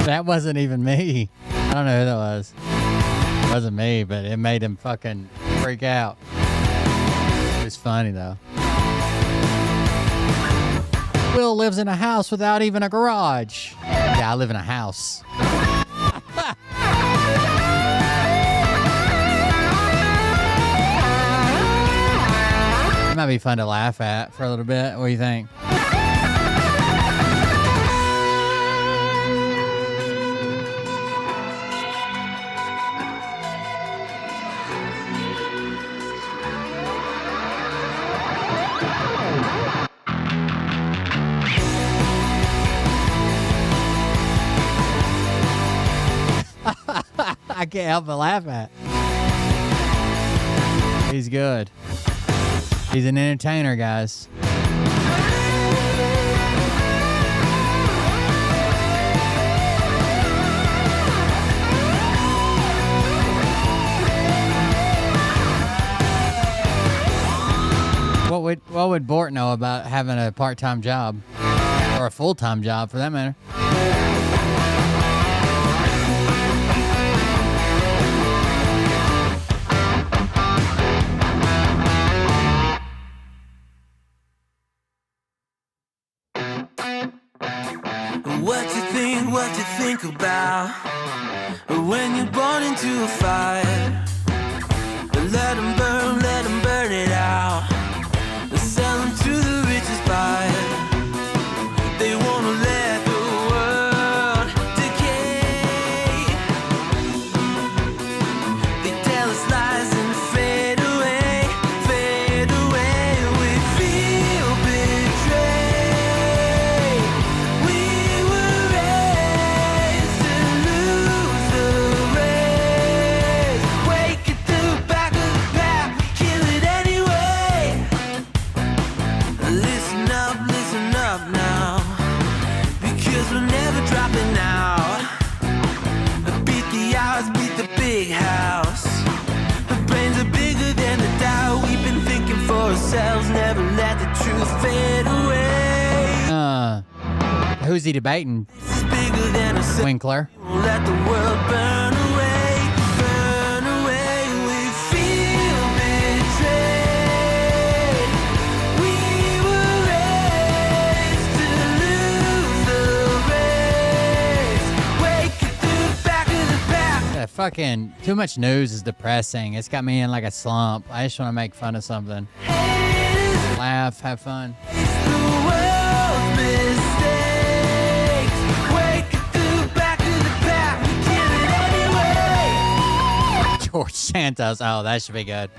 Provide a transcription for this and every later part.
That wasn't even me. I don't know who that was. It wasn't me, but it made him fucking freak out. It was funny though. Will lives in a house without even a garage. Yeah, I live in a house. It might be fun to laugh at for a little bit. What do you think? I can't help but laugh at. He's good. He's an entertainer, guys. What would Bort know about having a part-time job or a full-time job for that matter? What you think about when you're born into a fire? Let them burn it out. Sell them to the richest buyer. They wanna let the world decay. They tell us lies and fade away, fade away. We feel betrayed. We were raised to lose the race. Wake at the back of the pack, kill it anyway. Listen up now, because we're never dropping out. Beat the odds, beat the big house. The brains are bigger than the doubt. We've been thinking for ourselves, never let the truth fade away. Who's he debating? This is bigger than ourselves. Winkler. Won't let the world burn away, burn away. We feel betrayed. We were raised to lose the race. Wake it through the back of the pack. That fucking too much news is depressing. It's got me in like a slump. I just want to make fun of something. Laugh, have fun. It's the world's mistakes. Wake it through the back of the pack. We kill it anyway. George Santos. Oh, that should be good.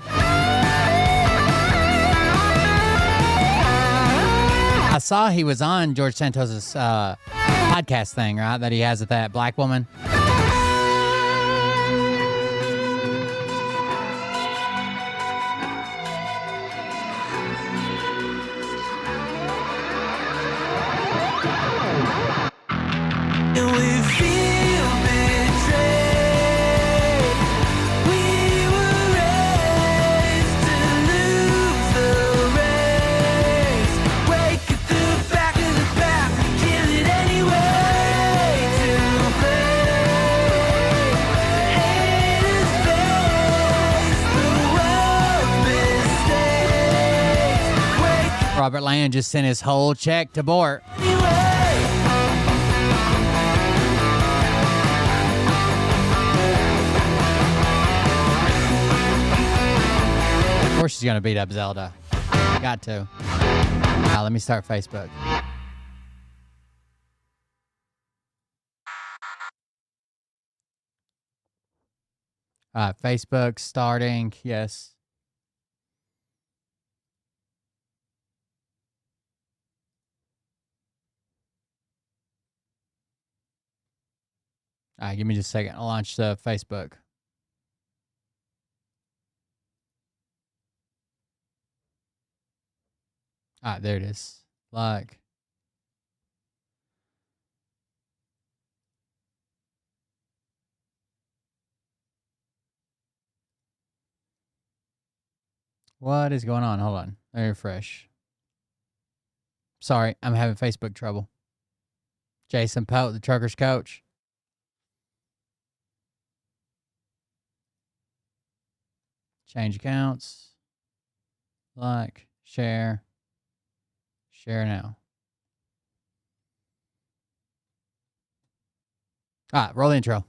I saw he was on George Santos's podcast thing, right? That he has with that black woman. And we feel betrayed. We were raised to lose the race. Robert Land just sent his whole check to Bort. Of course she's going to beat up Zelda. Got to. Now let me start Facebook. All right, Facebook starting. Yes. All right, give me just a second. I'll launch the Facebook. All right, there it is. Like. What is going on? Hold on. Let me refresh. Sorry, I'm having Facebook trouble. Jason Pope, the trucker's coach. Change accounts. Like, share. Share now. All right, roll the intro.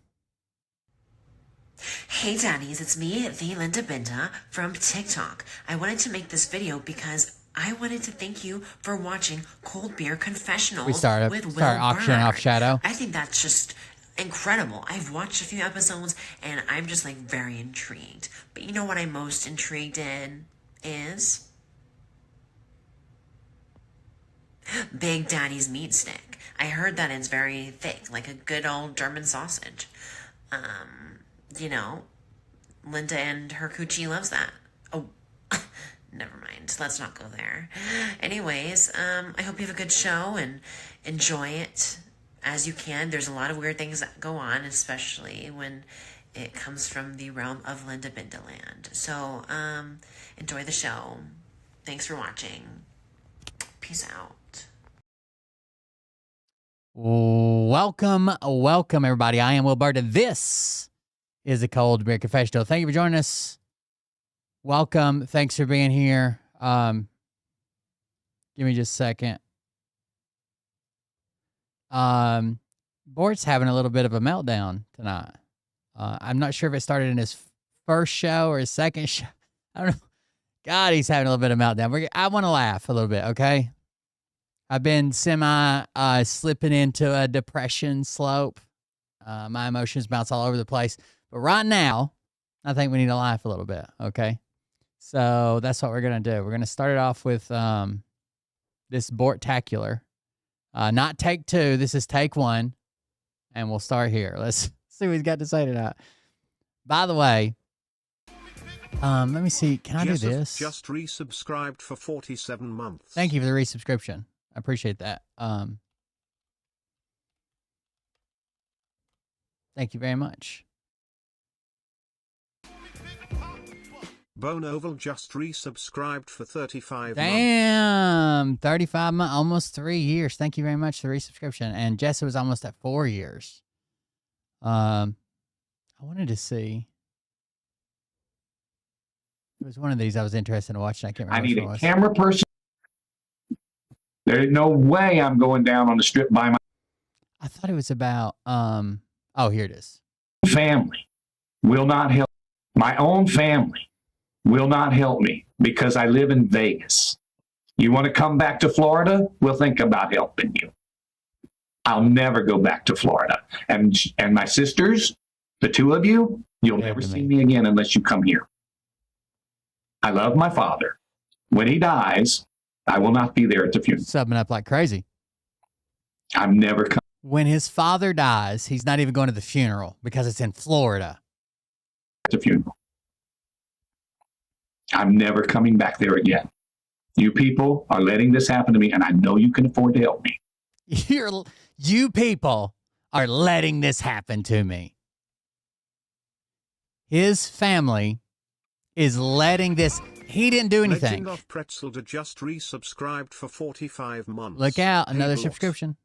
Hey daddies, it's me, the Linda Binda from TikTok. I wanted to make this video because I wanted to thank you for watching Cold Beer Confessionals We start auctioning off Shadow. I think that's just incredible. I've watched a few episodes and I'm just like very intrigued. But you know what I'm most intrigued in is Big Daddy's meat stick. I heard that it's very thick, like a good old German sausage. You know, Linda and her coochie loves that. Oh, never mind. Let's not go there. Anyways, I hope you have a good show and enjoy it as you can. There's a lot of weird things that go on, especially when it comes from the realm of Linda Bindaland. So, enjoy the show. Thanks for watching. Peace out. Welcome, everybody. I am Will Burt, and this is a Cold Beer Confessional. Thank you for joining us. Welcome. Thanks for being here. Give me just a second. Bort's having a little bit of a meltdown tonight. I'm not sure if it started in his first show or his second show. I don't know. God, he's having a little bit of meltdown. I want to laugh a little bit, okay? I've been slipping into a depression slope. My emotions bounce all over the place. But right now, I think we need to laugh a little bit, okay? So that's what we're going to do. We're going to start it off with this Bortacular. Not take two. This is take one. And we'll start here. Let's see what he's got to say tonight. By the way, let me see. Can I do this? Just resubscribed for 47 months. Thank you for the resubscription. I appreciate that. Thank you very much. Bone Oval just resubscribed for 35 months. Damn, 35 months, almost 3 years. Thank you very much for the resubscription. And Jessa was almost at 4 years. I wanted to see. It was one of these I was interested in watching. I can't remember. I need a camera person. There's no way I'm going down on the strip by my I thought it was about oh, here it is. family. Will not help. My own family will not help me because I live in Vegas. You want to come back to Florida? We'll think about helping you. I'll never go back to Florida. And my sisters, the two of you, you'll never see me again unless you come here. I love my father. When he dies, I will not be there at the funeral. Subbing up like crazy. I'm never coming. When his father dies, he's not even going to the funeral because it's in Florida. At the funeral. I'm never coming back there again. You people are letting this happen to me, and I know you can afford to help me. You people are letting this happen to me. His family is letting this. He didn't do anything. Legend of Pretzel just resubscribed for 45 months. Look out, another Hey, subscription.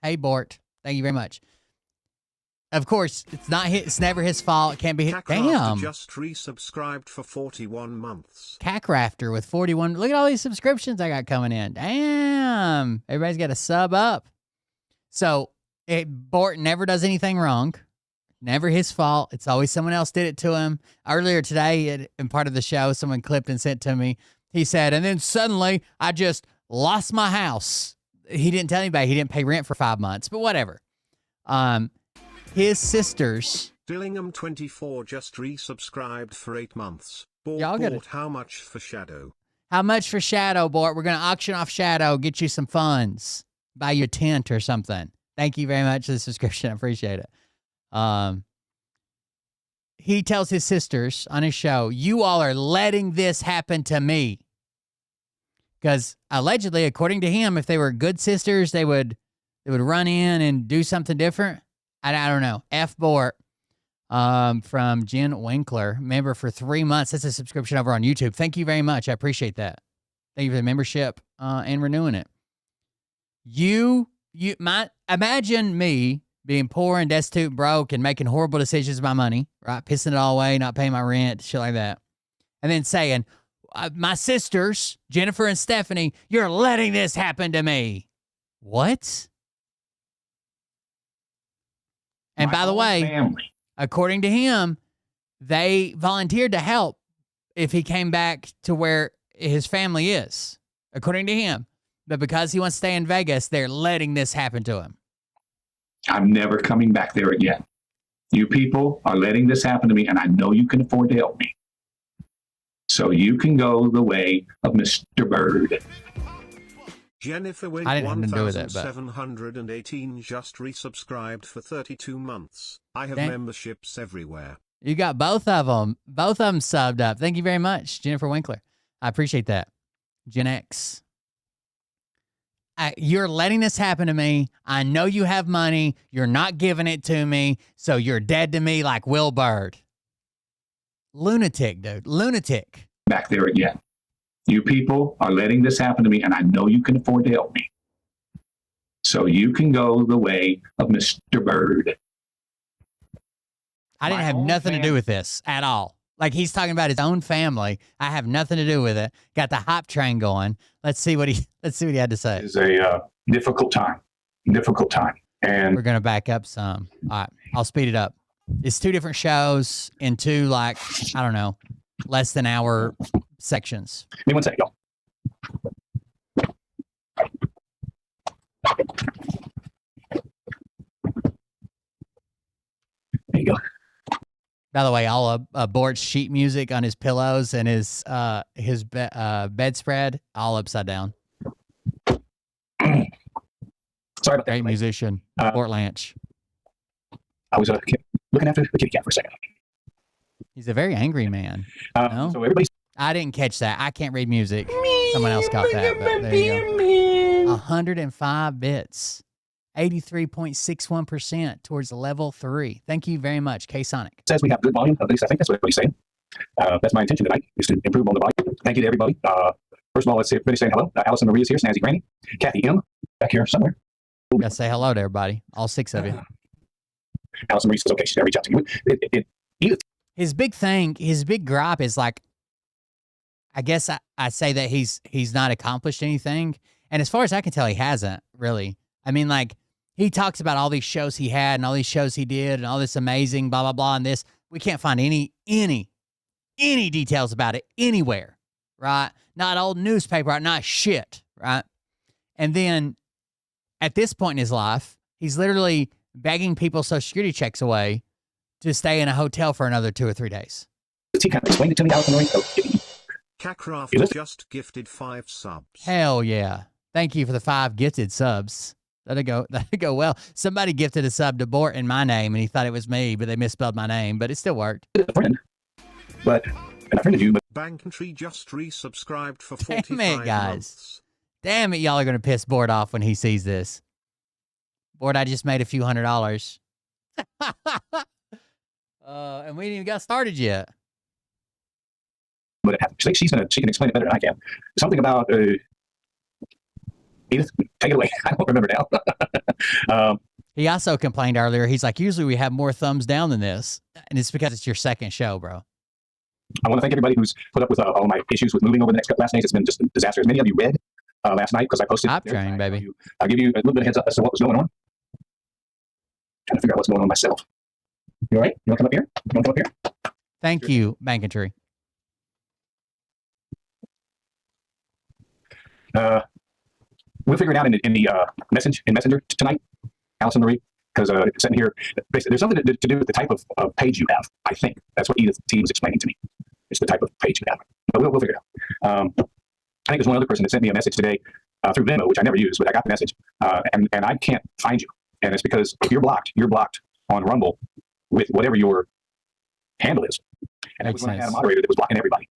Hey, Bort. Thank you very much. Of course, it's not his, it's never his fault. It can't be his. Cackrafter Damn. just resubscribed for 41 months. Cackrafter with 41. Look at all these subscriptions I got coming in. Damn. Everybody's got a sub up. So Bort never does anything wrong. Never his fault. It's always someone else did it to him. Earlier today, in part of the show, someone clipped and sent to me. He said, and then suddenly I just lost my house. He didn't tell anybody. He didn't pay rent for 5 months, but whatever. His sisters. Dillingham24 just resubscribed for 8 months. Y'all got Bort, how much for Shadow? How much for Shadow, Bort? We're going to auction off Shadow, get you some funds, buy you a tent or something. Thank you very much for the subscription. I appreciate it. He tells his sisters on his show, you all are letting this happen to me. Because allegedly, according to him, if they were good sisters, they would run in and do something different. I don't know. F. Bort from Jen Winkler, member for 3 months. That's a subscription over on YouTube. Thank you very much. I appreciate that. Thank you for the membership and renewing it. Imagine me being poor and destitute and broke and making horrible decisions with my money, right? Pissing it all away, not paying my rent, shit like that. And then saying, my sisters, Jennifer and Stephanie, you're letting this happen to me. What? And by the way, according to him, they volunteered to help if he came back to where his family is, according to him. But because he wants to stay in Vegas, they're letting this happen to him. I'm never coming back there again. You people are letting this happen to me, and I know you can afford to help me. So you can go the way of Mr. Bird. Jennifer Wig I didn't have to do with it, but 1718 just resubscribed for 32 months. I have memberships everywhere. You got both of them. Both of them subbed up. Thank you very much, Jennifer Winkler. I appreciate that. Gen X. You're letting this happen to me. I know you have money. You're not giving it to me. So you're dead to me like Will Bird. Lunatic, dude. Lunatic. Back there again. You people are letting this happen to me, and I know you can afford to help me. So you can go the way of Mr. Bird. I didn't have nothing to do with this at all. Like, he's talking about his own family. I have nothing to do with it. Got the hype train going. Let's see what he had to say. It's a difficult time. And we're going to back up some. All right. I'll speed it up. It's 2 different shows in 2, like, I don't know, less than hour sections. Give me 1 second, y'all. There you go. By the way, all of Bort's sheet music on his pillows and his bedspread, all upside down. Sorry about that. Great musician, Bort Lanch. I was looking after the kitty cat for a second. He's a very angry man. So everybody's. I didn't catch that. I can't read music. Someone else caught that. But there you go. 105 bits. 83.61% towards level 3. Thank you very much, K-Sonic. Says we have good volume. At least I think that's what he's saying. That's my intention tonight, is to improve on the volume. Thank you to everybody. First of all, let's see everybody saying hello. Allison Marie is here. Snazzy Granny. Kathy M. Back here somewhere. Gotta say hello to everybody. All 6 of you. Allison Marie says, okay, she's going to reach out to you. His big gripe is like, I guess I say that he's not accomplished anything. And as far as I can tell, he hasn't really. I mean, like, he talks about all these shows he had and all these shows he did and all this amazing blah, blah, blah, and this. We can't find any details about it anywhere, right? Not old newspaper, right? Not shit, right? And then at this point in his life, he's literally begging people's Social Security checks away to stay in a hotel for another 2 or 3 days. He kind of explained it to me, Allison Marie. Cackraft just gifted 5 subs. Hell yeah. Thank you for the 5 gifted subs. That'd go well. Somebody gifted a sub to Bort in my name, and he thought it was me, but they misspelled my name, but it still worked. A friend, and I friended you, but Bankentry just resubscribed for 45 Damn it, guys. months. Damn it, y'all are going to piss Bort off when he sees this. Bort, I just made a few $100. And we ain't even got started yet. But she can explain it better than I can. Something about Edith, take it away. I don't remember now. He also complained earlier. He's like, usually we have more thumbs down than this. And it's because it's your second show, bro. I want to thank everybody who's put up with all my issues with moving over the last days. It's been just a disaster. As many of you read last night because I posted. Top train, baby. I'll give you a little bit of heads up as to what was going on. Trying to figure out what's going on myself. You all right? You want to come up here? You want to come up here? Thank you, Banking Tree. We'll figure it out in the messenger tonight, Allison Marie, because it's sitting here. Basically, there's something to do with the type of page you have. I think that's what Edith T was explaining to me. It's the type of page you have. But we'll figure it out. I think there's one other person that sent me a message today through Venmo, which I never use, but I got the message, and I can't find you. And it's because if you're blocked on Rumble with whatever your handle is. And that was when I had a moderator that was blocking everybody.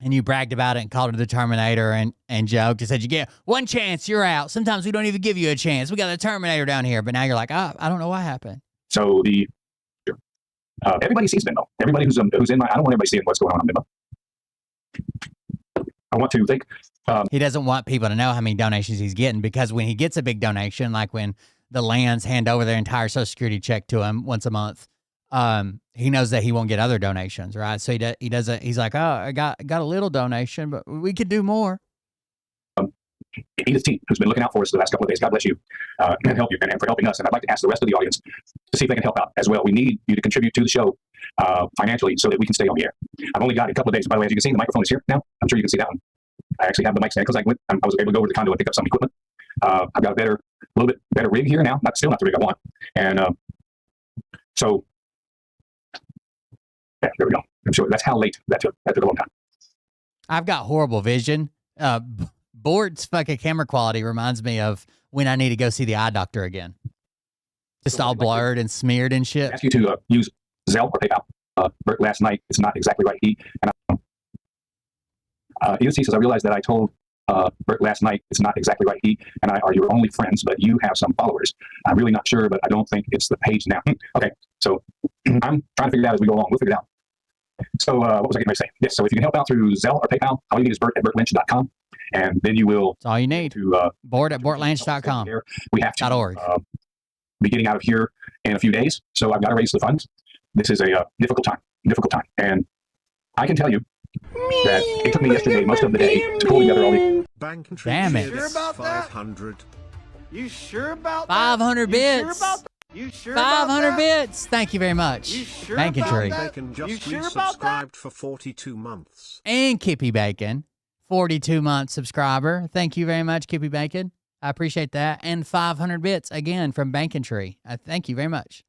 And you bragged about it and called it the Terminator and joked and said, you get one chance, you're out. Sometimes we don't even give you a chance. We got the Terminator down here. But now you're like, I don't know what happened. So everybody sees Venmo. Everybody who's in my, I don't want everybody seeing what's going on Venmo. I want to think. He doesn't want people to know how many donations he's getting, because when he gets a big donation, like when the Lands hand over their entire Social Security check to him once a month, he knows that he won't get other donations, right? So he doesn't. He's like, oh, I got a little donation, but we could do more. Edith T, who's been looking out for us the last couple of days, God bless you, and help you, and for helping us. And I'd like to ask the rest of the audience to see if they can help out as well. We need you to contribute to the show financially so that we can stay on the air. I've only got a couple of days. By the way, as you can see, the microphone is here now. I'm sure you can see that one. I actually have the mic stand because I was able to go over to the condo and pick up some equipment. I've got a little bit better rig here now. Still not the rig I want. And so, yeah, there we go. I'm sure that's how late that took. That took a long time. I've got horrible vision. Bort's fucking camera quality reminds me of when I need to go see the eye doctor again. Just all blurred and smeared and shit. I ask you to use Zelle or PayPal. Bert, last night, it's not exactly right. Edith says, I realized that I told Bert last night, it's not exactly right. He and I are your only friends, but you have some followers. I'm really not sure, but I don't think it's the page now. Okay, so I'm trying to figure it out as we go along. We'll figure it out. So what was I getting ready to say? Yes, so if you can help out through Zelle or PayPal, all you need is bert@bertlynch.com. And then you will. That's all you need. To Bort@bortlynch.com. We have to be getting out of here in a few days. So I've got to raise the funds. This is a difficult time. And I can tell you that it took me yesterday most of the day to pull together all the. Damn it. Sure about 500. You sure about 500 that? bits. You sure about that? You sure 500 about that? bits. Thank you very much. You sure Banking about Tree. that? Bacon You just sure about that? resubscribed for 42 months. And Kippy Bacon, 42-month subscriber. Thank you very much, Kippy Bacon. I appreciate that. And 500 bits, again, from Banking Tree. Thank you very much.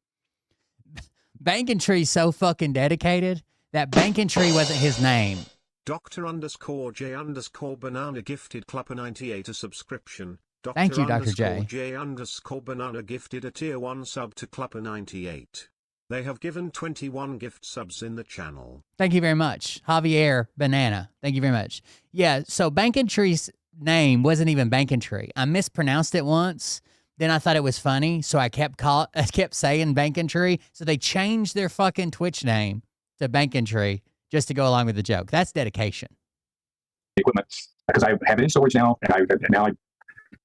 Banking Tree's so fucking dedicated that Banking Tree wasn't his name. Dr_J_Banana gifted Clupper 98 a subscription. Thank you, Dr. J. J_Banana gifted a tier 1 sub to Clupper 98. They have given 21 gift subs in the channel. Thank you very much. Javier Banana. Thank you very much. Yeah, so Banking Tree's name wasn't even Banking Tree. I mispronounced it once. Then I thought it was funny, so I kept saying Banking Tree. So they changed their fucking Twitch name to Banking Tree just to go along with the joke. That's dedication. Equipment, because I have it in storage now, and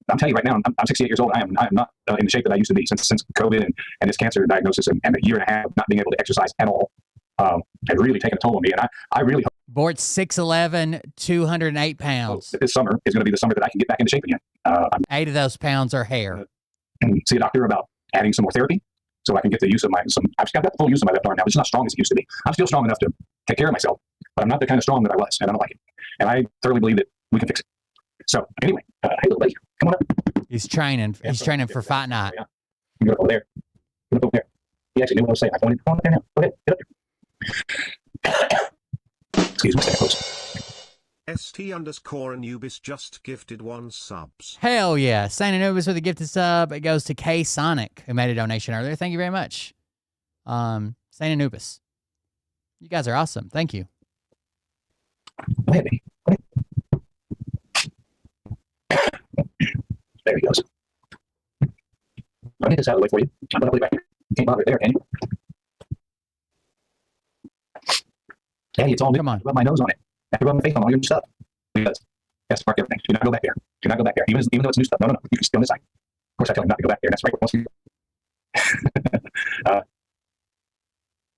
I'm telling you right now, I'm 68 years old. I am not in the shape that I used to be since COVID and this cancer diagnosis and a year and a half of not being able to exercise at all has really taken a toll on me. And I really hope Bort's 6'11", 208 pounds. that this summer is going to be the summer that I can get back into shape again. 8 of those pounds are hair. And see a doctor about adding some more therapy so I can get the use of I've got the full use of my left arm now, but it's not strong as it used to be. I'm still strong enough to take care of myself, but I'm not the kind of strong that I was, and I don't like it. And I thoroughly believe that we can fix it. So anyway, hey little buddy, come on up. He's training. He's training for Fight Night. Yeah. You go over there. Get up over there. He actually knew what I was saying. I wanted to come up there now. Go ahead. Get up there. Excuse me, stay close. ST_Anubis just gifted 1 subs. Hell yeah. Saint Anubis with a gifted sub. It goes to K Sonic, who made a donation earlier. Thank you very much. Saint Anubis. You guys are awesome. Thank you. Go ahead, baby. Go ahead. There he goes. I'll get this out of the way for you. I'm going to put it back here. You can't bother it there, can you? Daddy, it's all new. Come on. Rub my nose on it. I have to rub my face on all your new stuff. Because that's mark everything. Do not go back there. Do not go back there. Even though it's new stuff. No. You can stay on this side. course, I tell him not to go back there. That's right. Once he,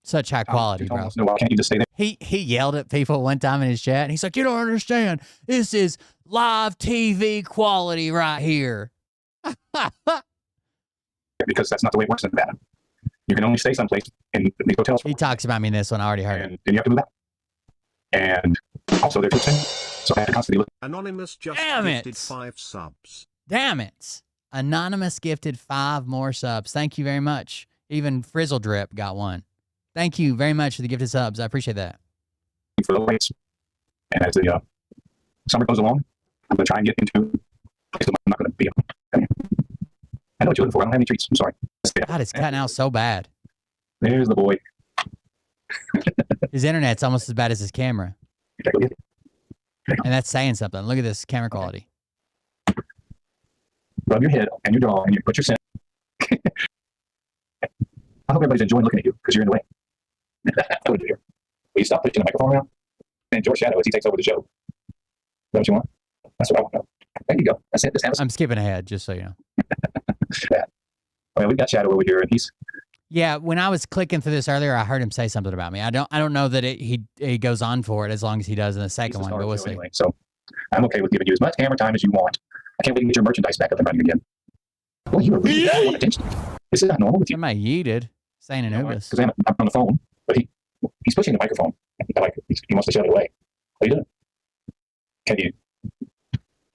Such high quality, bro. no, well, can't you just stay there? He yelled at people one time in his chat, and he's like, "You don't understand. This is live TV quality right here." Because that's not the way it works in Nevada. You can only stay someplace in these hotels. He talks about me in this one. I already heard it. And then you have to move out. And also, they're too expensive. So I have to constantly look. Anonymous just Damn it. gifted 5 subs. Damn it. Anonymous gifted 5 more subs. Thank you very much. Even Frizzle Drip got one. Thank you very much for the gifted subs. I appreciate that. For the lights. And as the summer goes along, I'm going to try and get into places I'm not going to be on. I know what you're looking for. I don't have any treats. I'm sorry. God, it's cutting out so bad. There's the boy. His internet's almost as bad as his camera. And that's saying something. Look at this camera quality. Rub your head and your jaw and you put your scent. I hope everybody's enjoying looking at you because you're in the way. What do you hear? Will you stop pushing the microphone around? And George Shadow as he takes over the show. Is that what you want? That's what I want to know. There you go. That's it. Just have a I'm skipping ahead, just so you know. yeah. Well, we got Shadow over here, and he's Yeah, when I was clicking through this earlier, I heard him say something about me. I don't know that he goes on for it as long as he does in the second one, but we'll see. Anyway, so I'm okay with giving you as much camera time as you want. I can't wait to get your merchandise back up and running again. Well, you are really want attention. This is not normal with you. Somebody yeeted, saying Anubis. Because I'm on the phone, but he's pushing the microphone. Like he wants to shove it away. What are you doing? Can you?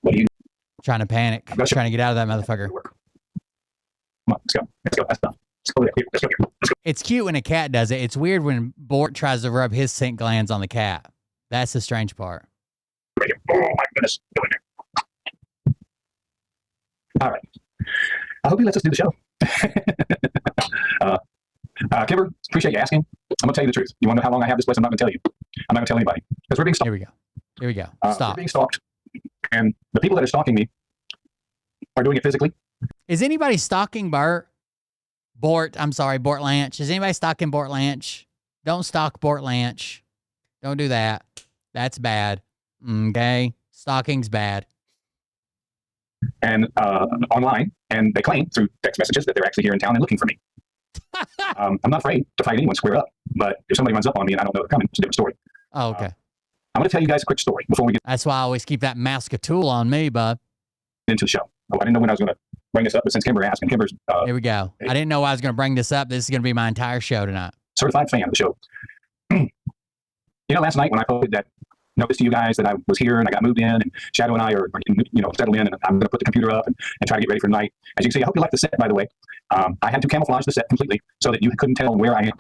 What are you? Trying to panic. Trying to get out of that motherfucker. Come on, let's go. Let's go. That's enough. Let's go there. Let's go. Let's go. It's cute when a cat does it. It's weird when Bort tries to rub his scent glands on the cat. That's the strange part. Right here. Oh my goodness. Go in there. All right. I hope he lets us do the show. Kimber, appreciate you asking. I'm going to tell you the truth. You want to know how long I have this place? I'm not going to tell you. I'm not going to tell anybody. Because we're being stalked. Here we go. Here we go. We're Stop. being stalked. And the people that are stalking me are doing it physically. Is anybody stalking Bort? I'm sorry, Bort Lanch. Is anybody stalking Bort Lanch? Don't stalk Bort Lanch. Don't do that. That's bad. Okay? Stalking's bad. And online, and they claim through text messages that they're actually here in town and looking for me. I'm not afraid to fight anyone square up, but if somebody runs up on me and I don't know they're coming, it's a different story. Oh, okay. I'm going to tell you guys a quick story before we get That's why I always keep that Mascatool on me, bud. into the show. I didn't know when I was going to bring this up, but since Kimber asked, and Kimber's Here we go. I didn't know I was going to bring this up. This is going to be my entire show tonight. certified fan of the show. Last night when I posted that notice to you guys that I was here and I got moved in, and Shadow and I are settled in, and I'm going to put the computer up and try to get ready for tonight. As you can see, I hope you like the set, by the way. I had to camouflage the set completely so that you couldn't tell where I am.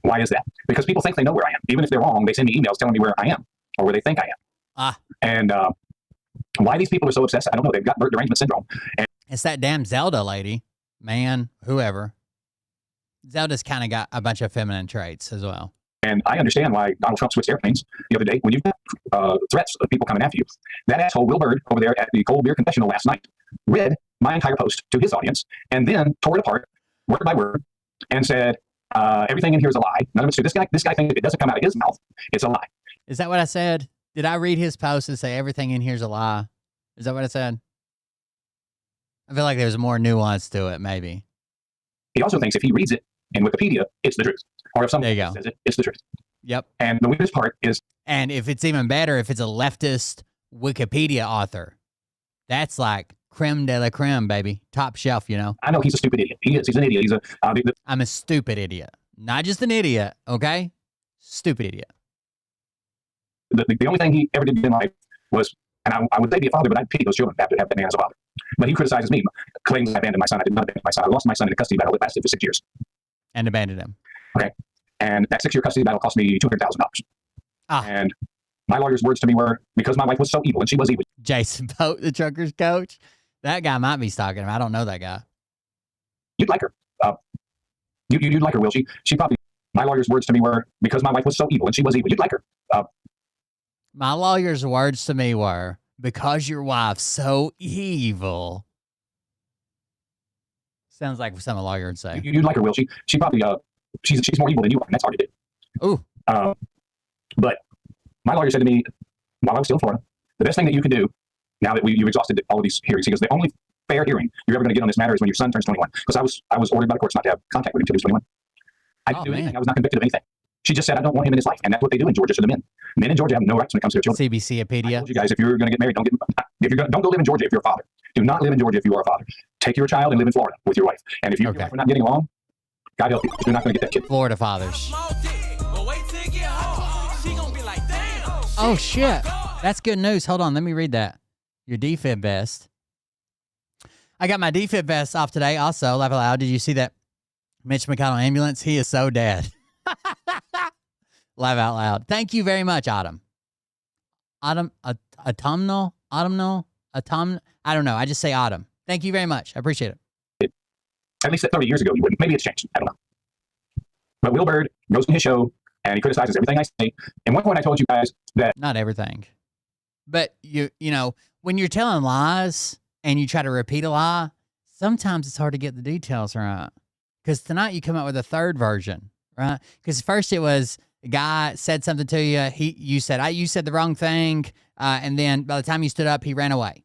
Why is that? Because people think they know where I am. Even if they're wrong, they send me emails telling me where I am or where they think I am. And why these people are so obsessed, I don't know. They've got Burt derangement syndrome. And It's that damn Zelda lady, man, whoever. Zelda's kind of got a bunch of feminine traits as well. And I understand why Donald Trump switched airplanes the other day when you've got threats of people coming after you. That asshole Will Bird over there at the Cold Beer Confessional last night read my entire post to his audience and then tore it apart word by word and said, everything in here is a lie. None of it's true. This guy thinks if it doesn't come out of his mouth, it's a lie. Is that what I said? Did I read his post and say everything in here's a lie? Is that what I said? I feel like there's more nuance to it, maybe. He also thinks if he reads it in Wikipedia, it's the truth. Or if somebody There you go. says it, it's the truth. Yep. And the weirdest part is, And if it's even better, if it's a leftist Wikipedia author, that's like creme de la creme, baby. Top shelf, you know? I know he's a stupid idiot. He is. He's an idiot. He's I'm a stupid idiot. Not just an idiot, okay? Stupid idiot. the only thing he ever did in life was, and I would say be a father, but I'd pity those children after to have that man as a father. But he criticizes me, claims I abandoned my son. I did not abandon my son. I lost my son in a custody battle that lasted for 6 years. And abandoned him. Okay. And that 6-year custody battle cost me $200,000. And my lawyer's words to me were, because my wife was so evil, and she was evil. Jason Pope, the trucker's coach. That guy might be stalking him. I don't know that guy. You'd like her. You'd like her, Will. She probably, my lawyer's words to me were, because my wife was so evil, and she was evil. You'd like her. My lawyer's words to me were, because your wife's so evil. Sounds like something a lawyer would say. You'd like her, Will. She probably, she's more evil than you are, and that's hard to do. Ooh. But my lawyer said to me, while I was still in Florida, the best thing that you can do, now that you've exhausted all of these hearings, because the only fair hearing you're ever going to get on this matter is when your son turns 21. Because I was ordered by the courts not to have contact with him until he was 21. I didn't do anything. I was not convicted of anything. She just said, I don't want him in his life. And that's what they do in Georgia to the men. Men in Georgia have no rights when it comes to their children. CBC-pedia. I told you guys, if you're going to get married, don't go live in Georgia if you're a father. Do not live in Georgia if you are a father. Take your child and live in Florida with your wife. And if you and your wife are not getting along, God help you. You're not going to get that kid. Florida fathers. Oh, shit. That's good news. Hold on. Let me read that. Your defib vest. I got my defib vest off today also. Laugh out loud. Did you see that Mitch McConnell ambulance? He is so dead. Laugh out loud. Thank you very much, Autumn. Autumnal? I don't know. I just say Autumn. Thank you very much. I appreciate it. At least 30 years ago, you wouldn't. Maybe it's changed. I don't know. But Will Bird goes on his show and he criticizes everything I say. And one point I told you guys that... Not everything. But, you know, when you're telling lies and you try to repeat a lie, sometimes it's hard to get the details right. Because tonight you come up with a third version, right? Because first it was a guy said something to you. You said the wrong thing. And then by the time you stood up, he ran away.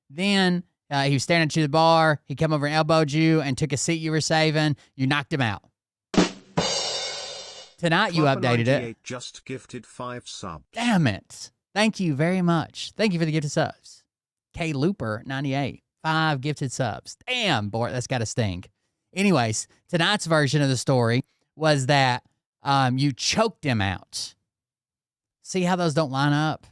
Then he was standing at you at the bar. He came over and elbowed you and took a seat you were saving. You knocked him out. Tonight you updated it. Just gifted 5 subs. Damn it. Thank you very much. Thank you for the gifted subs. K Looper 98. 5 gifted subs. Damn, Bort, that's got to sting. Anyways, tonight's version of the story was that you choked him out. See how those don't line up?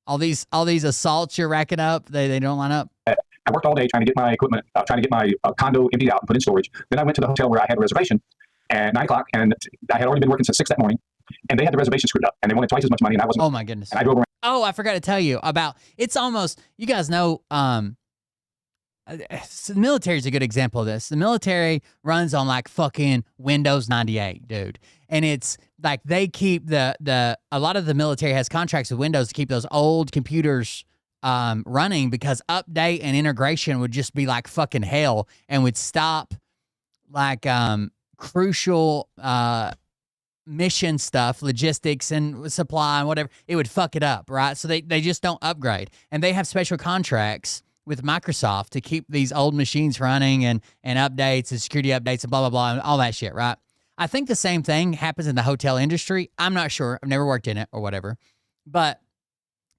All these assaults you're racking up, they don't line up. I worked all day trying to get my equipment, trying to get my condo emptied out and put in storage. Then I went to the hotel where I had a reservation at 9 o'clock, and I had already been working since 6 that morning, and they had the reservation screwed up, and they wanted twice as much money, and I wasn't. Oh my goodness! And I drove around. Oh, I forgot to tell you about. It's almost. You guys know. The military is a good example of this. The military runs on like fucking Windows 98, dude. And it's like they keep a lot of the military has contracts with Windows to keep those old computers running because update and integration would just be like fucking hell and would stop like crucial mission stuff, logistics and supply and whatever. It would fuck it up, right? So they just don't upgrade. And they have special contracts with Microsoft to keep these old machines running and updates and security updates and blah, blah, blah, and all that shit, right? I think the same thing happens in the hotel industry. I'm not sure. I've never worked in it or whatever. But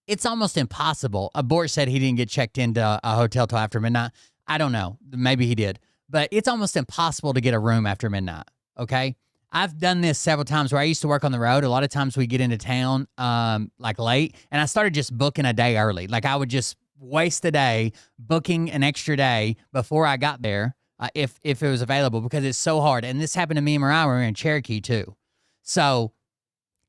it's almost impossible. Bort said he didn't get checked into a hotel till after midnight. I don't know. Maybe he did. But it's almost impossible to get a room after midnight, okay? I've done this several times where I used to work on the road. A lot of times we get into town like late, and I started just booking a day early. Like I would just waste a day booking an extra day before I got there if it was available because it's so hard. And this happened to me and Mariah when we were in Cherokee too. So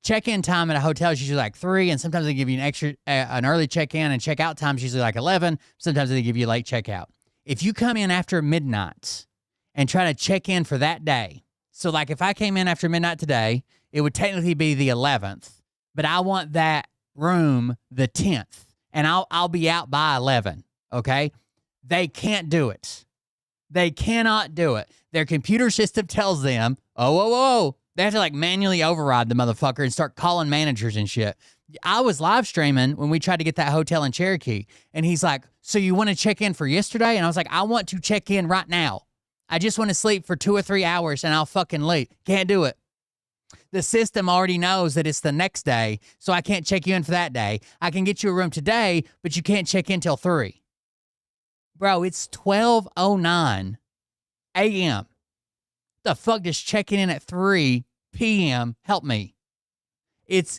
check-in time at a hotel is usually like 3, and sometimes they give you an early check-in, and check-out time is usually like 11. Sometimes they give you a late check-out. If you come in after midnight and try to check in for that day, so like if I came in after midnight today, it would technically be the 11th, but I want that room the 10th. And I'll be out by 11, okay? They can't do it. They cannot do it. Their computer system tells them, oh. They have to like manually override the motherfucker and start calling managers and shit. I was live streaming when we tried to get that hotel in Cherokee, and he's like, so you want to check in for yesterday? And I was like, I want to check in right now. I just want to sleep for 2 or 3 hours, and I'll fucking leave. Can't do it. The system already knows that it's the next day, so I can't check you in for that day. I can get you a room today, but you can't check in till 3. Bro, it's 12:09 a.m. The fuck does checking in at 3 p.m. help me?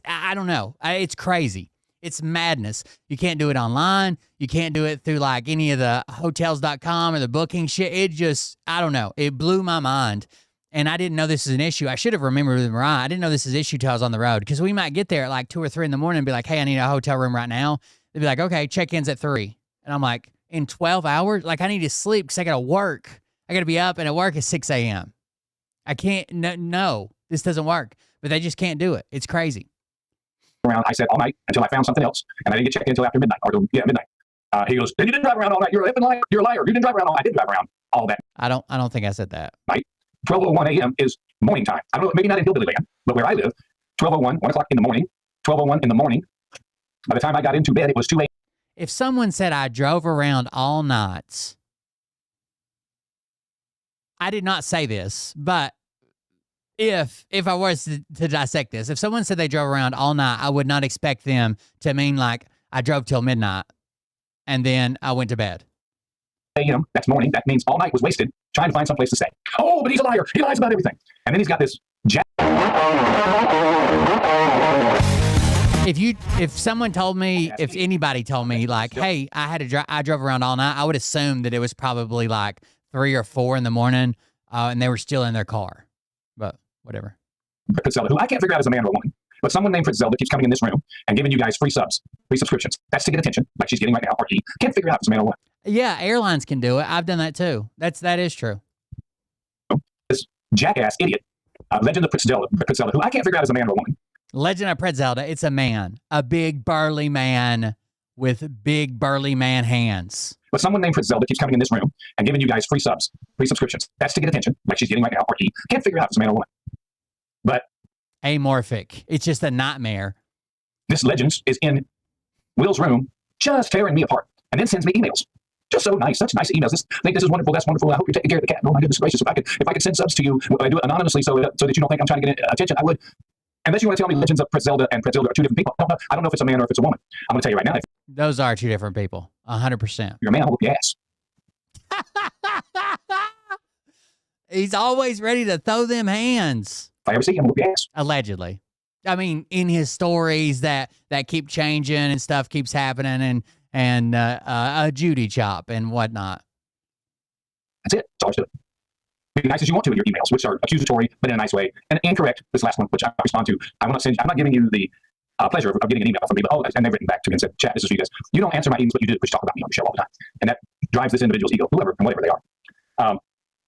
I don't know. It's crazy. It's madness. You can't do it online. You can't do it through like any of the hotels.com or the booking shit. It just, I don't know. It blew my mind. And I didn't know this is an issue. I should have remembered with Mariah. I didn't know this is an issue till I was on the road. Because we might get there at like 2 or 3 in the morning and be like, hey, I need a hotel room right now. They'd be like, okay, check-in's at 3. And I'm like, in 12 hours? Like, I need to sleep because I got to work. I got to be up and at work at 6 a.m. I can't, no, this doesn't work. But they just can't do it. It's crazy. Around, I said all night until I found something else. And I didn't get checked in until after midnight. Midnight. He goes, then you didn't drive around all night. You're a liar. You're a liar. You didn't drive around all night. I did drive around all that. I don't think I said that. Night. 12:01 a.m. is morning time. I don't know, maybe not in hillbilly land, but where I live, 12:01, 1 o'clock in the morning, 12:01 in the morning. By the time I got into bed, it was 2 a.m. If someone said I drove around all night I did not say this, but if I was to dissect this, if someone said they drove around all night, I would not expect them to mean like I drove till midnight and then I went to bed. That's morning. That means all night was wasted trying to find some place to stay. Oh, but he's a liar. He lies about everything. And then he's got this If someone told me, if anybody told me like, hey, I drove around all night, I would assume that it was probably like 3 or 4 in the morning, and they were still in their car. But whatever. Zelda, who I can't figure out as a man or a woman, but someone named Zelda keeps coming in this room and giving you guys free subscriptions. That's to get attention, like she's getting right now, or he can't figure it out if it's a man or a woman. Yeah, airlines can do it. I've done that too. That is true. This jackass idiot, Legend of Zelda, who I can't figure out as a man or a woman. Legend of Zelda, it's a man, a big burly man with big burly man hands. But someone named Zelda keeps coming in this room and giving you guys free subscriptions. That's to get attention, like she's getting right now, or he can't figure it out if it's a man or a woman. But amorphic. It's just a nightmare. This Legends is in Will's room, just tearing me apart, and then sends me emails. Just so nice, such nice emails. This is wonderful. That's wonderful. I hope you're taking care of the cat. Oh my goodness gracious! If I could send subs to you, I do it anonymously so that you don't think I'm trying to get attention. I would. Unless you want to tell me Legends of Zelda and Zelda are two different people. I don't know if it's a man or if it's a woman. I'm going to tell you right now. If those are two different people. 100%. you're a man, I'll whoop your ass. He's always ready to throw them hands. If I ever see you, I'm going to whoop your ass. Allegedly. I mean, in his stories that keep changing and stuff keeps happening and a Judy chop and whatnot. That's it. That's all there's to it. Be nice as you want to in your emails, which are accusatory, but in a nice way, and incorrect. This last one, which I respond to, I'm not giving you the pleasure of getting an email from me, but and they've written back to me and said, "Chat, this is for you guys. You don't answer my emails, but you do, which talk about me on the show all the time, and that drives this individual's ego, whoever and whatever they are."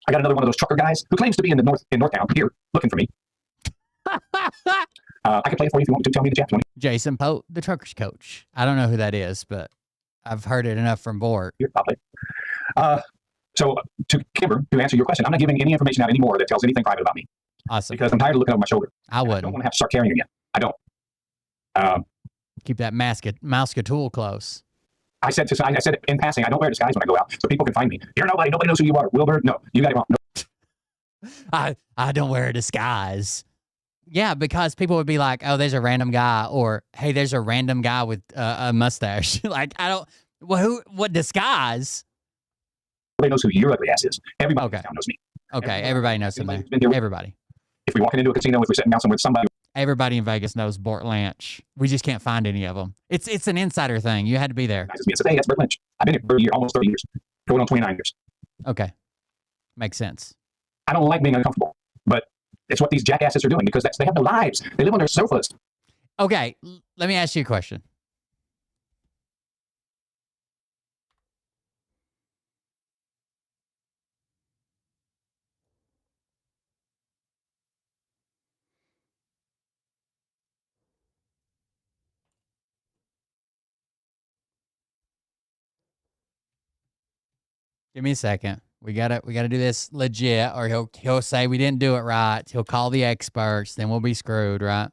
I got another one of those trucker guys who claims to be in Northtown here looking for me. I can play it for you if you want to. Tell me the chat. Jason Pope, the trucker's coach. I don't know who that is, but I've heard it enough from Bort. Here, probably. So to Kimber, to answer your question, I'm not giving any information out anymore that tells anything private about me. Awesome. Because I'm tired of looking over my shoulder. I wouldn't. I don't want to have to start carrying again. I don't. Keep that tool close. I said it in passing. I don't wear disguise when I go out, so people can find me. You're nobody. Nobody knows who you are. Wilbur. No, you got it wrong. No. I don't wear a disguise. Yeah, because people would be like, "Oh, there's a random guy," or "Hey, there's a random guy with a mustache." Like, I don't. Well, what disguise? Everybody knows who your ugly ass is. Everybody in town knows me. Okay, everybody knows him there. Everybody. If we're walking into a casino, if we're sitting down somewhere with somebody. Everybody in Vegas knows Bort Lynch. We just can't find any of them. It's an insider thing. You had to be there. It's hey, that's Bort Lynch. I've been here for almost 30 years. Going on 29 years. Okay. Makes sense. I don't like being uncomfortable, but it's what these jackasses are doing because they have no lives. They live on their sofas. Okay, let me ask you a question. Give me a second. We gotta do this legit, or he'll say we didn't do it right. He'll call the experts, then we'll be screwed, right?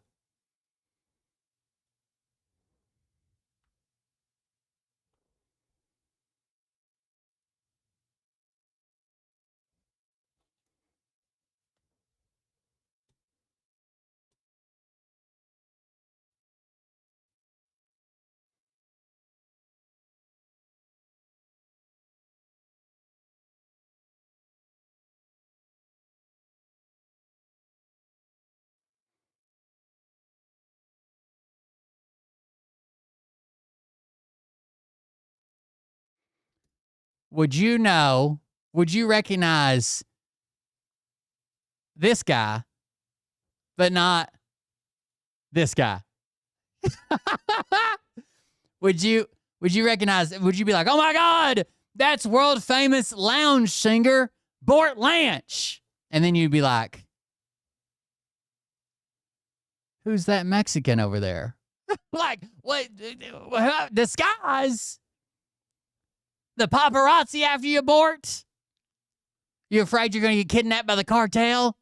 Would you recognize this guy, but not this guy? Would you recognize, would you be like, oh my God, that's world famous lounge singer, Bort Lynch? And then you'd be like, who's that Mexican over there? Like, what? Disguise? The paparazzi after you, Bort? You afraid you're going to get kidnapped by the cartel?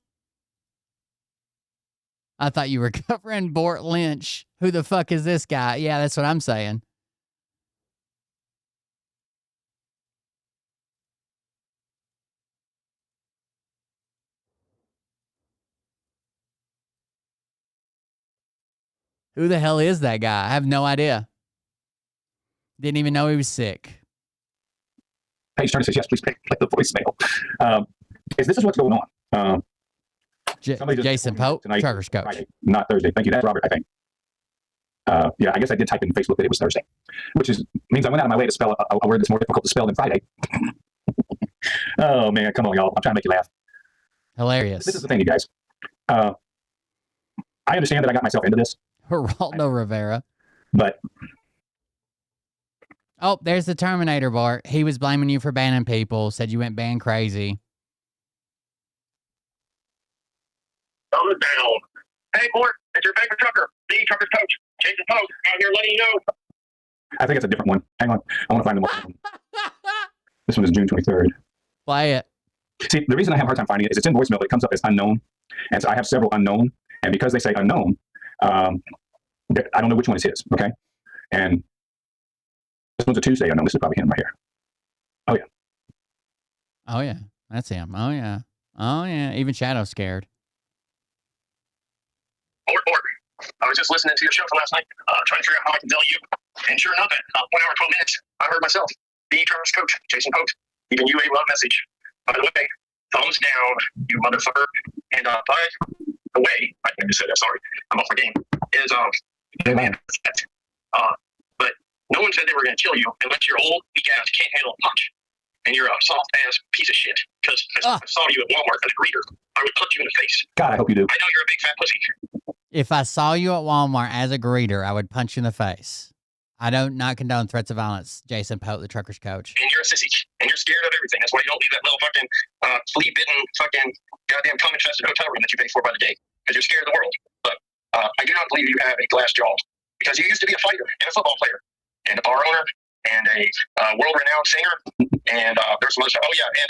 I thought you were covering Bort Lynch. Who the fuck is this guy? Yeah, that's what I'm saying. Who the hell is that guy? I have no idea. Didn't even know he was sick. Page Turner says, yes, please play the voicemail. This is what's going on. Somebody just Jason told me Pope, tonight, Truckers Coach. Friday, not Thursday. Thank you. That's Robert, I think. Yeah, I guess I did type in Facebook that it was Thursday, which means I went out of my way to spell a word that's more difficult to spell than Friday. Oh, man, come on, y'all. I'm trying to make you laugh. Hilarious. This is the thing, you guys. I understand that I got myself into this. Geraldo Rivera. But oh, there's the Terminator, Bart. He was blaming you for banning people, said you went ban crazy. Thumb down. Hey, Bort, it's your favorite trucker, the Truckers Coach, Jason Pope, out here letting you know. I think it's a different one. Hang on. I want to find the one. This one is June 23rd. Play it. See, the reason I have a hard time finding it is it's in voicemail, but it comes up as unknown. And so I have several unknown. And because they say unknown, I don't know which one is his, okay? And this one's a Tuesday unknown. This is probably him right here. Oh, yeah. Oh, yeah. That's him. Oh, yeah. Oh, yeah. Even Shadow's scared. Bort, I was just listening to your show from last night, trying to figure out how I can tell you. And sure enough, at 1 hour, 12 minutes, I heard myself, the Truckers Coach, Jason Pope, even you a love message. By the way, thumbs down, you motherfucker. And by the way, I think I just said that, sorry, I'm off my game, is, Amen. but no one said they were going to kill you unless your old weak ass can't handle a punch. And you're a soft ass piece of shit. Because if I saw you at Walmart as a greeter, I would punch you in the face. God, I hope you do. I know you're a big fat pussy. If I saw you at Walmart as a greeter, I would punch you in the face. I don't not condone threats of violence, Jason Pope, the Truckers Coach. And you're a sissy. And you're scared of everything. That's why you don't leave that little fucking flea-bitten fucking goddamn cum-infested hotel room that you pay for by the day. Because you're scared of the world. But I do not believe you have a glass jaw. Because you used to be a fighter and a football player. And a bar owner. And a world-renowned singer. And there's some other stuff. Oh, yeah. And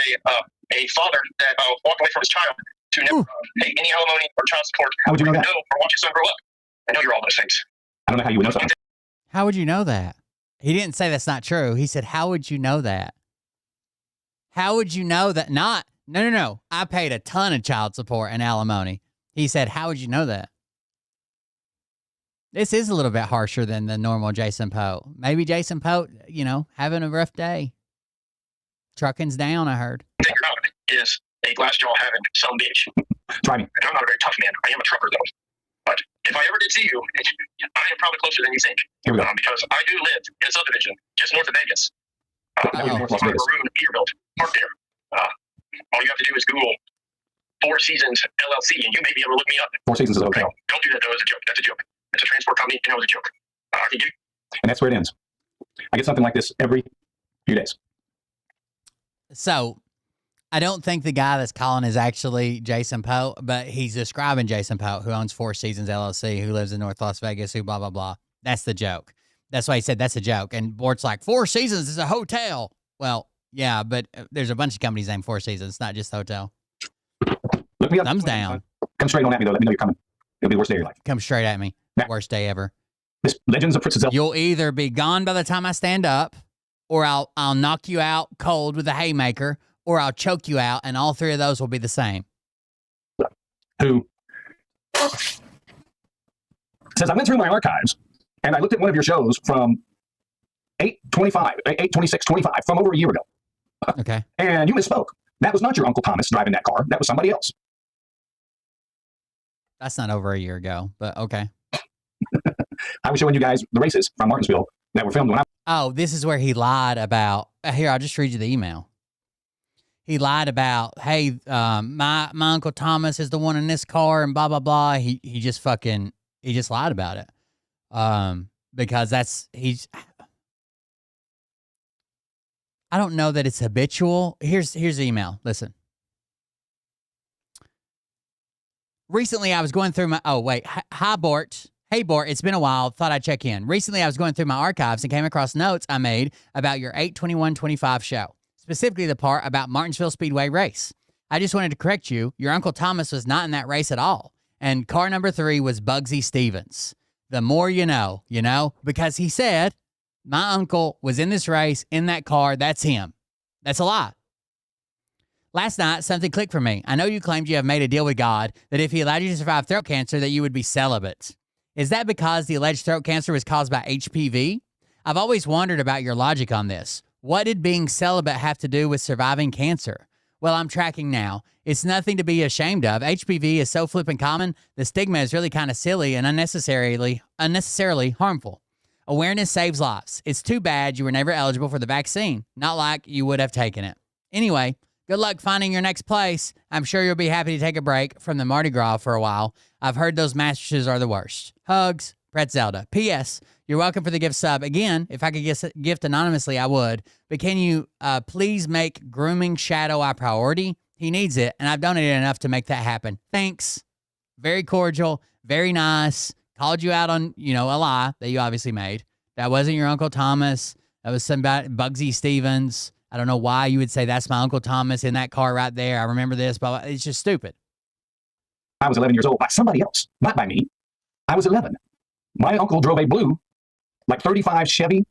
a father that walked away from his child to never pay any alimony or child support. How would you know that? Or watch his son grow up. I know you're all those things. I don't know how you would know something. How would you know that? He didn't say that's not true. He said, how would you know that? How would you know that? No. I paid a ton of child support and alimony. He said, how would you know that? This is a little bit harsher than the normal Jason Pope. Maybe Jason Pope, having a rough day. Trucking's down, I heard. Take your out is a glass jaw having some bitch. Try me. And I'm not a very tough man. I am a trucker, though. But if I ever did see you, I am probably closer than you think. Here we go. Because I do live in a subdivision just north of Vegas. North Las Vegas. Maroon Peterbilt Park there. All you have to do is Google Four Seasons LLC, and you may be able to look me up. Four Seasons is a hotel. Don't do that, though. It's a joke. That's a joke. It's a transport company, and it was a joke. And that's where it ends. I get something like this every few days. So, I don't think the guy that's calling is actually Jason Pope, but he's describing Jason Pope, who owns Four Seasons LLC, who lives in North Las Vegas, who blah, blah, blah. That's the joke. That's why he said that's a joke. And Bort's like, Four Seasons is a hotel. Well, yeah, but there's a bunch of companies named Four Seasons. It's not just a hotel. Look me up. Thumbs down. Come straight on at me, though. Let me know you're coming. It'll be the worst day of your life. Come straight at me. Yeah. Worst day ever. This Legends of Princess Zelda. You'll either be gone by the time I stand up, or I'll knock you out cold with a haymaker, or I'll choke you out, and all three of those will be the same. Who says, I went through my archives, and I looked at one of your shows from 8/26/25, from over a year ago. Okay. And you misspoke. That was not your Uncle Thomas driving that car. That was somebody else. That's not over a year ago, but okay. I was showing you guys the races from Martinsville that were filmed when I... Oh, this is where he lied about... Here, I'll just read you the email. He lied about, hey, my Uncle Thomas is the one in this car and blah, blah, blah. He just lied about it. Because I don't know that it's habitual. Here's the email. Listen. Recently, I was going through my... Oh, wait. Hi, Bort. Hey, Bort. It's been a while. Thought I'd check in. Recently, I was going through my archives and came across notes I made about your 8/21/25 show. Specifically, the part about Martinsville Speedway race. I just wanted to correct you. Your Uncle Thomas was not in that race at all. And car number 3 was Bugsy Stevens. The more you know, because he said, my uncle was in this race, in that car. That's him. That's a lie. Last night, something clicked for me. I know you claimed you have made a deal with God that if he allowed you to survive throat cancer, that you would be celibate. Is that because the alleged throat cancer was caused by HPV? I've always wondered about your logic on this. What did being celibate have to do with surviving cancer? Well, I'm tracking now. It's nothing to be ashamed of. HPV is so flippin' common, the stigma is really kind of silly and unnecessarily harmful. Awareness saves lives. It's too bad you were never eligible for the vaccine. Not like you would have taken it. Anyway, good luck finding your next place. I'm sure you'll be happy to take a break from the Mardi Gras for a while. I've heard those mattresses are the worst. Hugs, Pretzelda. P.S. You're welcome for the gift sub. Again, if I could gift anonymously, I would. But can you please make grooming Shadow a priority? He needs it, and I've donated enough to make that happen. Thanks. Very cordial, very nice. Called you out on, a lie that you obviously made. That wasn't your Uncle Thomas. That was somebody, Bugsy Stevens. I don't know why you would say that's my Uncle Thomas in that car right there. I remember this, but it's just stupid. I was 11 years old by somebody else, not by me. I was 11. My uncle drove a blue, like 35 Chevy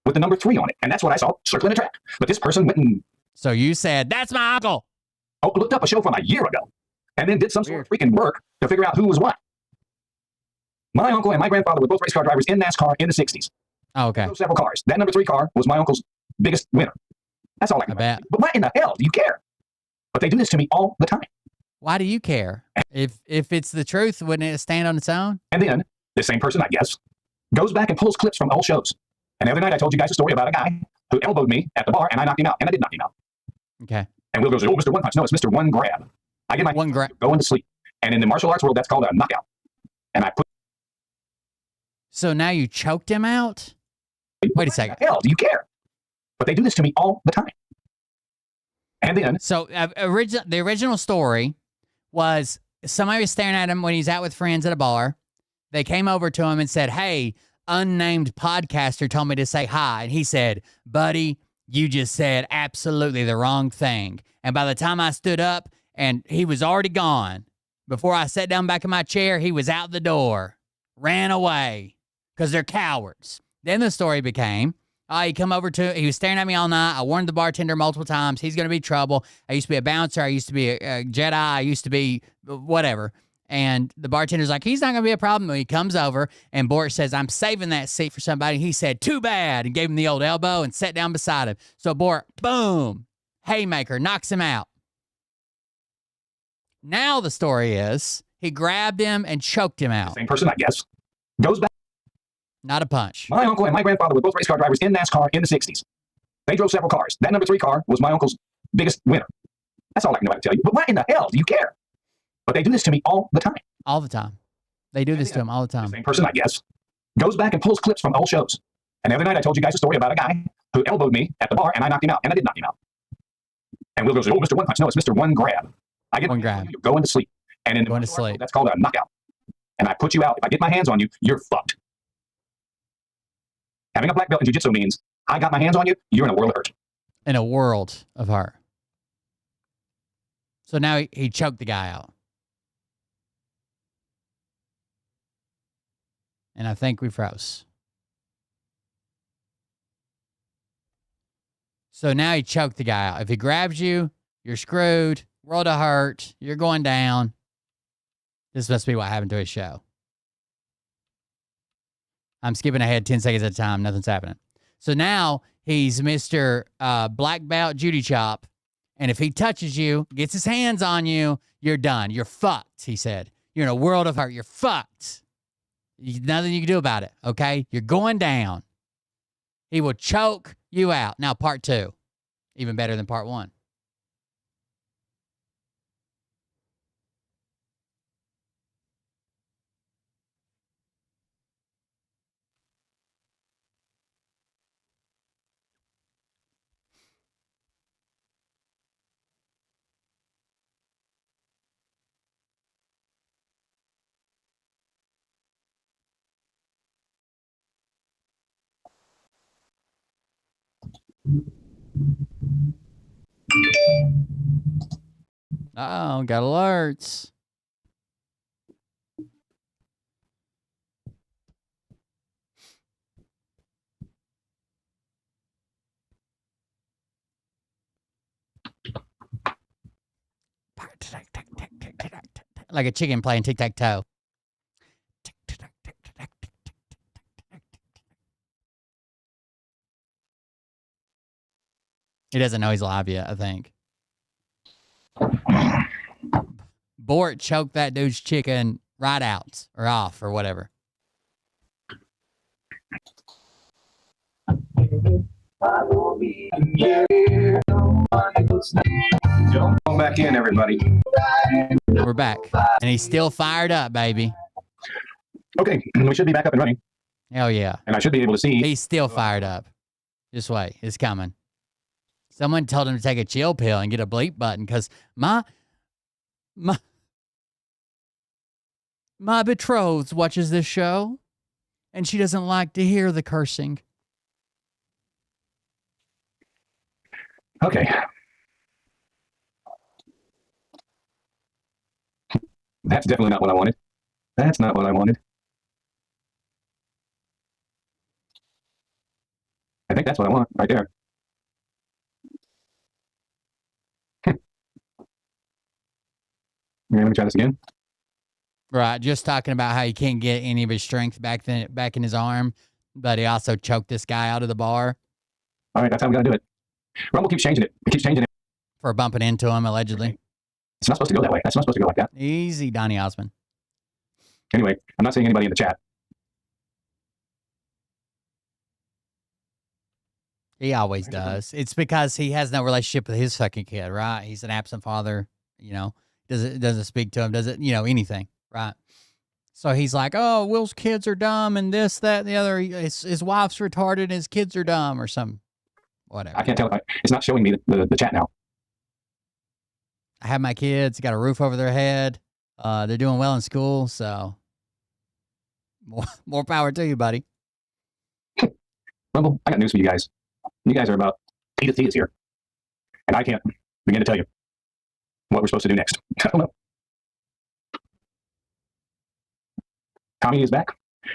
with the number 3 on it. And that's what I saw circling the track. But this person went and... So you said, that's my uncle. Oh, looked up a show from a year ago. And then did some sort of freaking work to figure out who was what. My uncle and my grandfather were both race car drivers in NASCAR in the 60s. Oh, okay. Drove several cars. That number 3 car was my uncle's biggest winner. That's all I can bet. But why in the hell do you care? But they do this to me all the time. Why do you care? If it's the truth, wouldn't it stand on its own? And then, this same person, I guess, goes back and pulls clips from old shows. And the other night I told you guys a story about a guy who elbowed me at the bar and I knocked him out. And I did knock him out. Okay. And Will goes, oh, Mr. One Punch. No, it's Mr. One Grab. I get my one grab going to sleep. And in the martial arts world, that's called a knockout. And I put... So now you choked him out? Wait a second. What the hell do you care? But they do this to me all the time. And then... So the original story was somebody was staring at him when he's out with friends at a bar. They came over to him and said, hey, unnamed podcaster told me to say hi. And he said, buddy, you just said absolutely the wrong thing. And by the time I stood up and he was already gone, before I sat down back in my chair, he was out the door, ran away because they're cowards. Then the story became, he was staring at me all night. I warned the bartender multiple times. He's going to be trouble. I used to be a bouncer. I used to be a Jedi. I used to be whatever. And the bartender's like, he's not going to be a problem. When he comes over and Bort says, I'm saving that seat for somebody. He said, too bad. And gave him the old elbow and sat down beside him. So Bort, boom, haymaker, knocks him out. Now the story is he grabbed him and choked him out. Same person, I guess, goes back. Not a punch. My uncle and my grandfather were both race car drivers in NASCAR in the 60s. They drove several cars. That number 3 car was my uncle's biggest winner. That's all I can know how to tell you. But why in the hell do you care? But they do this to me all the time. All the time. They do this to him all the time. The same person, I guess, goes back and pulls clips from old shows. And the other night I told you guys a story about a guy who elbowed me at the bar and I knocked him out. And I did knock him out. And Will goes, oh, Mr. One Punch. No, it's Mr. One Grab. I get one grab. You're going to sleep. And in going to sleep. That's called a knockout. And I put you out. If I get my hands on you, you're fucked. Having a black belt in jiu-jitsu means I got my hands on you, you're in a world of hurt. In a world of hurt. So now he choked the guy out. And I think we froze. So now he choked the guy out. If he grabs you, you're screwed. World of hurt. You're going down. This must be what happened to his show. I'm skipping ahead 10 seconds at a time. Nothing's happening. So now he's Mr. Black Belt Judy Chop. And if he touches you, gets his hands on you, you're done. You're fucked, he said. You're in a world of hurt. You're fucked. Nothing you can do about it, okay? You're going down. He will choke you out. Now, part 2. Even better than part 1. Uh-oh, got alerts. Like a chicken playing tic-tac-toe. He doesn't know he's live yet, I think. Bort choked that dude's chicken right out or off or whatever. Come back in, everybody. We're back. And he's still fired up, baby. Okay, we should be back up and running, Hell yeah. and I should be able to see. He's still fired up. Just wait. It's coming. Someone told him to take a chill pill and get a bleep button because my betrothed watches this show and she doesn't like to hear the cursing. Okay. That's definitely not what I wanted. That's not what I wanted. I think that's what I want right there. Let me try this again. Right. Just talking about how he can't get any of his strength back in his arm, but he also choked this guy out of the bar. All right, that's how we got to do it. Rumble keeps changing it. It keeps changing it. For bumping into him, allegedly. It's not supposed to go that way. That's not supposed to go like that. Easy, Donnie Osmond. Anyway, I'm not seeing anybody in the chat. He always does. It's because he has no relationship with his fucking kid, right? He's an absent father, you know. Doesn't speak to him, doesn't, you know, anything, right? So he's like, oh, Will's kids are dumb and this, that, and the other. His wife's retarded and his kids are dumb or something. Whatever. I can't tell. It's not showing me the chat now. I have my kids, got a roof over their head. They're doing well in school, so more power to you, buddy. Rumble, I got news for you guys. You guys are about T to T is here. And I can't begin to tell you what we're supposed to do next. I don't know. Tommy is back.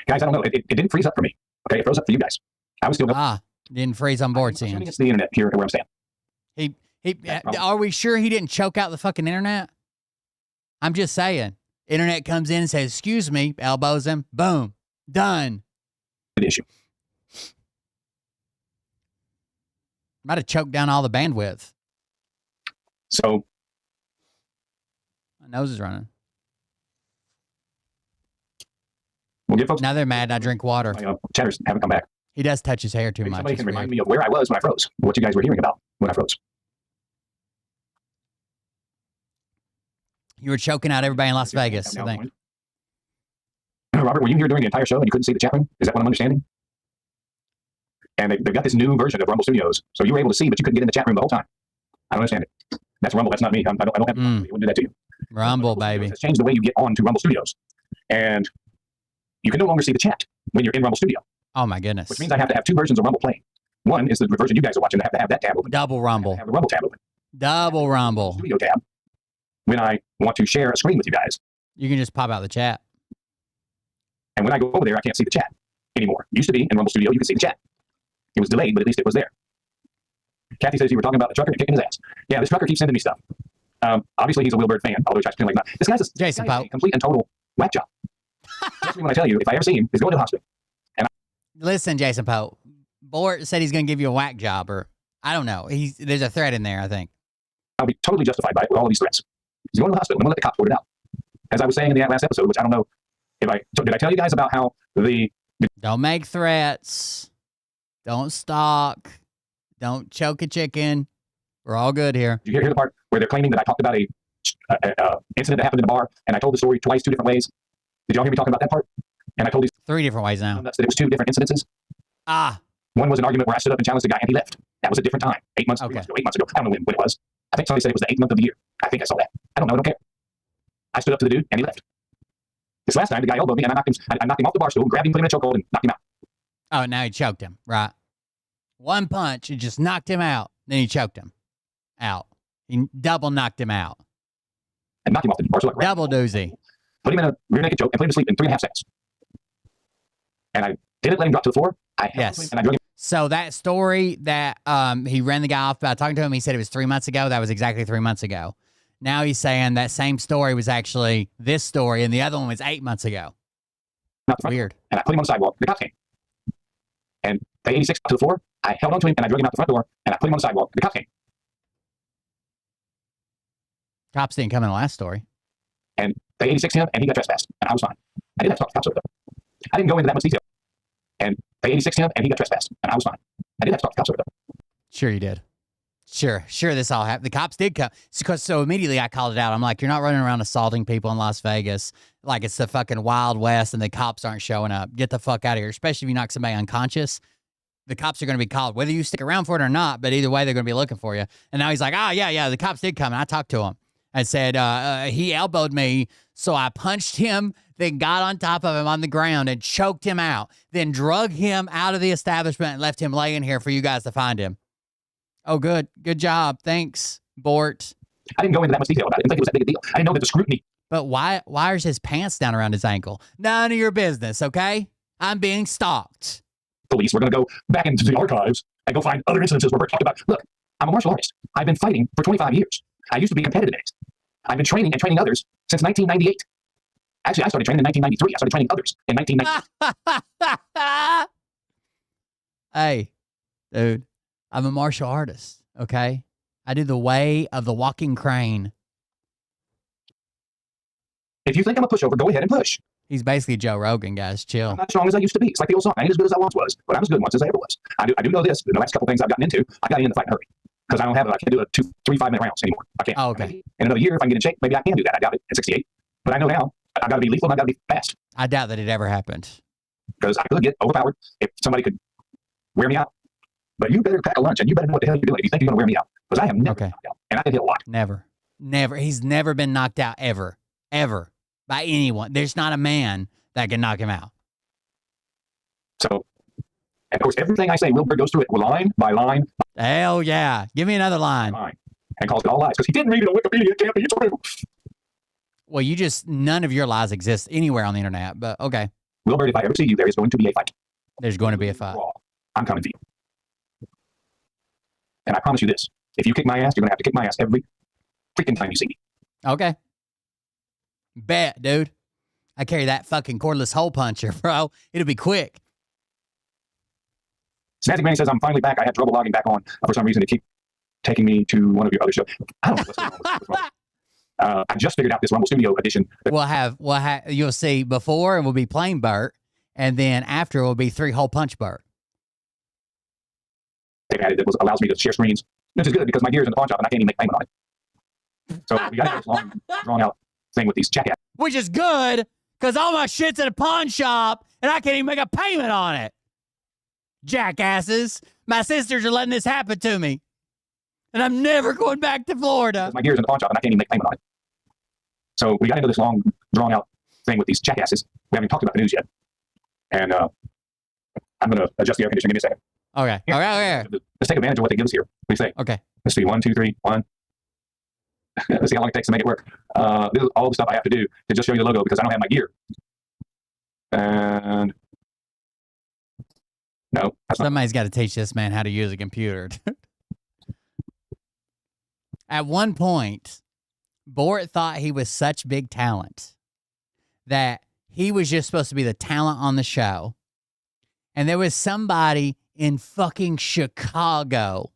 Guys, I don't know. It didn't freeze up for me. Okay, it froze up for you guys. I was still going. Didn't freeze on Bort's end. It's the internet here where I'm staying. Are we sure he didn't choke out the fucking internet? I'm just saying. Internet comes in and says, excuse me, elbows him. Boom. Done. The issue. Might have choked down all the bandwidth. So. My nose is running. We'll give folks. Now they're mad. I drink water. My chatters haven't come back. He does touch his hair too Maybe much. somebody It's can weird. remind me of where I was when I froze. What you guys were hearing about when I froze. You were choking out everybody in Las Vegas, I think. Robert, were you here during the entire show and you couldn't see the chat room? Is that what I'm understanding? And they've got this new version of Rumble Studios. So you were able to see, but you couldn't get in the chat room the whole time. I don't understand it. That's Rumble. That's not me. I don't have. He wouldn't do that to you. Rumble, baby. It's changed the way you get on to Rumble Studios. And you can no longer see the chat when you're in Rumble Studio. Oh, my goodness. Which means I have to have two versions of Rumble playing. One is the version you guys are watching. I have to have that tab open. Double Rumble. I have the Rumble tab open. Double Rumble. Studio tab. When I want to share a screen with you guys. You can just pop out the chat. And when I go over there, I can't see the chat anymore. Used to be in Rumble Studio, you could see the chat. It was delayed, but at least it was there. Kathy says you were talking about the trucker kicking his ass. Yeah, this trucker keeps sending me stuff. Obviously, he's a Wilbert fan, although he tries to pretend like not. This guy's a complete and total whack job. Trust me when I tell you, if I ever see him, he's going to the hospital. Listen, Jason Poe. Bort said he's going to give you a whack job, or I don't know. There's a threat in there, I think. I'll be totally justified by it with all of these threats. He's going to the hospital. I'm going to let the cops sort it out. As I was saying in the last episode, which I don't know if did I tell you guys about how Don't make threats. Don't stalk. Don't choke a chicken. We're all good here. Did you hear the part where they're claiming that I talked about a incident that happened in a bar, and I told the story twice, two different ways? Did y'all hear me talking about that part? And I told these 3 different ways now. that it was 2 different incidences. One was an argument where I stood up and challenged the guy, and he left. That was a different time. 8 months, 3 months ago, 8 months ago. I don't know when it was. I think somebody said it was the 8th month of the year. I think I saw that. I don't know. I don't care. I stood up to the dude, and he left. This last time, the guy elbowed me, and I knocked him off the bar stool, grabbed him, put him in a chokehold, and knocked him out. Oh, now he choked him. Right. One punch, it just knocked him out. Then he choked him out. He double knocked him out. And knocked him off the bar stool. Double doozy. Put him in a rear naked choke and put him to sleep in 3.5 seconds. And I didn't let him drop to the floor. Yes. And I drug him. So that story that he ran the guy off by talking to him, he said it was 3 months ago. That was exactly 3 months ago. Now he's saying that same story was actually this story, and the other one was 8 months ago. Not the front. Weird. And I put him on the sidewalk. The cops came. And they 86 to the floor. I held on to him and I drug him out the front door and I put him on the sidewalk. The cops came. Cops didn't come in the last story. And they 86 him and he got trespassed. And I was fine. I didn't have to talk to the cops over though. I didn't go into that much detail. And they 86 him and he got trespassed. And I was fine. I didn't have to talk to the cops over though. Sure you did. Sure, this all happened. The cops did come. So immediately I called it out. I'm like, you're not running around assaulting people in Las Vegas like it's the fucking Wild West and the cops aren't showing up. Get the fuck out of here, especially if you knock somebody unconscious. The cops are going to be called, whether you stick around for it or not, but either way, they're going to be looking for you. And now he's like, yeah, the cops did come. And I talked to him. I said, he elbowed me, so I punched him, then got on top of him on the ground and choked him out, then drug him out of the establishment and left him laying here for you guys to find him. Oh, good. Good job. Thanks, Bort. I didn't go into that much detail about it. I didn't think it was that big a deal. I didn't know that the scrutiny. But why is his pants down around his ankle? None of your business, okay? I'm being stalked. Police were going to go back into the archives and go find other incidences where Bert talked about, look, I'm a martial artist. I've been fighting for 25 years. I used to be competitive in it. I've been training and training others since 1998. Actually, I started training in 1993. I started training others in 1990. Hey, dude, I'm a martial artist, okay? I do the way of the walking crane. If you think I'm a pushover, go ahead and push. He's basically Joe Rogan, guys. Chill. I'm not as strong as I used to be. It's like the old song. I ain't as good as I once was, but I'm as good once as I ever was. I do know this. The last couple things I've gotten into, I got in the fight in a hurry. Because I can't do a 2, 3, 5 minute rounds anymore. I can't. Oh, okay. In another year, if I can get in shape, maybe I can do that. I doubt it at 68. But I know now, I've got to be lethal and I've got to be fast. I doubt that it ever happened. Because I could get overpowered if somebody could wear me out. But you better pack a lunch and you better know what the hell you're doing if you think you're going to wear me out. Because I am never knocked out. And I can hit a lot. Never. He's never been knocked out ever. Ever. By anyone. There's not a man that can knock him out. So, and of course, everything I say, Wilbur goes through it line by line. Hell yeah. Give me another line. And calls it all lies. Because he didn't read it on Wikipedia. It can't be true. Well, none of your lies exist anywhere on the internet, but okay. Wilbur, if I ever see you, there is going to be a fight. There's going to be a fight. I'm coming for you. And I promise you this. If you kick my ass, you're going to have to kick my ass every freaking time you see me. Okay. Bet, dude. I carry that fucking cordless hole puncher, bro. It'll be quick. Snazzy Granny says, I'm finally back. I had trouble logging back on. For some reason, it keep taking me to one of your other shows. I don't know what's going on with Rumble. I just figured out this Rumble Studio edition. You'll see before it will be plain Burt, and then after it will be 3-hole punch Burt. They've added that allows me to share screens, which is good because my gear's in the pawn shop and I can't even make payment on it. So we got this long, drawn out thing with these jackasses. Which is good because all my shit's in a pawn shop and I can't even make a payment on it. Jackasses. My sisters are letting this happen to me. And I'm never going back to Florida. My gear's in the pawn shop and I can't even make payment on it. So we got into this long, drawn out thing with these jackasses. We haven't talked about the news yet. And I'm going to adjust the air conditioning. Give me a second. Okay. Here. Okay. Let's take advantage of what they give us here. What do you say? Okay. Let's see. 1, 2, 3, 1. Let's see how long it takes to make it work. This is all the stuff I have to do to just show you the logo because I don't have my gear. And no. Somebody's got to teach this man how to use a computer. At one point, Bort thought he was such big talent that he was just supposed to be the talent on the show. And there was somebody in fucking Chicago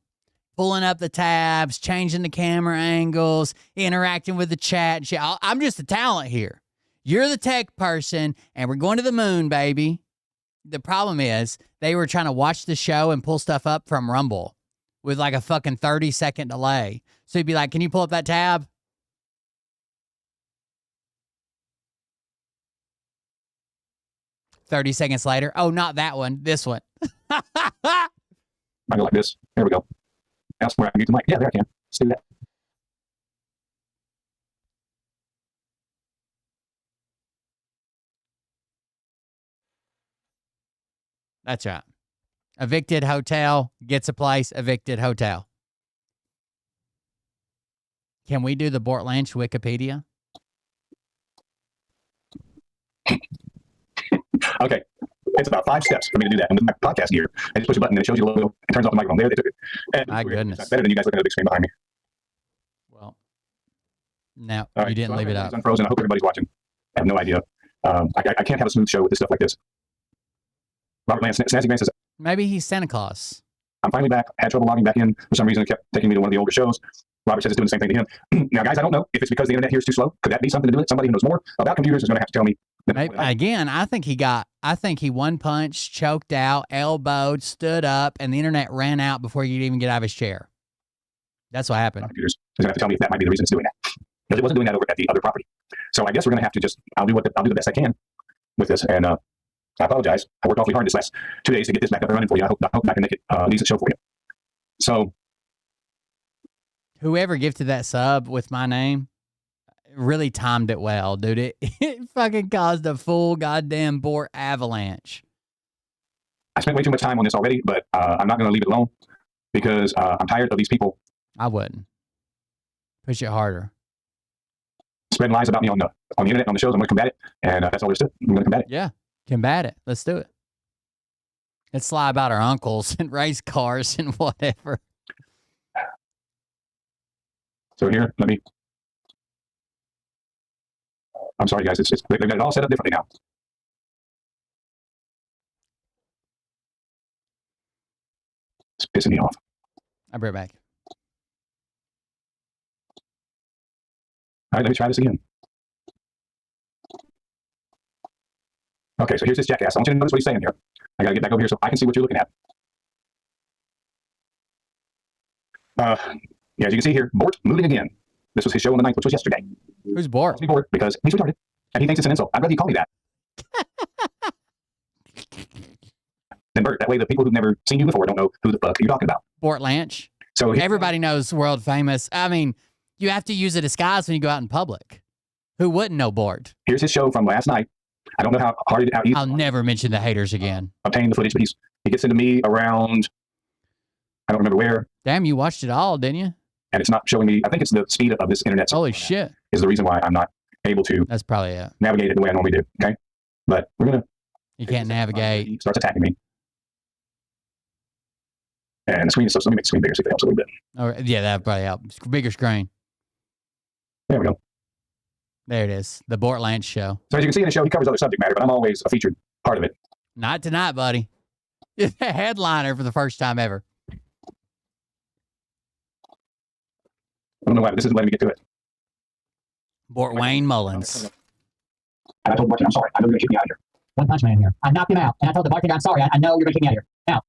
pulling up the tabs, changing the camera angles, interacting with the chat and shit. I'm just a talent here. You're the tech person, and we're going to the moon, baby. The problem is they were trying to watch the show and pull stuff up from Rumble with like a fucking 30-second delay. So he'd be like, can you pull up that tab? "30 seconds later. Oh, not that one. This one." I go like this. There we go. That's where I can get the mic. Yeah, there I can. Let's do that. That's right. Evicted hotel gets a place. Evicted hotel. Can we do the Bort Lynch Wikipedia? Okay. It's about 5 steps for me to do that. And with my podcast gear, I just push a button and it shows you the logo and turns off the microphone. There, they took it. And My goodness. That's better than you guys looking at the big screen behind me. Well, no, All right, you didn't so leave it up. It's unfrozen. I hope everybody's watching. I have no idea. I can't have a smooth show with this stuff like this. Robert Lance, Snazzy Grant says, Maybe he's Santa Claus. I'm finally back. I had trouble logging back in. For some reason, it kept taking me to one of the older shows. Robert says it's doing the same thing to him. Now, guys, I don't know if it's because the internet here is too slow. Could that be something to do with it? Somebody who knows more about computers is going to have to tell me. Maybe, again, I think he one punch, choked out, elbowed, stood up, and the internet ran out before he could even get out of his chair. That's what happened. Computers is going to have to tell me if that might be the reason it's doing that. Because it wasn't doing that over at the other property. So I guess we're going to have to just, I'll do the best I can with this. And I apologize. I worked awfully hard this last 2 days to get this back up and running for you. I hope I can make it a decent show for you. So. Whoever gifted that sub with my name really timed it well, dude. It fucking caused a full goddamn Bort avalanche. I spent way too much time on this already, but I'm not going to leave it alone because I'm tired of these people. I wouldn't. Push it harder. Spreading lies about me on the internet, on the shows. I'm going to combat it, and that's all there's to it. I'm going to combat it. Yeah, combat it. Let's do it. Let's lie about our uncles and race cars and whatever. So here, I'm sorry, guys. They've got it all set up differently now. It's pissing me off. I'll be right back. All right, let me try this again. Okay, so here's this jackass. I want you to notice what he's saying here. I got to get back over here so I can see what you're looking at. Yeah, as you can see here, Bort moving again. This was his show on the 9th, which was yesterday. Who's Bort? Calls me Bort because he's retarded, and he thinks it's an insult. I'd rather you call me that. Then Bert, that way the people who've never seen you before don't know who the fuck you're talking about. Bort Lanch. So everybody knows world famous. I mean, you have to use a disguise when you go out in public. Who wouldn't know Bort? Here's his show from last night. I don't know how hard how easy. I'll never mention the haters again. Obtain the footage, but he gets into me around. I don't remember where. Damn, you watched it all, didn't you? And it's not showing me. I think it's the speed of this internet. Holy shit! Is the reason why I'm not able to. That's probably it. Navigate it the way I normally do. Okay, but we're gonna. You can't navigate. He starts attacking me. And the screen is so. Let me make the screen bigger so it helps a little bit. Oh yeah, that probably helps. Bigger screen. There we go. There it is. The Bort Lance show. So as you can see in the show, he covers other subject matter, but I'm always a featured part of it. Not tonight, buddy. You're the headliner for the first time ever. I don't know why, but this isn't letting me get to it. Bort Wayne Mullins. And I told Bort, I'm sorry. I know you're going to kick me out of here. One punch man here. I knocked him out, and I told the bartender, I'm sorry. I know you're going to kick me out of here. Now,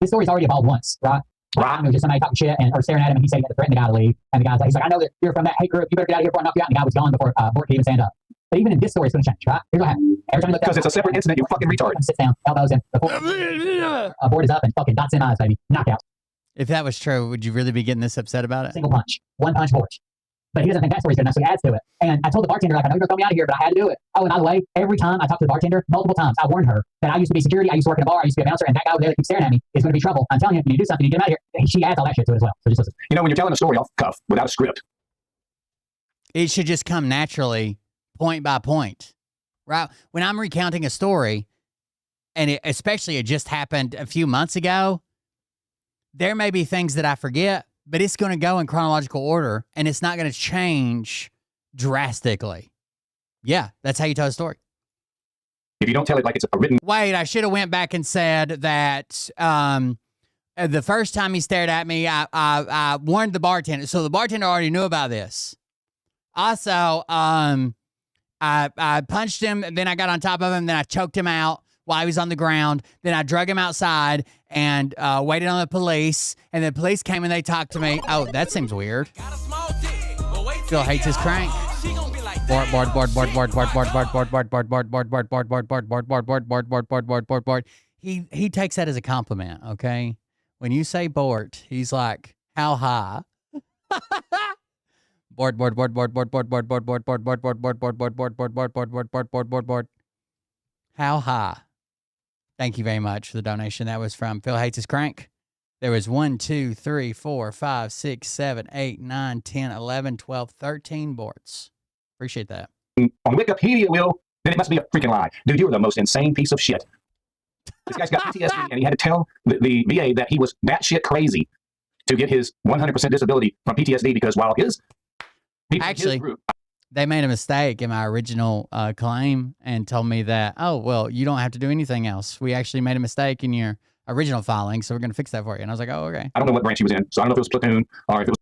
this story's already evolved once, right? Right. It was just somebody talking shit or staring at him, and he said he had to threaten the guy to leave. And the guy's like, he's like, I know that you're from that hate group. You better get out of here before I knock you out. And the guy was gone before Bort could even stand up. But even in this story, it's going to change, right? Here's what happened. Every time he looked Because it's a separate incident, you fucking retard. Sits down, elbows in. Bort is up and fucking dots in eyes, baby. Knockout. If that was true, would you really be getting this upset about it? Single punch. One punch Bort. But he doesn't think that story's good enough, so he adds to it. And I told the bartender, like, I know you're going to throw me out of here, but I had to do it. Oh, and by the way, every time I talk to the bartender, multiple times, I warned her that I used to be security, I used to work in a bar, I used to be a bouncer, and that guy over there that keeps staring at me is going to be trouble. I'm telling you, you do something, you get him out of here. She adds all that shit to it as well. So just listen. You know, when you're telling a story off the cuff without a script, it should just come naturally, point by point, right? When I'm recounting a story, and especially it just happened a few months ago, there may be things that I forget, but it's going to go in chronological order, and it's not going to change drastically. Yeah, that's how you tell a story. if you don't tell it like it's a written. Wait, I should have went back and said that the first time he stared at me, I warned the bartender. So the bartender already knew about this. Also, I punched him, and then I got on top of him, then I choked him out while he was on the ground. Then I drug him outside and waited on the police. And the police came and they talked to me. Oh, that seems weird. Phil hates his crank. Bort. He takes that as a compliment, okay? When you say Bort, he's like, how high? Bort. How high? Thank you very much for the donation. That was from Phil Hates His Crank. There was 1, 2, 3, 4, 5, 6, 7, 8, 9, 10, 11, 12, 13 Borts. Appreciate that. On Wikipedia, Will, then it must be a freaking lie. Dude, you're the most insane piece of shit. This guy's got PTSD, and he had to tell the VA that he was batshit crazy to get his 100% disability from PTSD because while his people, actually, his group, they made a mistake in my original claim and told me that, oh, well, you don't have to do anything else. We actually made a mistake in your original filing, so we're going to fix that for you. And I was like, oh, okay. I don't know what branch he was in, so I don't know if it was platoon or if it was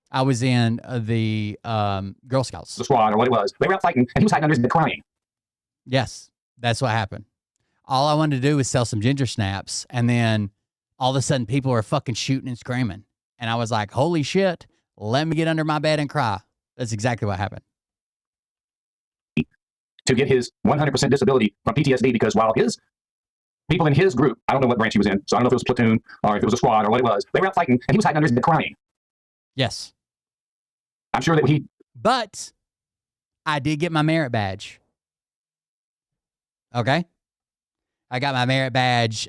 I was in the Girl Scouts. the squad or what it was. They were out fighting, and he was hiding under his bed crying. Yes, that's what happened. All I wanted to do was sell some ginger snaps, and then all of a sudden people were fucking shooting and screaming. And I was like, holy shit, let me get under my bed and cry. That's exactly what happened. To get his 100% disability from PTSD, because while his people in his group, I don't know what branch he was in, so I don't know if it was platoon or if it was a squad or what it was, they were out fighting, and he was hiding under his bed crying. Yes. I'm sure that But I did get my merit badge. Okay? I got my merit badge,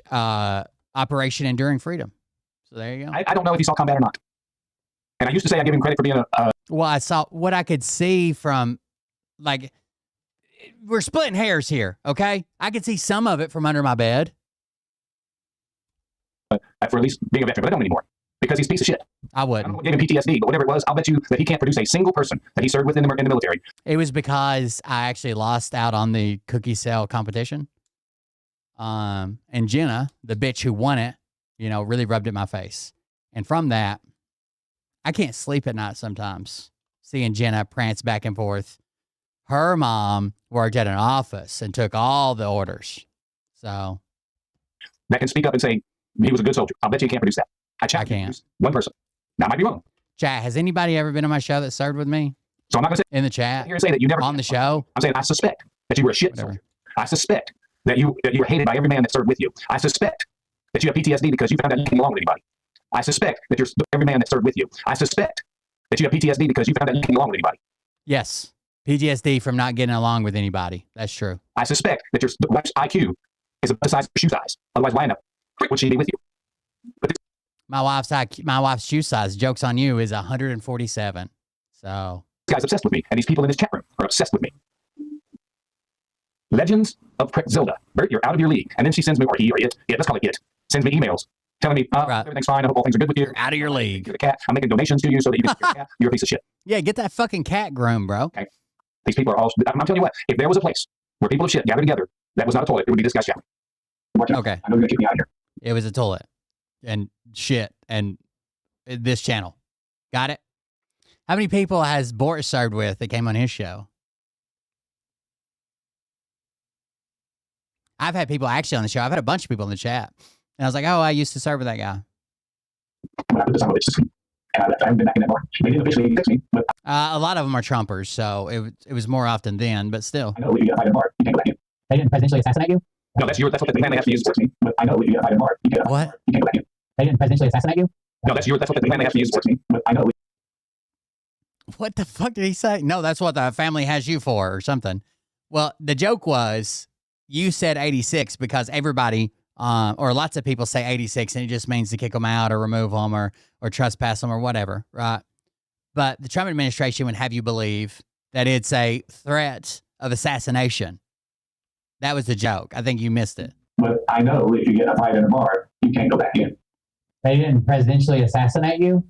Operation Enduring Freedom. So there you go. I don't know if he saw combat or not. And I used to say I give him credit for being Well, I saw what I could see from, like, we're splitting hairs here, okay? I could see some of it from under my bed. for at least being a veteran, but I don't anymore because he's a piece of shit. I I don't know wouldn't. what gave him PTSD, but whatever it was, I'll bet you that he can't produce a single person that he served with in the military. It was because I actually lost out on the cookie sale competition. And Jenna, the bitch who won it, you know, really rubbed it in my face. And from that, I can't sleep at night sometimes seeing Jenna prance back and forth. Her mom worked at an office and took all the orders. So That can speak up and say he was a good soldier. I'll bet you can't produce that. I checked. can't. One person. Now, I might be wrong. chat, has anybody ever been on my show that served with me So I'm not going to in the sit chat here and say that you never on the show? I'm saying I suspect that you were a shit Whatever. soldier. I suspect that you were hated by every man that served with you. I suspect that you have PTSD because you found out you didn't along with anybody. I suspect that you're every man that served with you. I suspect that you have PTSD because you found out you didn't along with anybody. Yes. PTSD from not getting along with anybody. That's true. I suspect that your wife's IQ is the size of your shoe size. Otherwise, why in the frick would she be with you? But My wife's shoe size, joke's on you, is 147. So this guy's obsessed with me, and these people in this chat room are obsessed with me. Legends of Zelda. Bert, you're out of your league. And then she sends me, or he or it, yeah, let's call it it, sends me emails telling me, Right. everything's fine. I hope all things are good with you. you're out of your league. You're the cat. I'm making donations to you so that you can your cat. You're a piece of shit. Yeah, get that fucking cat groomed, bro. These people are all, I'm telling you what, if there was a place where people of shit gathered together, that was not a toilet, it would be this guy's shower. Okay. I know you're going to keep me out of here. It was a toilet and shit and this channel. Got it? How many people has Bort served with that came on his show? I've had people actually on the show. I've had a bunch of people in the chat. And I was like, oh, I used to serve with that guy. When I put this on the system, and I haven't been back in that bar. They didn't officially fix me, but A lot of them are Trumpers, so it was more often then, but still. I know if you get a fight in a bar, you can't go back in. They didn't presidentially assassinate you? No, that's what the plan they have to use against me. But I know if you get a fight in a bar, you can't go What? back in. They didn't presidentially assassinate you? No, that's what the plan they have to use against me. But I know What the fuck did he say? No, that's what the family has you for or something. Well, the joke was you said 86 because everybody or lots of people say 86 and it just means to kick them out or remove them or trespass them or whatever, right? But the Trump administration would have you believe that it's a threat of assassination. That was the joke. I think you missed it. But I know if you get a fight in a bar, you can't go back in. They didn't presidentially assassinate you?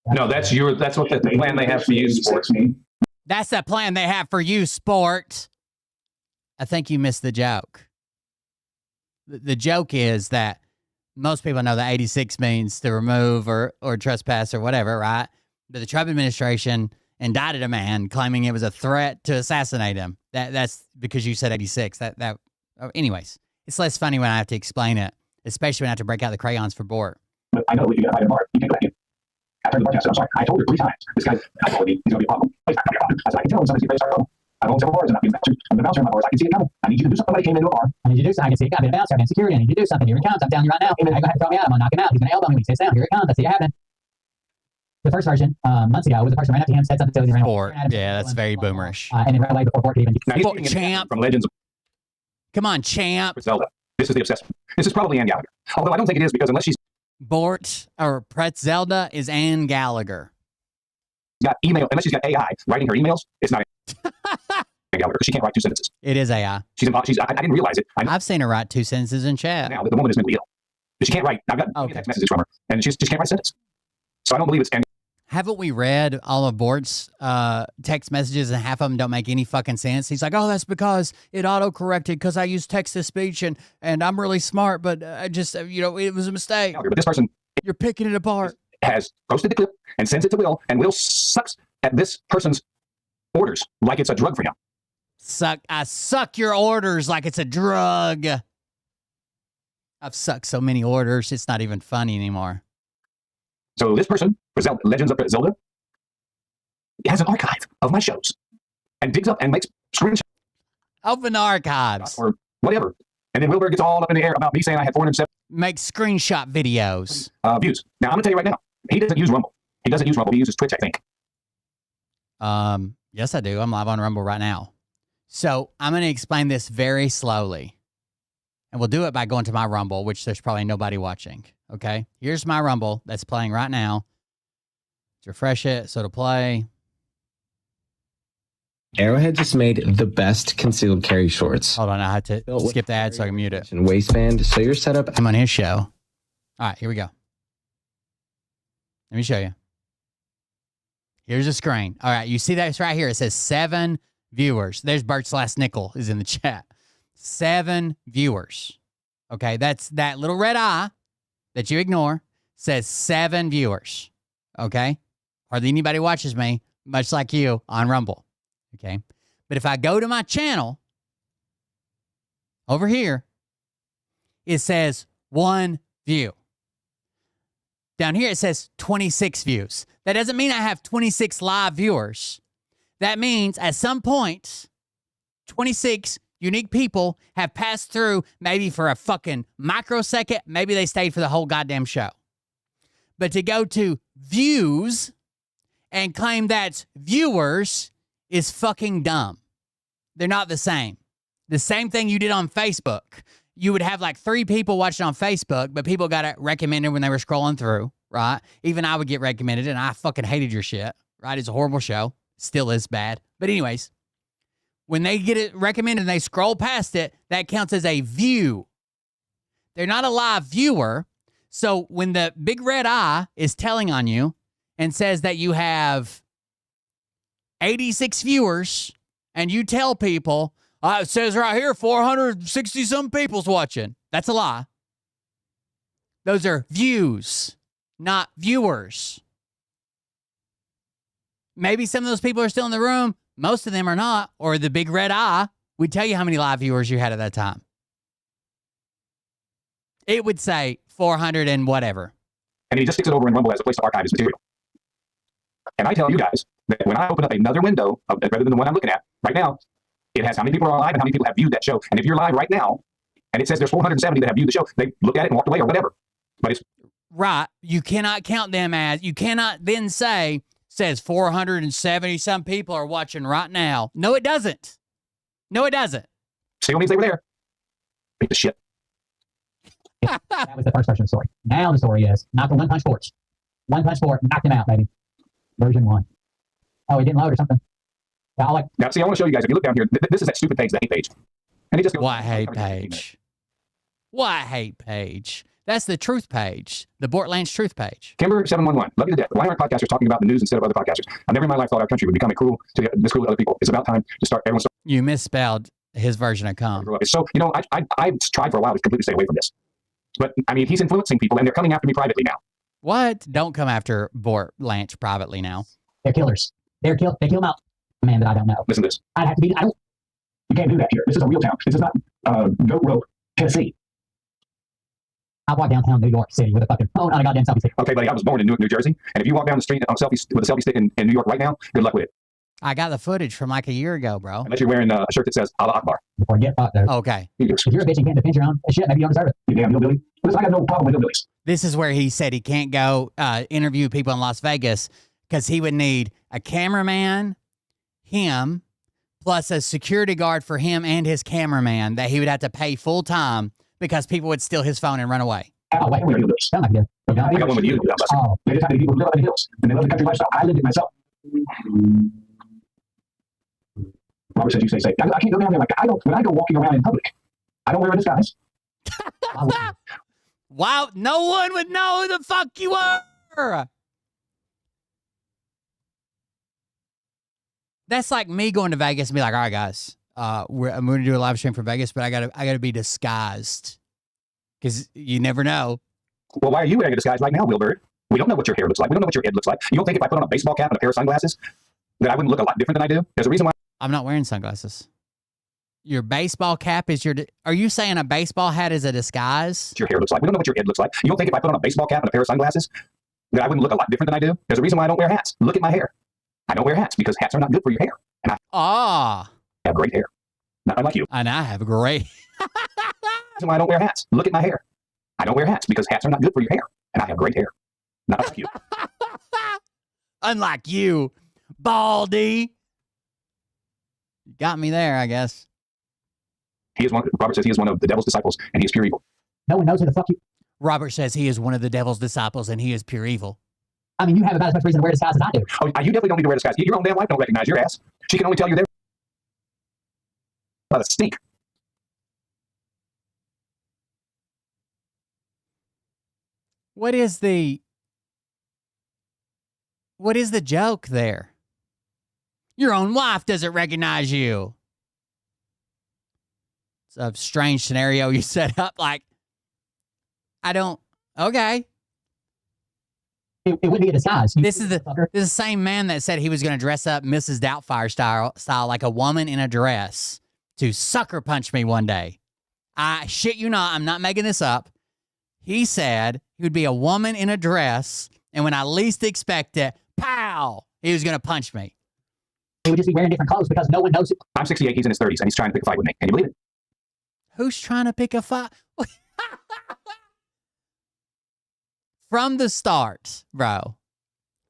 No, that's what the plan they have to use against me. That's the plan they have for you, sport. I think you missed the joke. The joke is that most people know that 86 means to remove or trespass or whatever, right? But the Trump administration indicted a man claiming it was a threat to assassinate him. That's because you said 86. Anyways, it's less funny when I have to explain it, especially when I have to break out the crayons for Bort. But I know if you get a fight in a bar, you can't go back in. I turned the broadcast. I'm sorry. I told her 3 times. This guy, I told him he's going to be a problem. He's not going to be a problem. I said, I can tell him somebody's going to be a problem. I go on several bars and I'm being bouncers. I'm the bouncer in my bars. I can see it coming. I need you to do something. Somebody came into a bar. I need you to do something. I can see it. I've been a bouncer. I've been security. I need you to do something. Here it comes. I'm telling you right now. You're going to have to throw me out. I'm going to knock him out. He's going to elbow me when he sits down. Here it comes. I see it happening. The first version, months ago, was the person ran up to him, said something to him. Bort. Yeah, that's very boomerish. And then ran away before Bort could even Now, he's Bort, reading champ. from Legends Come on, champ. of Zelda. This is the obsession. This is probably Ann Gallagher. Although I don't think it is because unless she's Bort or Zelda is Ann Gallagher. got email, unless she's got AI writing her emails, it's not Ann Gallagher because she can't write 2 sentences. It is AI. I didn't realize it. I know I've seen her write 2 sentences in chat. now that the woman is mentally ill. But she can't write. I've got Okay. text messages from her, and she just can't write a sentence. So I don't believe it's Ann. Haven't we read all of Bort's text messages and half of them don't make any fucking sense? He's like, oh, that's because it auto-corrected because I used text-to-speech and I'm really smart, but I just, it was a mistake. But this person You're picking it apart. has posted the clip and sends it to Will, and Will sucks at this person's orders like it's a drug for him. I suck your orders like it's a drug. I've sucked so many orders, it's not even funny anymore. So this person, for Legends of Zelda, has an archive of my shows and digs up and makes screenshots. Open archives. Or whatever. And then Wilbur gets all up in the air about me saying I had 407 Make screenshot videos. views. Now, I'm going to tell you right now, he doesn't use Rumble. He uses Twitch, I think. Yes, I do. I'm live on Rumble right now. So I'm going to explain this very slowly. And we'll do it by going to my Rumble, which there's probably nobody watching. Okay? Here's my Rumble that's playing right now. Let's refresh it so to play. Arrowhead just made the best concealed carry shorts. Hold on, I had to skip the ad so I can mute it. And waistband, so you're set up. I'm on his show. All right, here we go. Let me show you. Here's a screen. All right, you see that right here? It says 7 viewers. There's Bert's last nickel is in the chat. 7 viewers. Okay, that's that little red eye that you ignore says 7 viewers. Okay? Hardly anybody watches me, much like you, on Rumble. Okay? But if I go to my channel, over here, it says 1 view. Down here, it says 26 views. That doesn't mean I have 26 live viewers. That means at some point, 26 unique people have passed through maybe for a fucking microsecond. Maybe they stayed for the whole goddamn show. But to go to views and claim that's viewers is fucking dumb. They're not the same. The same thing you did on Facebook. You would have like 3 people watching on Facebook, but people got it recommended when they were scrolling through, right? Even I would get recommended, and I fucking hated your shit, right? It's a horrible show. Still is bad. But anyways, when they get it recommended and they scroll past it, that counts as a view. They're not a live viewer. So when the big red eye is telling on you and says that you have 86 viewers, and you tell people, it says right here, 460 some people's watching. That's a lie. Those are views, not viewers. Maybe some of those people are still in the room. Most of them are not. Or the big red eye would tell you how many live viewers you had at that time. It would say 400 and whatever. And he just sticks it over in Rumble as a place to archive his material. And I tell you guys that when I open up another window, rather than the one I'm looking at right now, it has how many people are live and how many people have viewed that show. And if you're live right now, and it says there's 470 that have viewed the show, they looked at it and walked away or whatever. But it's right. You cannot count them as, you cannot then say, says 470 some people are watching right now. No, it doesn't. No, it doesn't. Still means they were there. Piece of shit. That was the first version of the story. Now the story is not the One Punch Sports. One Punch Sport knocked him out, baby. Version 1. Oh, it didn't load or something. Yeah, now, see, I want to show you guys. If you look down here, this is that stupid page, the hate page. And he just goes, What hate page? What hate page? That's the truth page. The Bort Lance truth page. Kimber711. Love you to death. Why aren't podcasters talking about the news instead of other podcasters? I never in my life thought our country would become cruel to other people. It's about time to start. Everyone start. You misspelled his version of come. So, I've tried for a while to completely stay away from this. But, I mean, he's influencing people, and they're coming after me privately now. What? Don't come after Bort Lance privately now. They're killers. They kill them out. A man that I don't know. Listen to this. I'd have to be. You can't do that here. This is a real town. This is not Goat Road, Tennessee. I walk downtown New York City with a fucking phone on a goddamn selfie stick. Okay, buddy, I was born in New Jersey, and if you walk down the street on with a selfie stick in New York right now, good luck with it. I got the footage from like a year ago, bro. Unless you're wearing a shirt that says Allah Akbar. Before you get fucked, though. Okay. If you're a bitch and can't defend your own shit, maybe you don't deserve it. You damn hillbilly. Listen, I got no problem with hillbillies. This is where he said he can't go interview people in Las Vegas because he would need a cameraman, him, plus a security guard for him and his cameraman that he would have to pay full time because people would steal his phone and run away. Oh, wait, we're hillbillies. Sound like you. I got one with you. Oh. They just happen to be people who live up in the hills, and they love the country lifestyle. I lived it myself. Robert said you stay safe. I can't go down there like that. When I go walking around in public, I don't wear a disguise. Wow, no one would know who the fuck you are. That's like me going to Vegas and be like, all right, guys, I'm going to do a live stream from Vegas, but I gotta be disguised because you never know. Well, why are you wearing a disguise right now, Wilbur? We don't know what your hair looks like. We don't know what your head looks like. You don't think if I put on a baseball cap and a pair of sunglasses that I wouldn't look a lot different than I do? There's a reason why. I'm not wearing sunglasses. Your baseball cap is are you saying a baseball hat is a disguise? Your hair looks like. We don't know what your head looks like. You don't think if I put on a baseball cap and a pair of sunglasses that I wouldn't look a lot different than I do? There's a reason why I don't wear hats. Look at my hair. I don't wear hats because hats are not good for your hair. And I have great hair. Not unlike you. And I have great. Reason why I don't wear hats. Look at my hair. I don't wear hats because hats are not good for your hair. And I have great hair. Not unlike you. Unlike you, Baldy. You got me there, I guess. Robert says he is one of the devil's disciples and he is pure evil. No one knows who the fuck you. Robert says he is one of the devil's disciples and he is pure evil. I mean, you have about as much reason to wear a disguise as I do. Oh, you definitely don't need to wear a disguise. Your own damn wife don't recognize your ass. She can only tell you there by the stink. What is the joke there? Your own wife doesn't recognize you. It's a strange scenario you set up. Like, I don't. Okay. It wouldn't be a disguise. This is the same man that said he was going to dress up Mrs. Doubtfire style like a woman in a dress to sucker punch me one day. I shit you not. I'm not making this up. He said he would be a woman in a dress, and when I least expect it, pow, he was going to punch me. He would just be wearing different clothes because no one knows it. I'm 68, he's in his 30s, and he's trying to pick a fight with me. Can you believe it? Who's trying to pick a fight? From the start, bro,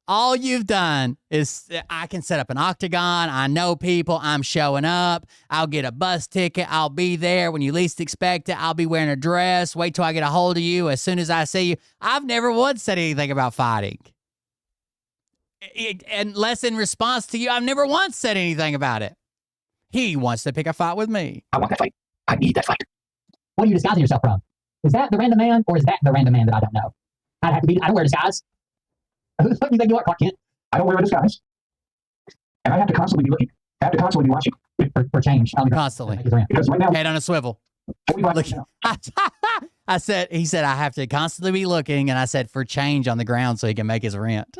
all you've done is I can set up an octagon. I know people. I'm showing up. I'll get a bus ticket. I'll be there when you least expect it. I'll be wearing a dress. Wait till I get a hold of you. As soon as I see you, I've never once said anything about fighting. Unless in response to you, I've never once said anything about it. He wants to pick a fight with me. I want that fight. I need that fight. What are you disguising yourself from? Is that the random man or is that the random man that I don't know? I don't wear a disguise. Who the fuck do you think you are, Clark Kent? I don't wear a disguise. And I have to constantly be looking. I have to constantly be watching. For change. Constantly. Because right now, head on a swivel. Look, he said, I have to constantly be looking, and I said, for change on the ground so he can make his rent.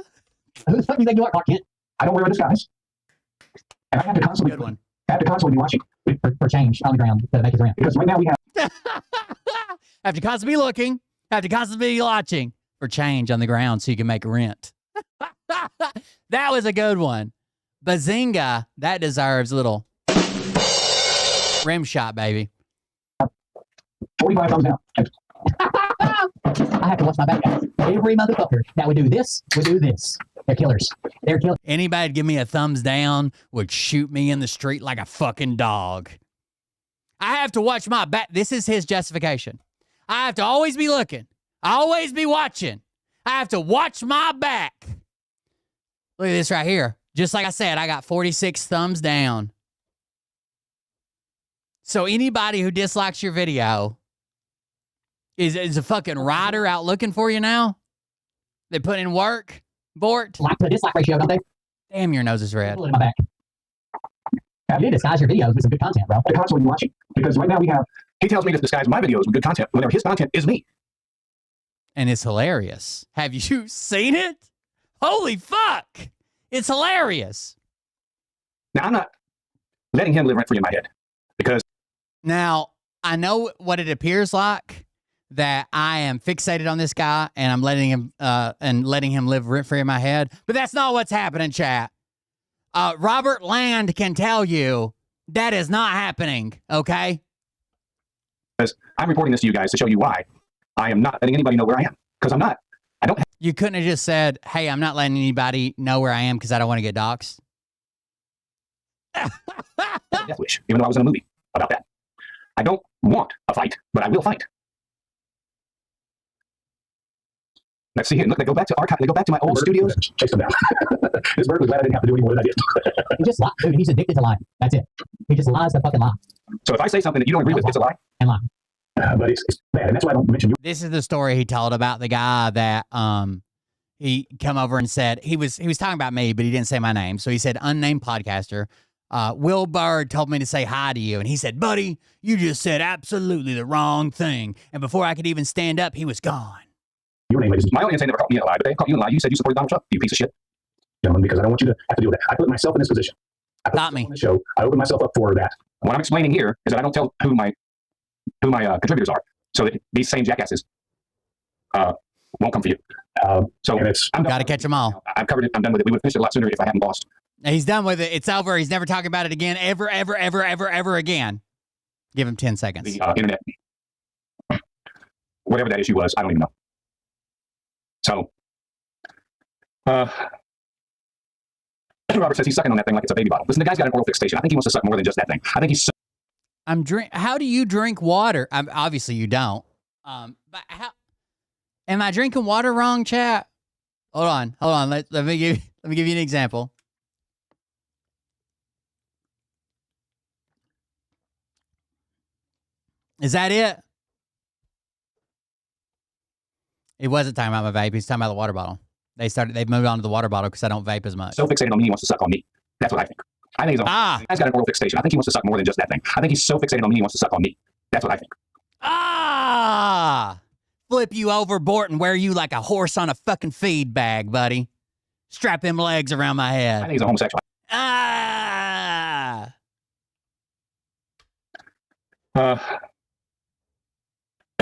Who the fuck do you think you are, Clark Kent? I don't wear a disguise. And I have to constantly, Good one. I have to constantly be watching. For change on the ground to make his rent. Because right now we have. Have to constantly be looking. Have to constantly be watching for change on the ground so you can make rent. That was a good one. Bazinga, that deserves a little rim shot, baby. 45 thumbs down. I have to watch my back, guys. Every motherfucker that would do this would do this. They're killers. They're killers. Anybody give me a thumbs down would shoot me in the street like a fucking dog. I have to watch my back. This is his justification. I have to always be looking. Always be watching. I have to watch my back. Look at this right here. Just like I said, I got 46 thumbs down. So anybody who dislikes your video is a fucking rider out looking for you now? They put in work, Bort? Like the dislike ratio, don't they? Damn, your nose is red. In my back. You need to disguise your videos with some good content, bro. The constantly watching. Because right now we have. He tells me to disguise my videos with good content, whenever his content is me. And it's hilarious. Have you seen it? Holy fuck! It's hilarious. Now, I'm not letting him live rent free in my head. Because. Now, I know what it appears like, that I am fixated on this guy and I'm letting him live rent free in my head. But that's not what's happening, chat. Robert Land can tell you that is not happening, okay? Because I'm reporting this to you guys to show you why I am not letting anybody know where I am. Because I'm not. I don't. You couldn't have just said, hey, I'm not letting anybody know where I am because I don't want to get doxxed. Death wish, even though I was in a movie about that. I don't want a fight, but I will fight. Let's see here. Look, they go back to archive. They go back to my old studios. Chase them down. This bird was glad I didn't have to do any more than I did. He just lies. Dude, he's addicted to lying. That's it. He just lies the fucking lie. So if I say something that you don't agree with, it's a lie. And lie. But it's bad, and that's why I don't mention you. This is the story he told about the guy that he come over and said he was talking about me, but he didn't say my name. So he said, unnamed podcaster. Will Bird told me to say hi to you. And he said, buddy, you just said absolutely the wrong thing. And before I could even stand up, he was gone. Your name, ladies. My audience ain't never caught me in a lie, but they caught you in a lie. You said you supported Donald Trump, you piece of shit. Gentlemen, because I don't want you to have to deal with that. I put myself in this position. I put Not me. on the show. I opened myself up for that. What I'm explaining here is that I don't tell who my contributors are, so that these same jackasses won't come for you. So I'm got to catch them all. I've covered it. I'm done with it. We would have finished it a lot sooner if I hadn't lost. He's done with it. It's over. He's never talking about it again, ever again. Give him 10 seconds. The internet, whatever that issue was, I don't even know. So, Robert says he's sucking on that thing like it's a baby bottle. Listen, the guy's got an oral fixation. I think he wants to suck more than just that thing. I think he's. How do you drink water? Obviously you don't. But how? Am I drinking water wrong, chat? Hold on. Let me give you an example. Is that it? He wasn't talking about my vape. He's talking about the water bottle. They've moved on to the water bottle because I don't vape as much. So fixated on me, he wants to suck on me. That's what I think. I think the guy's got an oral fixation. I think he wants to suck more than just that thing. I think he's so fixated on me, he wants to suck on me. That's what I think. Flip you over, Bort, and wear you like a horse on a fucking feed bag, buddy. Strap them legs around my head. I think he's a homosexual.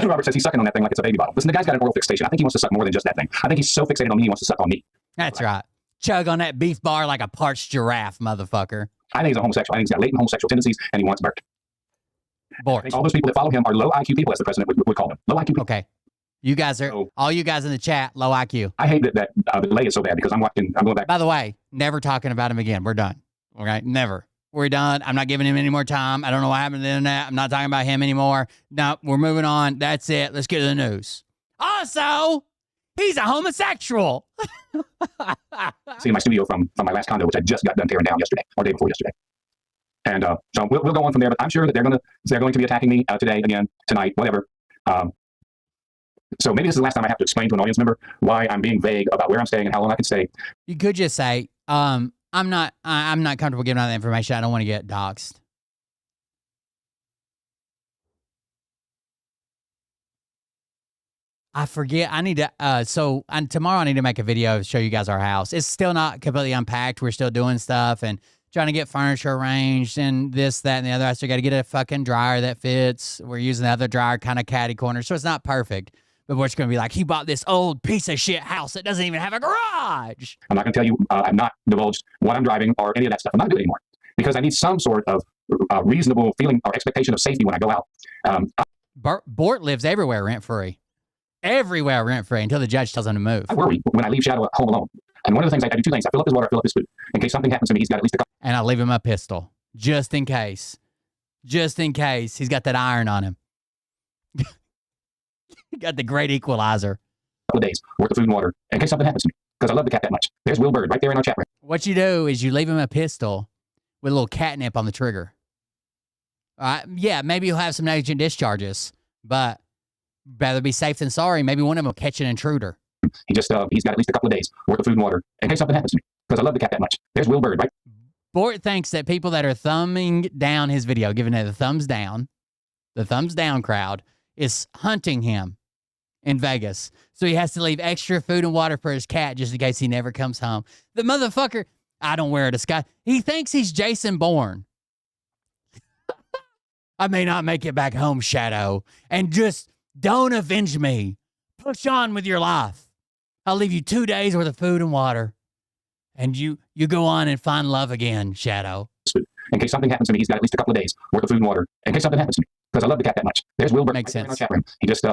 Robert says he's sucking on that thing like it's a baby bottle. Listen, the guy's got an oral fixation. I think he wants to suck more than just that thing. I think he's so fixated on me, he wants to suck on me. That's right. Chug on that beef bar like a parched giraffe, motherfucker. I think he's a homosexual. I think he's got latent homosexual tendencies, and he wants Bert. Bort. I think all those people that follow him are low IQ people, as the president would call them. Low IQ people. Okay. You guys are, all you guys in the chat, low IQ. I hate that the delay is so bad because I'm going back. By the way, never talking about him again. We're done. Okay? Never. We're done. I'm not giving him any more time. I don't know what happened to the internet. I'm not talking about him anymore. No, we're moving on. That's it. Let's get to the news. Also, he's a homosexual. See my studio from my last condo, which I just got done tearing down yesterday or day before yesterday. And so we'll go on from there. But I'm sure that they're going to be attacking me today, again, tonight, whatever. So maybe this is the last time I have to explain to an audience member why I'm being vague about where I'm staying and how long I can stay. You could just say, I'm not comfortable giving out the information. I don't want to get doxxed. I forget. I need to, tomorrow I need to make a video to show you guys our house. It's still not completely unpacked. We're still doing stuff and trying to get furniture arranged and this, that, and the other. I still got to get a fucking dryer that fits. We're using the other dryer kind of catty corner. So it's not perfect. But Bort's going to be like, he bought this old piece of shit house that doesn't even have a garage. I'm not going to tell you, I'm not divulged what I'm driving or any of that stuff. I'm not doing it anymore because I need some sort of reasonable feeling or expectation of safety when I go out. Bort lives everywhere rent-free. Everywhere rent-free until the judge tells him to move. I worry when I leave Shadow at home alone. And one of the things I do two things. I fill up his water, I fill up his food. In case something happens to me, he's got at least a couple. And I leave him a pistol just in case. Just in case he's got that iron on him. He got the great equalizer. A couple of days worth of food and water in case something happens to me because I love the cat that much. There's Will Bird right there in our chat room. What you do is you leave him a pistol with a little catnip on the trigger. All right? Yeah, maybe you'll have some negligent discharges, but better be safe than sorry. Maybe one of them will catch an intruder. He's got at least a couple of days worth of food and water in case something happens to me because I love the cat that much. There's Will Bird right. Bort thinks that people that are thumbing down his video, giving it the thumbs down crowd, is hunting him in Vegas. So he has to leave extra food and water for his cat just in case he never comes home. The motherfucker, I don't wear a disguise. He thinks he's Jason Bourne. I may not make it back home, Shadow. And just don't avenge me. Push on with your life. I'll leave you 2 days worth of food and water. And you go on and find love again, Shadow. In case something happens to me, he's got at least a couple of days worth of food and water in case something happens to me because I love the cat that much. There's Will Bird Makes right there in our sense. chat room. He just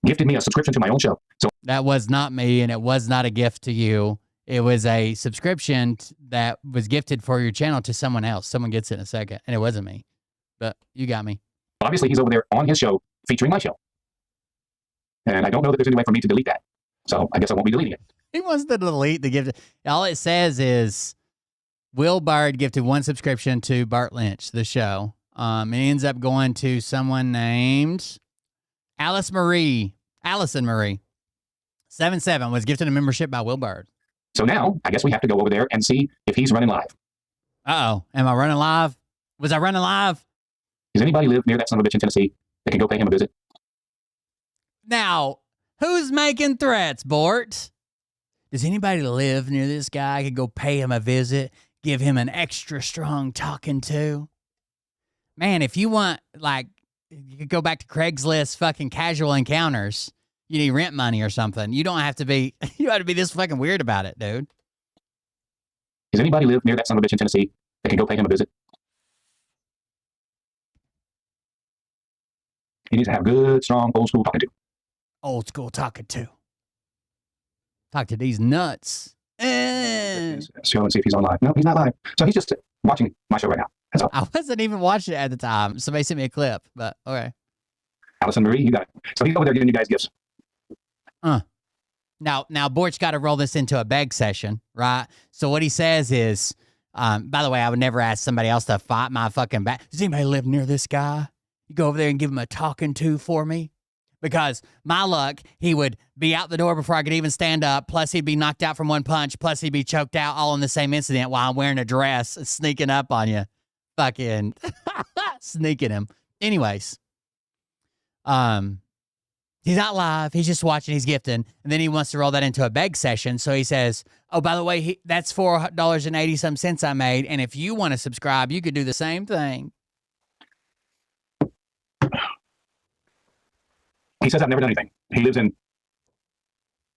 gifted me a subscription to my own show. So that was not me, and it was not a gift to you. It was a subscription that was gifted for your channel to someone else. Someone gets it in a second, and it wasn't me. But you got me. Obviously, he's over there on his show featuring my show. And I don't know that there's any way for me to delete that. So I guess I won't be deleting it. He wants to delete the gift. All it says is Will Bird gifted one subscription to Bart Lynch, the show. It ends up going to someone named Allison Marie. 7-7 was gifted a membership by Will Bird. So now I guess we have to go over there and see if he's running live. Uh-oh. Am I running live? Was I running live? Does anybody live near that son of a bitch in Tennessee that can go pay him a visit? Now, who's making threats, Bort? Does anybody live near this guy? I could go pay him a visit, give him an extra strong talking to. Man, if you want, like, you could go back to Craigslist fucking casual encounters. You need rent money or something. You don't have to be, you have to be this fucking weird about it, dude. Does anybody live near that son of a bitch in Tennessee that can go pay him a visit? He needs to have good, strong, old school talking to. Old school talking to. Talk to these nuts. So let's see if he's on live. No, he's not live. So he's just watching my show right now. That's all. I wasn't even watching it at the time. Somebody sent me a clip, but okay. Allison Marie, you got it. So he's over there giving you guys gifts. Now, Bort's got to roll this into a beg session, right? So what he says is, by the way, I would never ask somebody else to fight my fucking back. Does anybody live near this guy? You go over there and give him a talking to for me? Because my luck, he would be out the door before I could even stand up. Plus, he'd be knocked out from one punch. Plus, he'd be choked out all in the same incident while I'm wearing a dress, sneaking up on you. Fucking sneaking him. Anyways, he's not live. He's just watching. He's gifting. And then he wants to roll that into a beg session. So he says, oh, by the way, that's $4.80 I made. And if you want to subscribe, you could do the same thing. He says I've never done anything. He lives in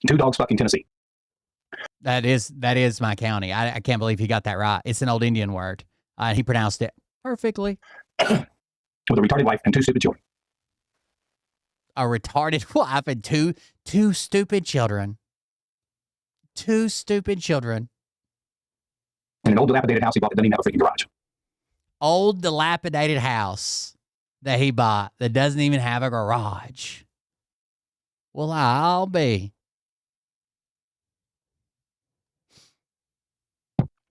Two Dogs fucking Tennessee. That is my county. I can't believe he got that right. It's an old Indian word. He pronounced it perfectly. With a retarded wife and 2 stupid children. A retarded wife and two stupid children. 2 stupid children. And an old dilapidated house he bought that doesn't even have a freaking garage. Old dilapidated house that he bought that doesn't even have a garage. Well, I'll be.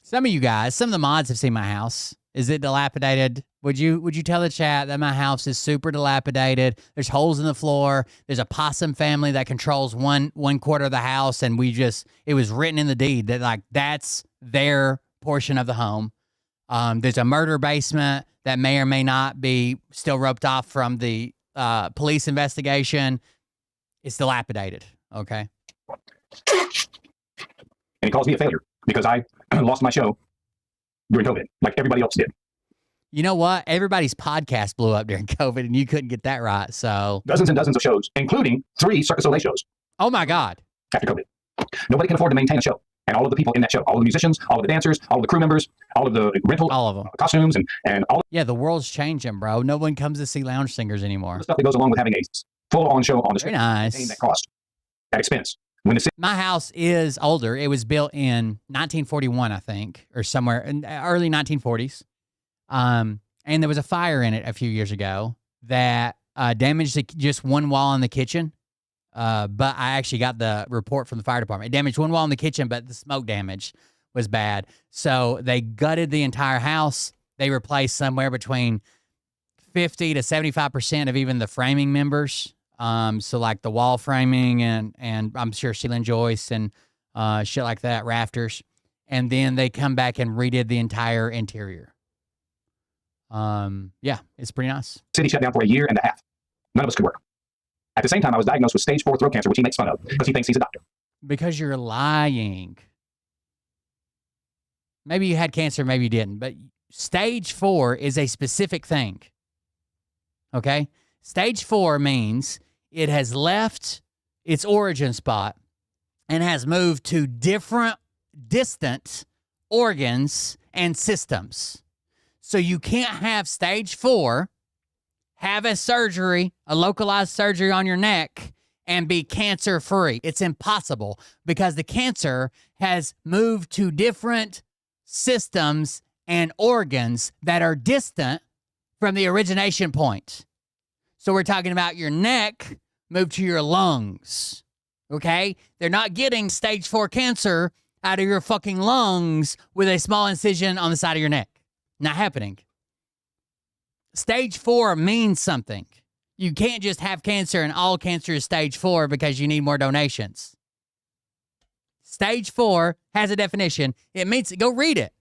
Some of you guys, some of the mods have seen my house. Is it dilapidated? Would you tell the chat that my house is super dilapidated? There's holes in the floor. There's a possum family that controls one quarter of the house, and it was written in the deed that like that's their portion of the home. There's a murder basement that may or may not be still roped off from the police investigation. It's dilapidated, okay? And he calls me a failure because I lost my show during COVID, like everybody else did. You know what? Everybody's podcast blew up during COVID, and you couldn't get that right, so... Dozens and dozens of shows, including 3 Circus Soleil shows. Oh, my God. After COVID. Nobody can afford to maintain a show. And all of the people in that show, all of the musicians, all of the dancers, all of the crew members, all of the rental, all of them, costumes, and all yeah, the world's changing, bro. No one comes to see lounge singers anymore. the stuff that goes along with having a full-on show on the Very street. nice. That cost, that expense. When the My house is older. It was built in 1941, I think, or somewhere in early 1940s. And there was a fire in it a few years ago that damaged just one wall in the kitchen. But I actually got the report from the fire department. It damaged one wall in the kitchen, but the smoke damage was bad. So they gutted the entire house. They replaced somewhere between 50 to 75% of even the framing members. So like the wall framing and I'm sure ceiling joists and shit like that, rafters. And then they come back and redid the entire interior. Yeah, it's pretty nice. city shut down for a year and a half. None of us could work. At the same time, I was diagnosed with stage 4 throat cancer, which he makes fun of because he thinks he's a doctor. Because you're lying. Maybe you had cancer, maybe you didn't. But stage 4 is a specific thing. Okay? Stage 4 means it has left its origin spot and has moved to distant organs and systems. So you can't have stage 4, have a surgery, a localized surgery on your neck, and be cancer-free. It's impossible because the cancer has moved to different systems and organs that are distant from the origination point. So we're talking about your neck moved to your lungs, okay? They're not getting stage 4 cancer out of your fucking lungs with a small incision on the side of your neck. Not happening. Stage 4 means something. You can't just have cancer and all cancer is stage 4 because you need more donations. Stage 4 has a definition. It means, go read it.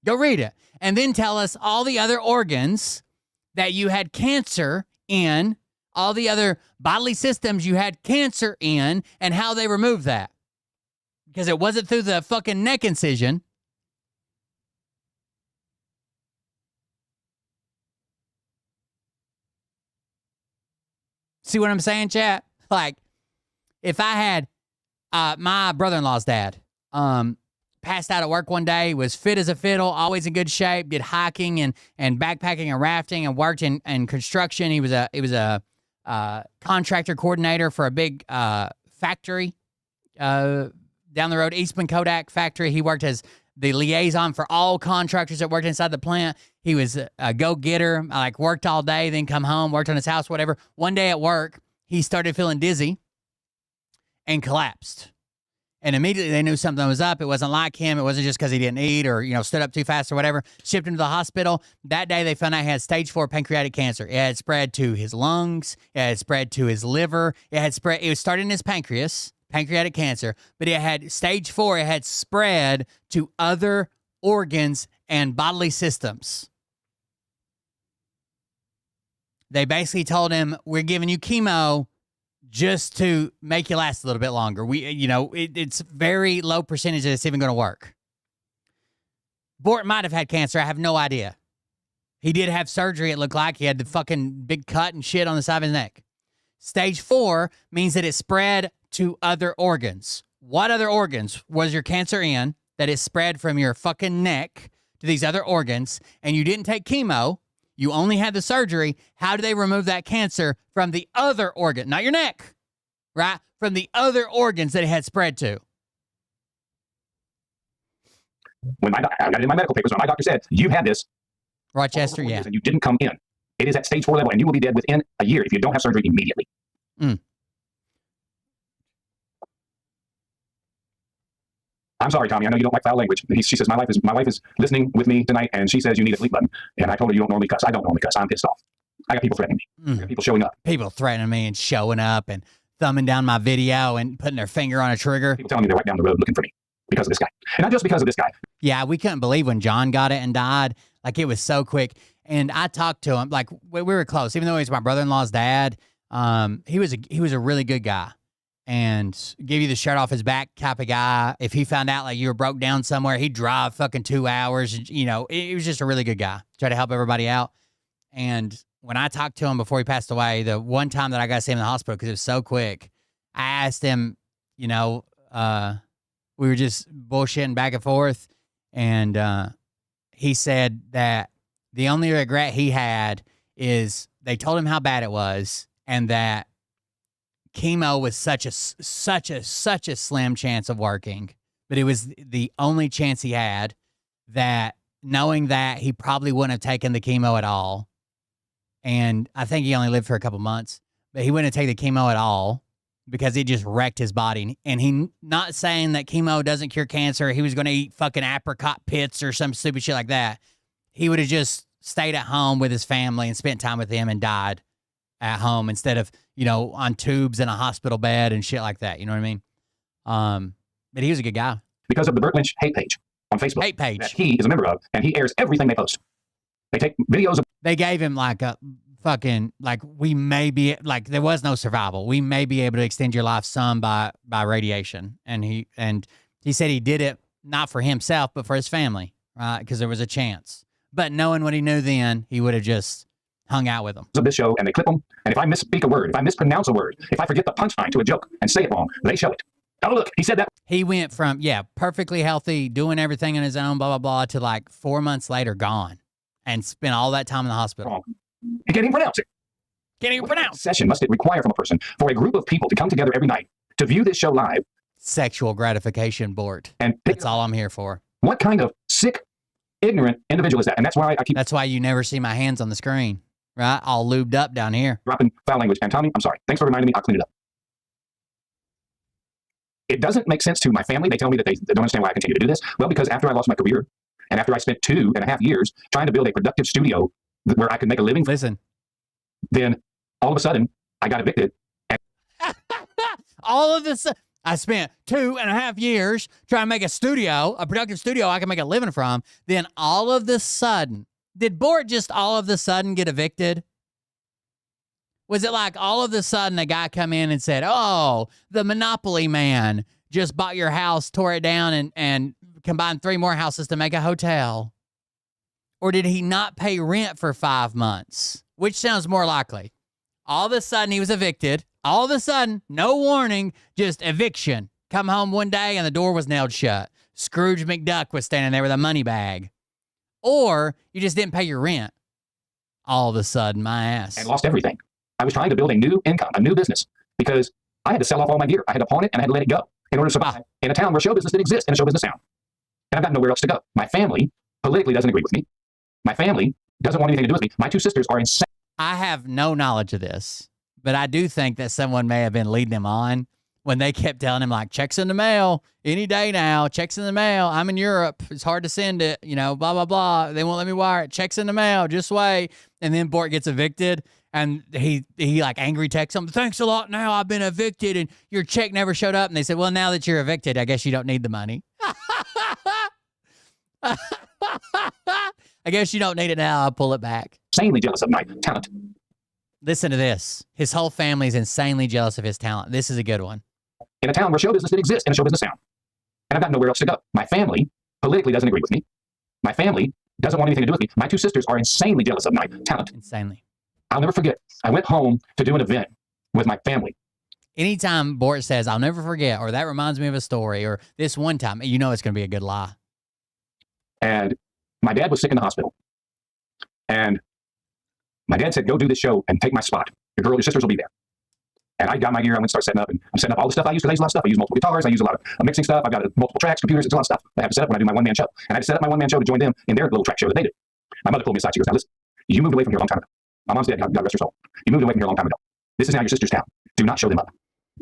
Go read it. And then tell us all the other organs that you had cancer in, all the other bodily systems you had cancer in, and how they removed that. Because it wasn't through the fucking neck incision. See what I'm saying, chat? Like, if I had my brother-in-law's dad passed out at work one day, was fit as a fiddle, always in good shape, did hiking and backpacking and rafting and worked in construction. He was a contractor coordinator for a big factory down the road, Eastman Kodak factory. He worked as the liaison for all contractors that worked inside the plant. He was a go-getter, like worked all day, then come home, worked on his house, whatever. One day at work, he started feeling dizzy and collapsed. And immediately they knew something was up. It wasn't like him. It wasn't just because he didn't eat or, stood up too fast or whatever. Shipped him to the hospital. That day they found out he had stage 4 pancreatic cancer. It had spread to his lungs. It had spread to his liver. It was started in his pancreas, pancreatic cancer, but it had stage 4. It had spread to other organs and bodily systems. They basically told him, we're giving you chemo just to make you last a little bit longer. It's very low percentage that it's even going to work. Bort might have had cancer. I have no idea. He did have surgery, it looked like. He had the fucking big cut and shit on the side of his neck. Stage 4 means that it spread to other organs. What other organs was your cancer in that it spread from your fucking neck to these other organs, and you didn't take chemo? You only had the surgery. How do they remove that cancer from the other organ? Not your neck, right? From the other organs that it had spread to. When I got it in my medical papers, when my doctor said, you had this. Rochester, yeah. And you didn't come in. It is at stage 4 level, and you will be dead within a year if you don't have surgery immediately. I'm sorry, Tommy. I know you don't like foul language. She says, my wife is listening with me tonight, and she says you need a delete button. And I told her you don't normally cuss. I don't normally cuss. I'm pissed off. I got people threatening me. I got people showing up. People threatening me and showing up and thumbing down my video and putting their finger on a trigger. People telling me they're right down the road looking for me because of this guy. And not just because of this guy. Yeah, we couldn't believe when John got it and died. Like, it was so quick. And I talked to him. Like, we were close. Even though he was my brother-in-law's dad, he was a really good guy. And give you the shirt off his back type of guy. If he found out like you were broke down somewhere, he'd drive fucking 2 hours. And, he was just a really good guy. Try to help everybody out. And when I talked to him before he passed away, the one time that I got to see him in the hospital, because it was so quick, I asked him, we were just bullshitting back and forth. And he said that the only regret he had is they told him how bad it was, and that chemo was such a slim chance of working, but it was the only chance he had, that knowing that he probably wouldn't have taken the chemo at all. And I think he only lived for a couple months, but he wouldn't have taken the chemo at all because it just wrecked his body. And he, not saying that chemo doesn't cure cancer. He was going to eat fucking apricot pits or some stupid shit like that. He would have just stayed at home with his family and spent time with them and died at home instead of, on tubes in a hospital bed and shit like that. You know what I mean? But he was a good guy. Because of the Burt Lynch hate page on Facebook. Hate page. That he is a member of, and he airs everything they post. They take videos of. They gave him like a fucking, like, we may be, like, there was no survival. We may be able to extend your life some by radiation. And he said he did it not for himself, but for his family, right? Because there was a chance. But knowing what he knew then, he would have just hung out with them. Of this show, and they clip them. And if I misspeak a word, if I mispronounce a word, if I forget the punchline to a joke and say it wrong, they show it. Oh, look, he said that. He went from, perfectly healthy, doing everything on his own, blah, blah, blah, to like 4 months later, gone. And spent all that time in the hospital. Wrong. He can't even pronounce it. Can't even pronounce. Session must it require from a person for a group of people to come together every night to view this show live? Sexual gratification, Bort. And that's all I'm here for. What kind of sick, ignorant individual is that? And that's why I keep. That's why you never see my hands on the screen, right? All lubed up down here. Dropping foul language. And Tommy, I'm sorry. Thanks for reminding me. I'll clean it up. It doesn't make sense to my family. They tell me that they don't understand why I continue to do this. Well, because after I lost my career, and after I spent 2.5 years trying to build a productive studio where I could make a living. Listen. Then all of a sudden I got evicted. And all of this. I spent 2.5 years trying to make a productive studio I can make a living from. Then all of the sudden, did Bort just all of the sudden get evicted? Was it like all of a sudden a guy come in and said, oh, the Monopoly man just bought your house, tore it down, and combined 3 more houses to make a hotel? Or did he not pay rent for 5 months? Which sounds more likely? All of a sudden he was evicted. All of a sudden, no warning, just eviction. Come home one day and the door was nailed shut. Scrooge McDuck was standing there with a money bag. Or you just didn't pay your rent. All of a sudden, my ass. And lost everything. I was trying to build a new income, a new business, because I had to sell off all my gear. I had to pawn it and I had to let it go in order to survive in a town where show business didn't exist, in a show business town. And I've got nowhere else to go. My family politically doesn't agree with me. My family doesn't want anything to do with me. My 2 sisters are insane. I have no knowledge of this, but I do think that someone may have been leading him on when they kept telling him, like, checks in the mail any day now, checks in the mail. I'm in Europe. It's hard to send it, blah, blah, blah. They won't let me wire it. Checks in the mail. Just wait. And then Bort gets evicted. And he like angry texts him, thanks a lot now, I've been evicted and your check never showed up. And they said, well, now that you're evicted, I guess you don't need the money. I guess you don't need it now. I'll pull it back. Insanely jealous of my talent. Listen to this. His whole family is insanely jealous of his talent. This is a good one. In a town where show business didn't exist, in a show business town. And I've got nowhere else to go. My family politically doesn't agree with me. My family doesn't want anything to do with me. My 2 sisters are insanely jealous of my talent. Insanely. I'll never forget. I went home to do an event with my family. Anytime Bort says, I'll never forget, or that reminds me of a story, or this one time, it's going to be a good lie. And my dad was sick in the hospital. And my dad said, go do this show and take my spot. Your sisters will be there. And I got my gear. I went and started setting up. And I'm setting up all the stuff I use, because I use a lot of stuff. I use multiple guitars. I use a lot of mixing stuff. I've got multiple tracks, computers. It's a lot of stuff I have to set up when I do my one-man show. And I had to set up my one-man show to join them in their little track show that they did. My mother pulled me aside. She goes, now listen, you moved away from here a long time ago. My mom's dead. God rest her soul. You moved away from here a long time ago. This is now your sister's town. Do not show them up.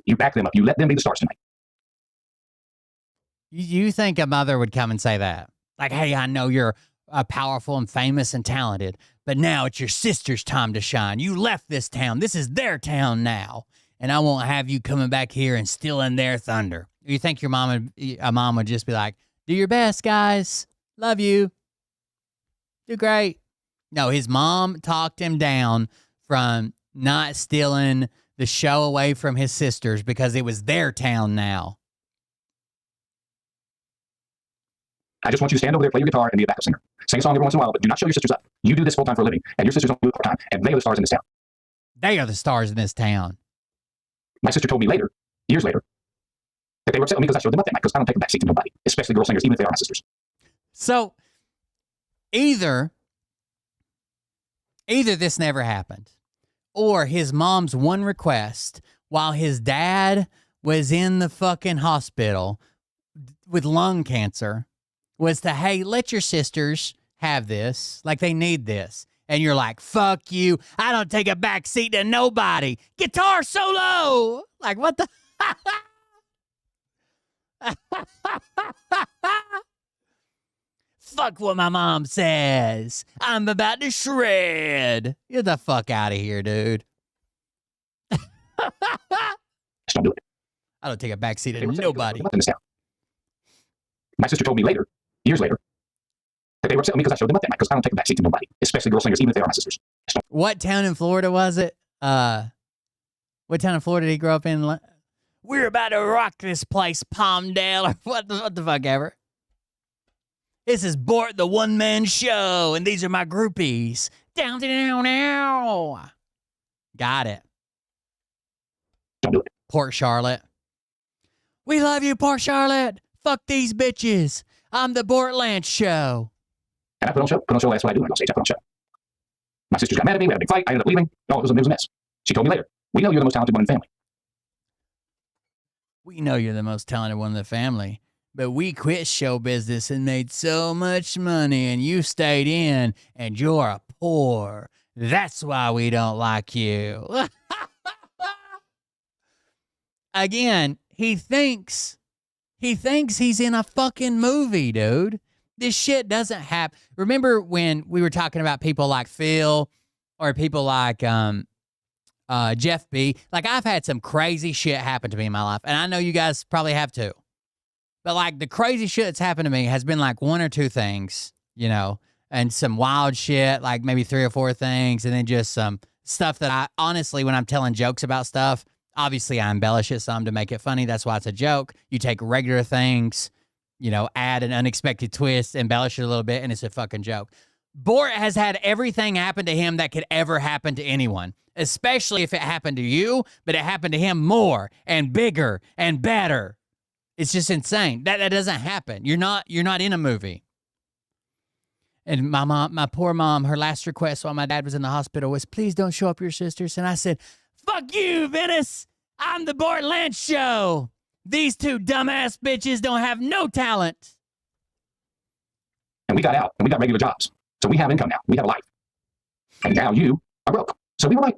You back them up. You let them be the stars tonight. You think a mother would come and say that? Like, hey, I know you're powerful and famous and talented, but now it's your sister's time to shine. You left this town. This is their town now. And I won't have you coming back here and stealing their thunder. You think a mom would just be like, do your best, guys. Love you. Do great. No, his mom talked him down from not stealing the show away from his sisters because it was their town now. I just want you to stand over there, play your guitar, and be a backup singer. Sing a song every once in a while, but do not show your sisters up. You do this full time for a living, and your sisters don't do it part time, and they are the stars in this town. They are the stars in this town. My sister told me later, years later, that they were upset with me because I showed them up that night, because I don't take a backseat to nobody, especially girl singers, even if they are my sisters. So either this never happened, or his mom's one request while his dad was in the fucking hospital with lung cancer was to, hey, let your sisters have this. Like, they need this. And you're like, fuck you. I don't take a back seat to nobody. Guitar solo. Like, what the? Fuck what my mom says. I'm about to shred. Get the fuck out of here, dude. Just don't do it. I don't take a back seat to nobody. My sister told me later, years later, that they were upset with me because I showed them up that night, because I don't take a backseat to nobody, especially girl singers, even if they are my sisters. What town in Florida was it? What town in Florida did he grow up in? We're about to rock this place, Palmdale, or what the fuck ever. This is Bort, the one-man show, and these are my groupies. Down, down, down. Got it. Don't do it. Port Charlotte. We love you, Port Charlotte. Fuck these bitches. I'm the Bort Lance show. And I put on show. That's what I do. I go stage. I put on show. My sisters got mad at me. We had a big fight. I ended up leaving. Oh, it was a mess. She told me later, we know you're the most talented one in the family. We know you're the most talented one in the family, but we quit show business and made so much money, and you stayed in, and you're poor. That's why we don't like you. Again, he thinks he's in a fucking movie, dude. This shit doesn't happen. Remember when we were talking about people like Phil or people like Jeff B. Like, I've had some crazy shit happen to me in my life, and I know you guys probably have too. But, like, the crazy shit that's happened to me has been, like, one or two things, you know, and some wild shit, like maybe 3 or 4 things, and then just some stuff that I, honestly, when I'm telling jokes about stuff, obviously I embellish it some to make it funny. That's why it's a joke. You take regular things, you know, add an unexpected twist, embellish it a little bit, and it's a fucking joke. Bort has had everything happen to him that could ever happen to anyone, especially if it happened to you, but it happened to him more and bigger and better. It's just insane. That doesn't happen. You're not in a movie. And my poor mom, her last request while my dad was in the hospital was, please don't show up your sisters. And I said, fuck you, Venice. I'm the Bort Lynch Show. These 2 dumbass bitches don't have no talent. And we got out, and we got regular jobs. So we have income now. We have a life. And now you are broke. So we were like,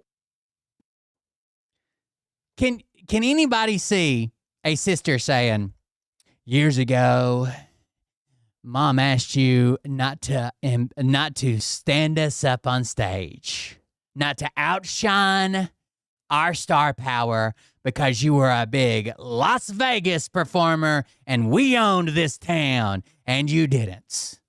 Can anybody see a sister saying, years ago, Mom asked you not to stand us up on stage, not to outshine our star power because you were a big Las Vegas performer and we owned this town and you didn't.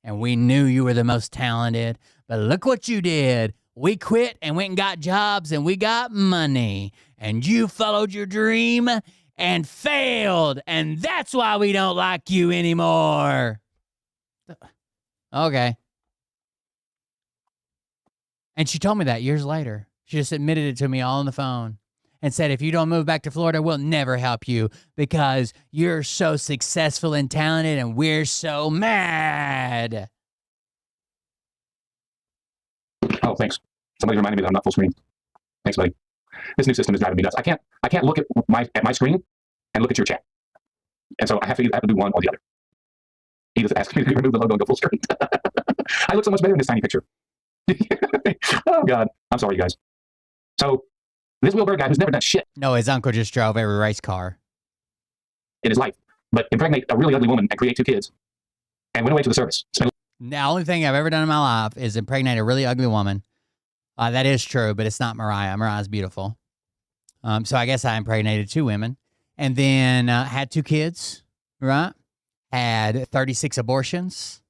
And we knew you were the most talented, but look what you did. We quit and went and got jobs and we got money and you followed your dream and failed. And that's why we don't like you anymore. Okay. And she told me that years later. She just admitted it to me all on the phone and said, if you don't move back to Florida, we'll never help you because you're so successful and talented and we're so mad. oh, thanks. Somebody reminded me that I'm not full screen. Thanks, buddy. This new system is driving me nuts. I can't look at my screen and look at your chat. And so I have to do one or the other. Edith asked me to remove the logo and go full screen. I look so much better in this tiny picture. Oh, God. I'm sorry, you guys. So this Will Bird guy who's never done shit No, his uncle just drove every race car. in his life, but impregnate a really ugly woman and create 2 kids and went away to the service. The only thing I've ever done in my life is impregnate a really ugly woman. That is true, but it's not Mariah. Mariah's beautiful. So I guess I impregnated 2 women and then had 2 kids, right? Had 36 abortions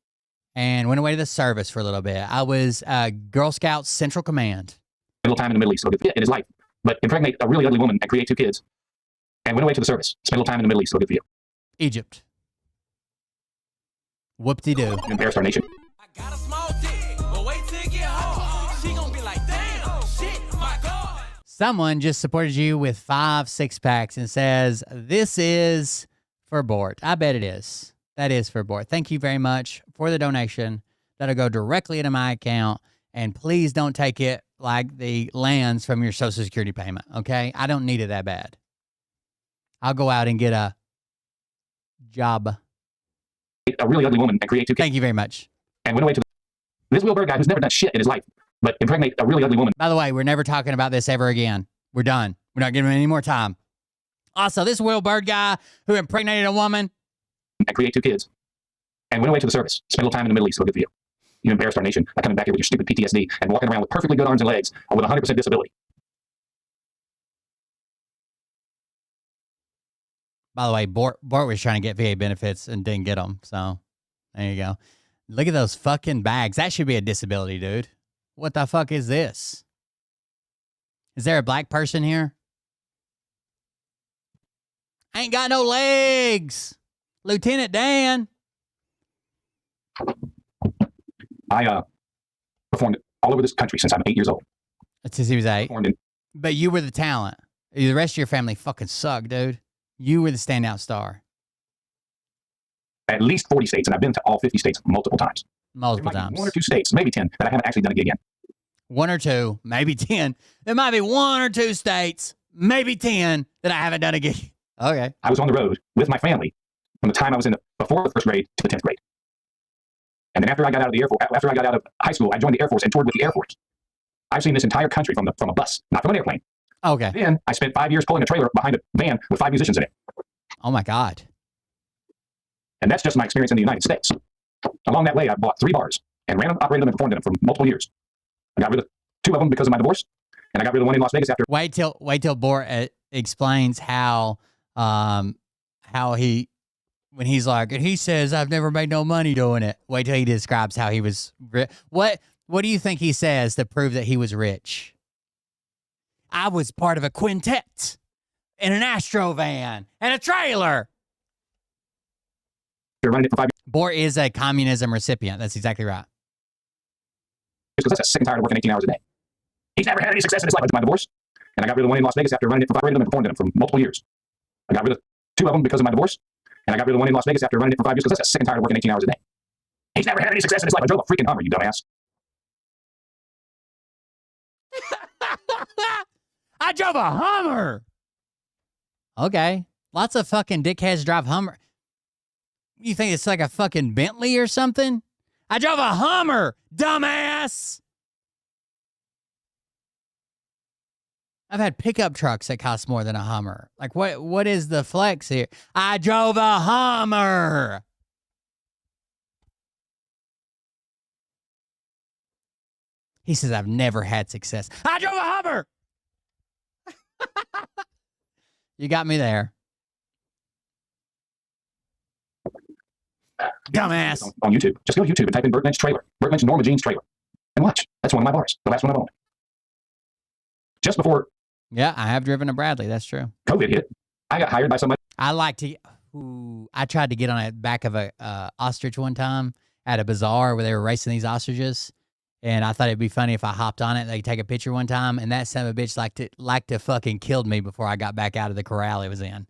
and went away to the service for a little bit. I was Girl Scouts Central Command. A little time in the Middle East in his life, but impregnate a really ugly woman and create 2 kids and went away to the service. Spent a little time in the Middle East, so good for you. Egypt. Whoop-de-doo. Embarrassed our nation. I got a small dick, but wait till it get hard. She gonna be like, damn, shit, my God. Someone just supported you with 5 6-packs and says, this is for Bort. I bet it is. That is for Bort. Thank you very much for the donation. That'll go directly into my account. And please don't take it like the lands from your Social Security payment, okay? I don't need it that bad. I'll go out and get a job. A really ugly woman and create 2 kids. Thank you very much. And went away to this Will Bird guy who's never done shit in his life, but impregnate a really ugly woman. By the way, we're never talking about this ever again. We're done. We're not giving him any more time. Also, this Will Bird guy who impregnated a woman And create 2 kids and went away to the service. Spent a little time in the Middle East, so good for you. You embarrassed our nation by coming back here with your stupid PTSD and walking around with perfectly good arms and legs with 100% disability. By the way, Bort was trying to get VA benefits and didn't get them. So there you go. Look at those fucking bags. That should be a disability, dude. What the fuck is this? Is there a black person here? I ain't got no legs. Lieutenant Dan. I performed all over this country since I'm 8 years old. Since he was 8. Performed in But you were the talent. The rest of your family fucking suck, dude. You were the standout star. at least 40 states, and I've been to all 50 states multiple times. Multiple There might be times. 1 or 2 states, maybe 10, that I haven't actually done a gig in. 1 or 2, maybe 10. There might be 1 or 2 states, maybe 10 that I haven't done a gig. Okay. I was on the road with my family from the time I was before the 1st grade to the 10th grade. And then after I got out of high school, I joined the Air Force and toured with the Air Force. I've seen this entire country from a bus, not from an airplane. Okay. Then I spent 5 years pulling a trailer behind a van with 5 musicians in it. Oh my God. And that's just my experience in the United States. Along that way, I bought 3 bars and ran them, operated them, and performed in them for multiple years. I got rid of 2 of them because of my divorce, And I got rid of the one in Las Vegas after. Wait till Bort explains how he, when he's like, and he says, I've never made no money doing it. Wait till he describes how he was What do you think he says to prove that he was rich? I was part of a quintet in an Astro van and a trailer. You're running it for 5 years Bort is a communism recipient. That's exactly right. because that's sick and tired of working 18 hours a day. He's never had any success in his life until my divorce. And I got rid of the one in Las Vegas after running it for 5 years and performed in it for multiple years. I got rid of 2 of them because of my divorce. And I got rid of the one in Las Vegas after running it for 5 years because that's sick and tired of working 18 hours a day. He's never had any success in his life. I drove a freaking Hummer, you dumbass. I drove a Hummer. Okay. Lots of fucking dickheads drive Hummer. You think it's like a fucking Bentley or something? I drove a Hummer, dumbass. I've had pickup trucks that cost more than a Hummer. Like, what is the flex here? I drove a Hummer. He says, I've never had success. I drove a Hummer. You got me there. Dumbass. On YouTube. Just go to YouTube and type in Burt Lynch trailer. Burt Lynch Norma Jean's trailer. And watch. That's one of my bars. The last one I've owned. Just before Yeah, I have driven a Bradley. That's true. COVID hit, I got hired by somebody. I like to. I tried to get on the back of a ostrich one time at a bazaar where they were racing these ostriches, and I thought it'd be funny if I hopped on it. They take a picture one time, and that son of a bitch like to fucking killed me before I got back out of the corral it was in.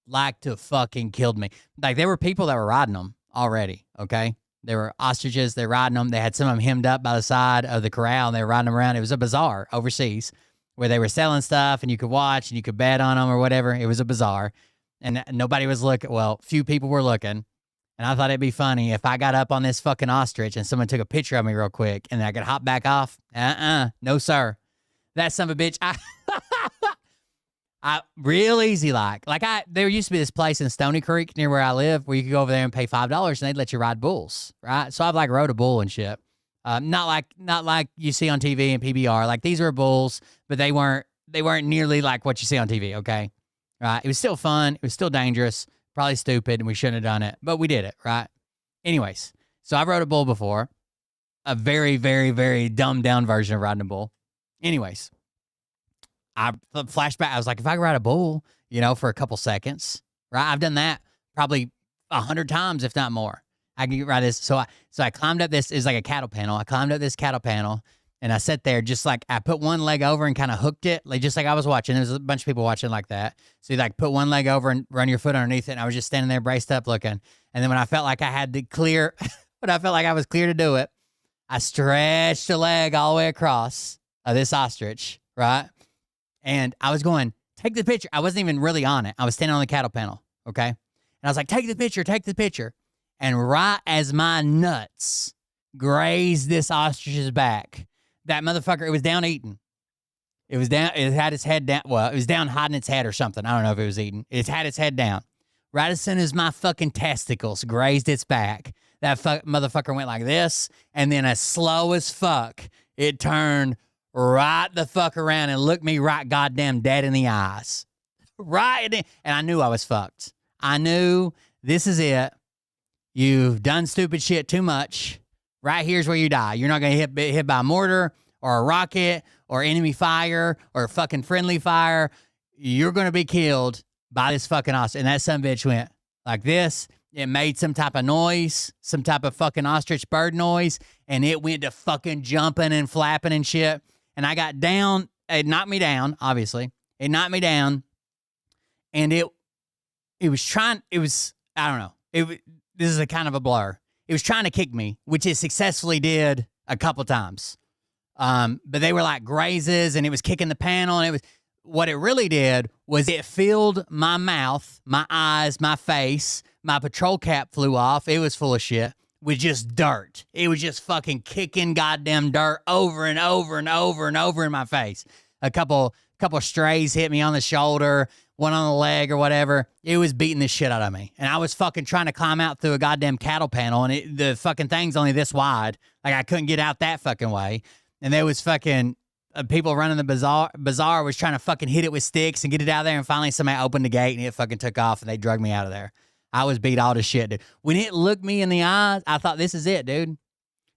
Like to fucking killed me. Like there were people that were riding them already. Okay, there were ostriches. They're riding them. They had some of them hemmed up by the side of the corral, and they were riding them around. It was a bazaar overseas where they were selling stuff, and you could watch and you could bet on them or whatever. It was a bazaar. And nobody was looking. Well, few people were looking. And I thought it'd be funny if I got up on this fucking ostrich and someone took a picture of me real quick and I could hop back off. No, sir. That son of a bitch. I real easy like. There used to be this place in Stony Creek near where I live where you could go over there and pay $5 and they'd let you ride bulls, right? So I've rode a bull and shit. Not like you see on TV and PBR. Like these were bulls, but they weren't nearly like what you see on TV, okay? Right? It was still fun. It was still dangerous. Probably stupid, and we shouldn't have done it, but we did it, right? Anyways, so I rode a bull before. A very, very, very dumbed down version of riding a bull. Anyways, I flashed back. I was like, if I could ride a bull, for a couple seconds, right? I've done that probably 100 times, if not more. I can ride this. So I climbed up this. It's like a cattle panel. I climbed up this cattle panel. And I sat there just like I put one leg over and kind of hooked it, just like I was watching. There was a bunch of people watching like that. So you put one leg over and run your foot underneath it. And I was just standing there braced up looking. And then when I felt like I had to clear, when I felt like I was clear to do it, I stretched a leg all the way across this ostrich, right? And I was going, take the picture. I wasn't even really on it. I was standing on the cattle panel, okay? And I was like, take the picture. And right as my nuts grazed this ostrich's back, that motherfucker, it was down eating. It had its head down. Well, it was down hiding its head or something. I don't know if it was eating. It had its head down. Right as soon as my fucking testicles grazed its back, that motherfucker went like this, and then as slow as fuck, it turned right the fuck around and looked me right goddamn dead in the eyes. And I knew I was fucked. I knew this is it. You've done stupid shit too much. Right here's where you die. You're not going to get hit by a mortar or a rocket or enemy fire or fucking friendly fire. You're going to be killed by this fucking ostrich. And that son of a bitch went like this. It made some type of noise, some type of fucking ostrich bird noise, and it went to fucking jumping and flapping and shit. And I got down. It knocked me down, obviously. It knocked me down, and it was, I don't know. This is a kind of a blur. It was trying to kick me, which it successfully did a couple times. But they were like grazes, and it was kicking the panel, and what it really did was it filled my mouth, my eyes, my face, my patrol cap flew off. It was full of shit with just dirt. It was just fucking kicking goddamn dirt over and over and over and over in my face. A couple strays hit me on the shoulder, one on the leg or whatever. It was beating the shit out of me. And I was fucking trying to climb out through a goddamn cattle panel, and the fucking thing's only this wide. Like I couldn't get out that fucking way. And there was fucking people running the bazaar was trying to fucking hit it with sticks and get it out of there. And finally somebody opened the gate and it fucking took off and they drugged me out of there. I was beat all to shit, dude. When it looked me in the eyes, I thought, this is it, dude.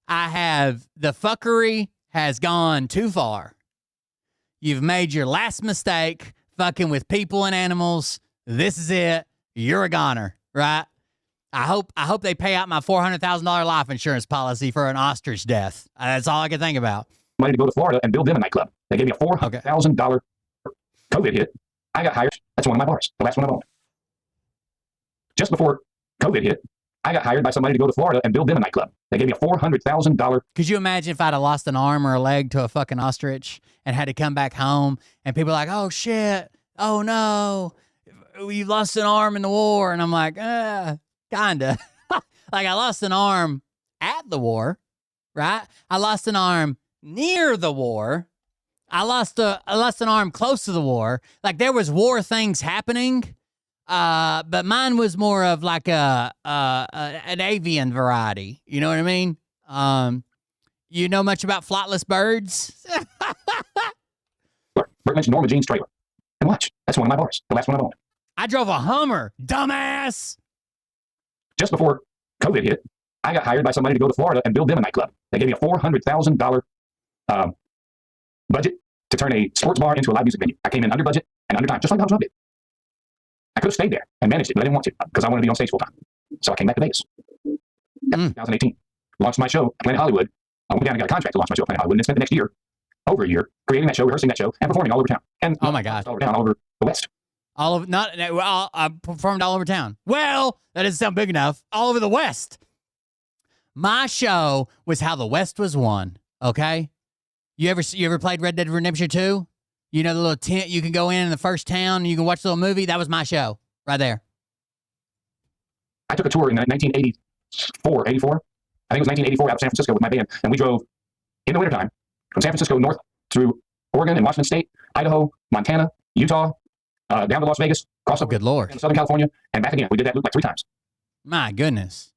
The fuckery has gone too far. You've made your last mistake fucking with people and animals. This is it. You're a goner, right? I hope they pay out my $400,000 life insurance policy for an ostrich death. That's all I can think about. Money to go to Florida and build them a nightclub. They gave me a $400,000 COVID hit. I got hired. That's one of my bars, the last one I've owned. Just before COVID hit, I got hired by somebody to go to Florida and build them a nightclub. They gave me a $400,000. Could you imagine if I'd have lost an arm or a leg to a fucking ostrich and had to come back home and people are like, oh shit, oh no, you lost an arm in the war. And I'm like, kinda. Like I lost an arm at the war, right? I lost an arm near the war. I lost an arm close to the war. Like there was war things happening. But mine was more of like an avian variety. You know what I mean? You know much about flightless birds? Bert mentioned Norma Jean's trailer. And watch, that's one of my bars, the last one I've owned. I drove a Hummer, dumbass. Just before COVID hit, I got hired by somebody to go to Florida and build them a nightclub. They gave me a $400,000 budget to turn a sports bar into a live music venue. I came in under budget and under time, just like Donald Trump did. I could have stayed there and managed it, but I didn't want to because I wanted to be on stage full time. So I came back to Vegas. 2018, launched my show, Planet Hollywood. I went down and got a contract to launch my show, Planet Hollywood, and spent the next year, over a year, creating that show, rehearsing that show, and performing all over town. And oh my God, all over the West. I performed all over town. Well, that doesn't sound big enough. All over the West. My show was how the West was won. Okay, you ever played Red Dead Redemption 2? You know the little tent you can go in the first town and you can watch the little movie? That was my show right there. I took a tour in 1984. I think it was 1984 out of San Francisco with my band. And we drove in the wintertime from San Francisco north through Oregon and Washington State, Idaho, Montana, Utah, down to Las Vegas, across good Lord, Southern California, and back again. We did that loop like 3 times. My goodness.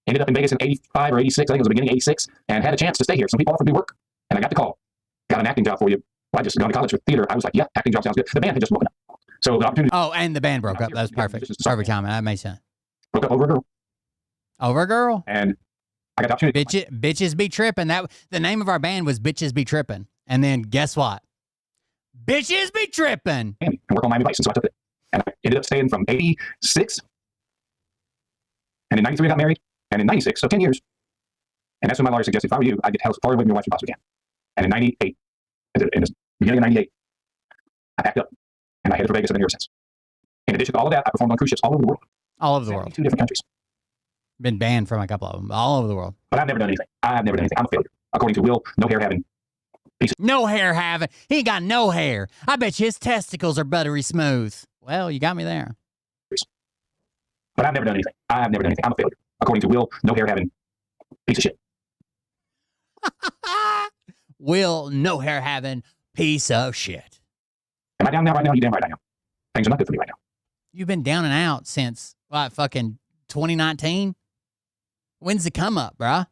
Ended up in Vegas in 85 or 86. I think it was the beginning of 86. And had a chance to stay here. Some people offered me work. And I got the call. Got an acting job for you. Well, I just gone to college for theater. I was like, yeah, acting job sounds good. The band had just broken up. So the opportunity. Oh, and the band broke up. That was perfect. Perfect timing. That made sense. Broke up over a girl. Over a girl? And I got the opportunity. Bitches Be Trippin'. The name of our band was Bitches Be Trippin'. And then guess what? Bitches Be Trippin'. And work on Miami Vice. And so I took it. And I ended up staying from 86. And in 93, I got married. And in 96, so 10 years. And that's when my lawyer suggested, if I were you, I'd get the house far away from your wife you possibly can. And in 98, in the beginning of 98, I packed up and I headed for Vegas. I've been here since. In addition to all of that, I performed on cruise ships all over the world. All over the world. 2 different countries. Been banned from a couple of them. All over the world. But I've never done anything. I'm a failure. According to Will, no hair having. No hair having. He ain't got no hair. I bet you his testicles are buttery smooth. Well, you got me there. But I've never done anything. I'm a failure. According to Will, no hair having. Piece of shit. Will, no hair having, piece of shit. Am I down now right now? You damn right I am. Things are not good for me right now. You've been down and out since, what, fucking 2019? When's the come up, bruh?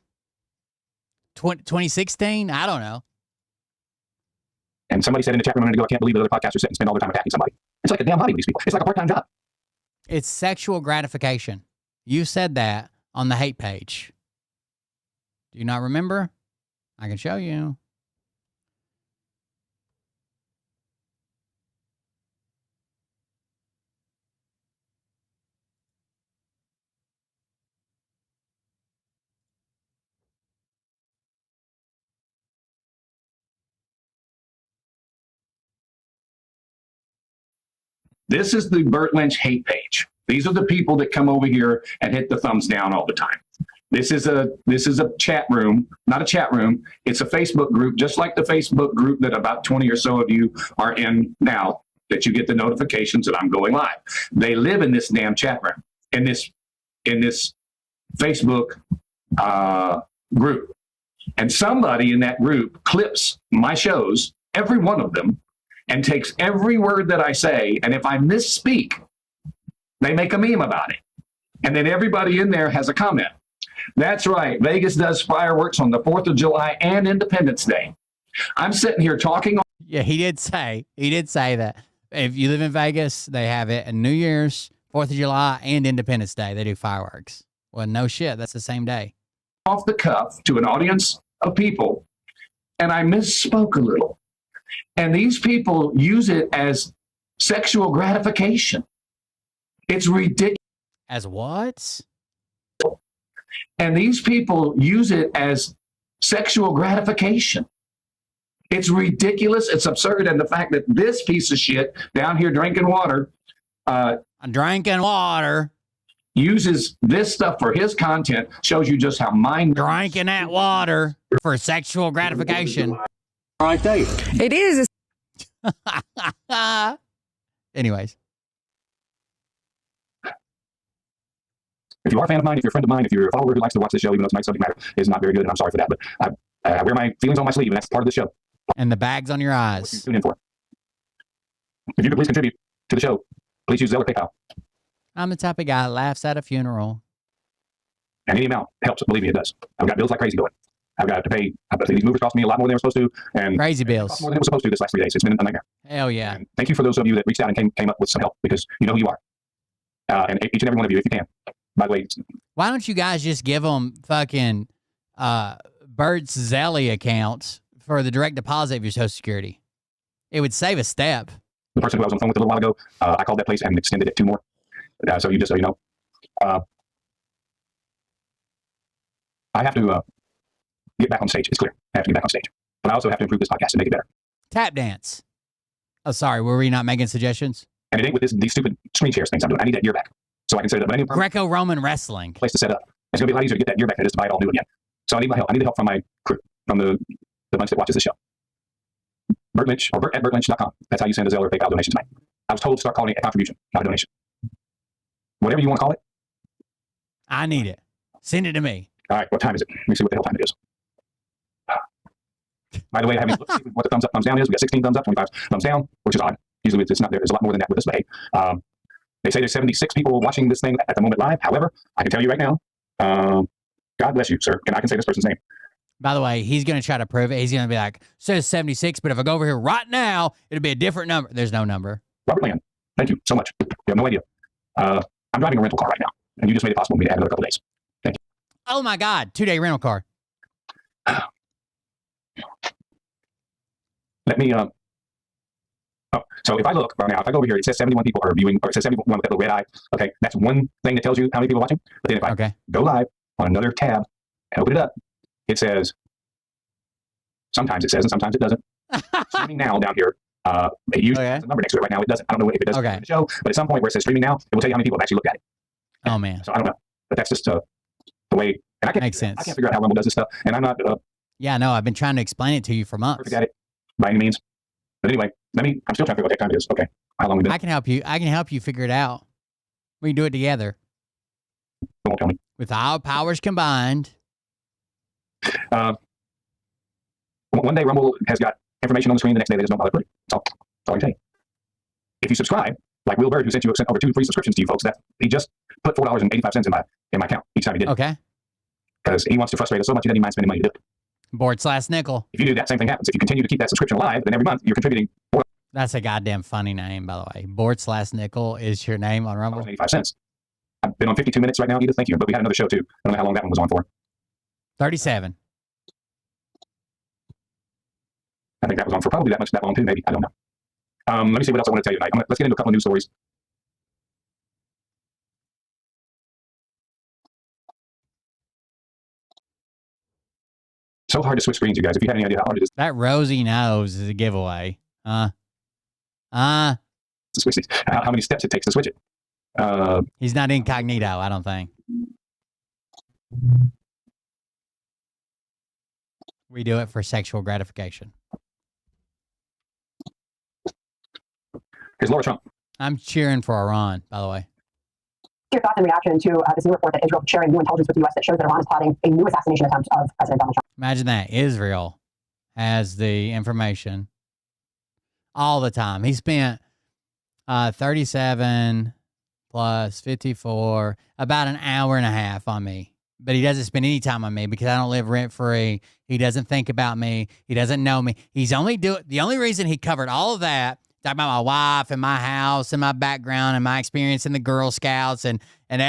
2016? I don't know. And somebody said in the chat room a minute ago, I can't believe that other podcasters sit and spend all their time attacking somebody. It's like a damn hobby with these people. It's like a part-time job. It's sexual gratification. You said that on the hate page. Do you not remember? I can show you. This is the Burt Lynch hate page. These are the people that come over here and hit the thumbs down all the time. This is a chat room, not a chat room. It's a Facebook group, just like the Facebook group that about 20 or so of you are in now, that you get the notifications that I'm going live. They live in this damn chat room, in this Facebook group. And somebody in that group clips my shows, every one of them, and takes every word that I say, and if I misspeak, they make a meme about it. And then everybody in there has a comment. That's right, Vegas does fireworks on the 4th of July and Independence Day. I'm sitting here talking. Yeah, he did say that if you live in Vegas, they have it on New Year's, 4th of July, and Independence Day. They do fireworks. Well, no shit. That's the same day. Off the cuff to an audience of people, and I misspoke a little. And these people use it as sexual gratification. It's ridiculous. As what? And these people use it as sexual gratification. It's ridiculous. It's absurd. And the fact that this piece of shit down here drinking water, Drinking water. uses this stuff for his content shows you just how Drinking that water for sexual gratification. Right there. It is. Anyways. If you are a fan of mine, if you're a friend of mine, if you're a follower who likes to watch this show, even though tonight's subject matter is not very good, and I'm sorry for that, but I wear my feelings on my sleeve, and that's part of the show. And the bags on your eyes. Tune in for. If you could please contribute to the show, please use Zelle or PayPal. I'm the type of guy that laughs at a funeral. And any amount helps. Believe me, it does. I've got bills like crazy going. I've got to pay. These movers cost me a lot more than they were supposed to, and Crazy bills. cost more than it was supposed to this last 3 days. It's been a nightmare. Hell yeah. And thank you for those of you that reached out and came up with some help, because you know who you are. And each and every one of you, if you can. By the way, Why don't you guys just give them fucking Bert's Zelly accounts for the direct deposit of your Social Security? It would save a step. the person who I was on the phone with a little while ago, I called that place and extended it 2 more. So you know, I have to get back on stage. It's clear. I have to get back on stage. But I also have to improve this podcast and make it better. Tap dance. Oh, sorry. Were we not making suggestions? And it ain't with these stupid screen shares things I'm doing. I need that gear back so I can set it up. But I need a Greco-Roman wrestling. place to set up. It's going to be a lot easier to get that gear back than it is to buy it all new again. So I need my help. I need the help from my crew, from the bunch that watches the show. Bert Lynch, or Bert at BertLynch.com. That's how you send a Zelle or PayPal donation tonight. I was told to start calling it a contribution, not a donation. Whatever you want to call it. I need it. Send it to me. All right, what time is it? Let me see what the hell time it is. By the way, I haven't looked to see what the thumbs up, thumbs down is. We got 16 thumbs up, 25 thumbs down, which is odd. Usually it's not there. There's a lot more than that with us, but hey. They say there's 76 people watching this thing at the moment live. However, I can tell you right now, God bless you, sir. And I can say this person's name. By the way, he's going to try to prove it. He's going to be like, says 76, but if I go over here right now, it'll be a different number. There's no number. Robert Land, thank you so much. You have no idea. I'm driving a rental car right now, and you just made it possible for me to have another couple days. Thank you. Oh my God, 2-day rental car. Let me, so if I look right now, if I go over here, it says 71 people are viewing, or it says 71 with that little red eye. Okay, that's one thing that tells you how many people are watching. But then if I go live on another tab and open it up, it says, sometimes it says, and sometimes it doesn't. Streaming now down here, it usually has a number next to it. Right now it doesn't. I don't know if it does in the show, but at some point where it says streaming now, it will tell you how many people have actually looked at it. Oh man. So I don't know, but that's just the way. And I can't, Makes sense. I can't figure out how Rumble does this stuff, and I'm not yeah, no, I've been trying to explain it to you for months. perfect at it by any means. But anyway, I'm still trying to figure out what time it is. Okay, how long we been? I can help you. I can help you figure it out. We can do it together. Don't tell me. With our powers combined. One day Rumble has got information on the screen. The next day they just don't bother putting it. That's all I can tell you. If you subscribe, like Will Bird, who sent over 2 free subscriptions to you folks, that he just put $4.85 in my account each time he did. Okay. Because he wants to frustrate us so much he doesn't mind spending money to do it. Bort/nickel. If you do that, same thing happens. If you continue to keep that subscription alive, then every month you're contributing That's a goddamn funny name, by the way. Bort/nickel is your name on Rumble. 85 cents. I've been on 52 minutes right now, Edith. Thank you. But we had another show too. I don't know how long that one was on for. 37. I think that was on for probably that long too, maybe. I don't know. Let me see what else I want to tell you tonight. Let's get into a couple of news stories. So hard to switch screens, you guys. If you had any idea how hard it is That rosy nose is a giveaway. to switch these, how many steps it takes to switch it. He's not incognito, I don't think. We do it for sexual gratification. Here's Laura Trump. I'm cheering for Iran, by the way. Your thoughts in reaction to this new report that Israel is sharing new intelligence with the U.S. that shows that Iran is plotting a new assassination attempt of President Donald Trump. Imagine that. Israel has the information all the time. He spent 37 plus 54, about an hour and a half on me but he doesn't spend any time on me because I don't live rent free. He doesn't think about me. He doesn't know me. The only reason he covered all of that, talking about my wife and my house and my background and my experience in the Girl Scouts and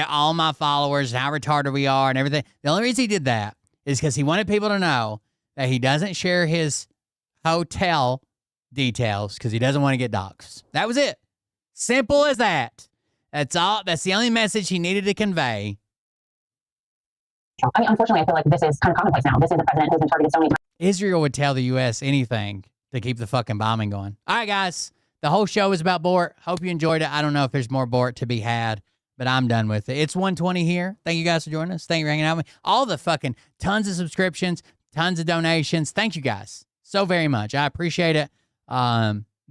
all my followers and how retarded we are and everything. The only reason he did that is because he wanted people to know that he doesn't share his hotel details because he doesn't want to get doxxed. That was it. Simple as that. That's all. That's the only message he needed to convey. I mean, unfortunately, I feel like this is kind of commonplace now. This is a president who's been targeted so many times. Israel would tell the U.S. anything to keep the fucking bombing going. All right, guys. The whole show is about Bort. Hope you enjoyed it. I don't know if there's more Bort to be had, but I'm done with it. It's 1:20 here. Thank you guys for joining us. Thank you for hanging out with me. All the fucking tons of subscriptions, tons of donations. Thank you guys so very much. I appreciate it.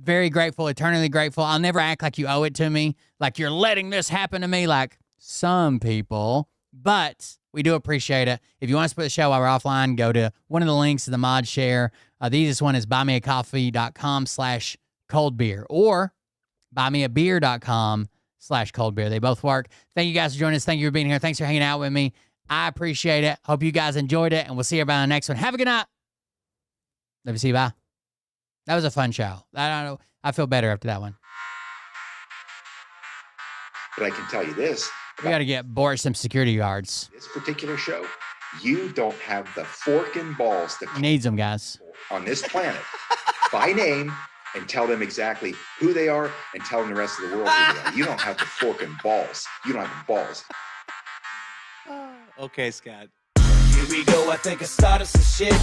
Very grateful, eternally grateful. I'll never act like you owe it to me, like you're letting this happen to me like some people, but we do appreciate it. If you want to support the show while we're offline, go to one of the links in the mod share. The easiest one is buymeacoffee.com/coldbeer or buymeabeer.com/coldbeer. They both work. Thank you guys for joining us. Thank you for being here. Thanks for hanging out with me. I appreciate it. Hope you guys enjoyed it, and we'll see everybody on the next one. Have a good night. Love you. See you. Bye. That was a fun show. I don't know. I feel better after that one. But I can tell you this. We got to get Bort some security guards. This particular show, you don't have the fork and balls to needs them, guys, on this planet by name and tell them exactly who they are and tell them the rest of the world who they are. You don't have the fork and balls. You don't have the balls. Okay, Scott. Here we go, I think I started some shit.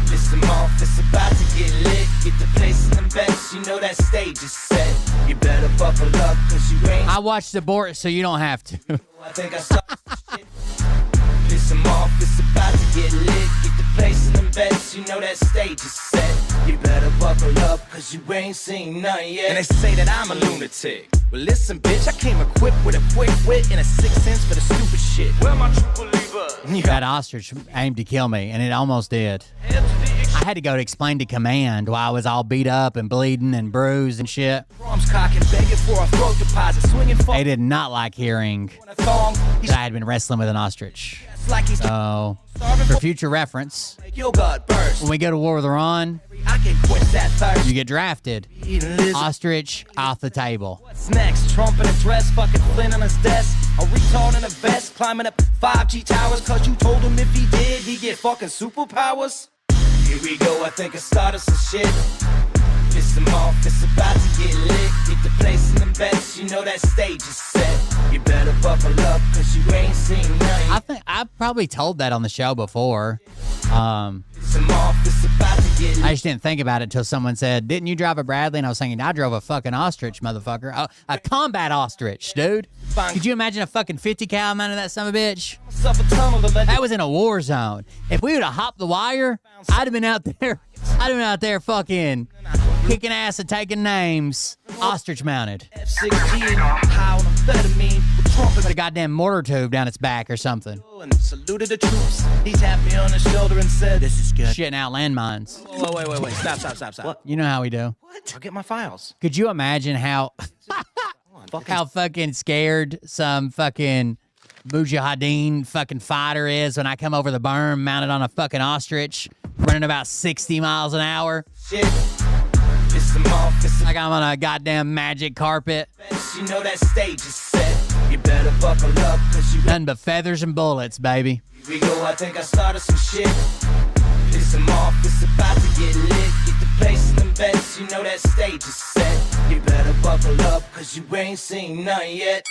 Listen off, it's about to get lit. Get the place in the best, you know that stage is set. You better buckle up, cause you ain't. I watched the Bort, so you don't have to. I think I started some shit. Listen off, it's about to get lit. Get the place in the best, you know that stage is set. You better buckle up, cause you ain't seen nothing yet. And they say that I'm a lunatic. Well, listen, bitch, I came equipped with a quick wit and a 6th sense for the stupid shit. Where my true believer? That ostrich aimed to kill me, and it almost did. I had to go to explain to command while I was all beat up and bleeding and bruised and shit. Drums cocking, begging for a throat deposit, swinging They did not like hearing that I had been wrestling with an ostrich. So, for future reference, when we go to war with Iran, I can quench that thirst. you get drafted. Ostrich off the table. What's next? Trump in a dress, fucking Flynn on his desk. A retard in a vest, climbing up 5G towers. Cause you told him if he did, he'd get fucking superpowers. Here we go, I think I started some shit. Piss them off, it's about to get lit. Get the place in the best, you know that stage is set. You better buckle up, cause you ain't seen nothing. I think I probably told that on the show before. Piss them off, it's about to get lit. I just didn't think about it until someone said, "Didn't you drive a Bradley?" And I was thinking, I drove a fucking ostrich, motherfucker. A combat ostrich, dude. Could you imagine a fucking 50 cal amount of that son of a bitch? That was in a war zone. If we would have hopped the wire, I'd have been out there. I'd have been out there fucking kicking ass and taking names. Ostrich mounted. F-16, high on amphetamine. Put a goddamn mortar tube down its back or something. And saluted the troops. He tapped me on the shoulder and said, "This is good." Shitting out landmines. Wait. Stop. What? You know how we do. What? I'll get my files. Could you imagine how fucking scared some fucking mujahideen fucking fighter is when I come over the berm mounted on a fucking ostrich running about 60 miles an hour? Shit. Piss them off, it's like I'm on a goddamn magic carpet. you know that stage is set. You better buckle up, cause you Nothing but feathers and bullets, baby. Here we go, I think I started some shit. Piss them off, it's about to get lit. Get the place in the best, you know that stage is set. You better buckle up, cause you ain't seen nothing yet.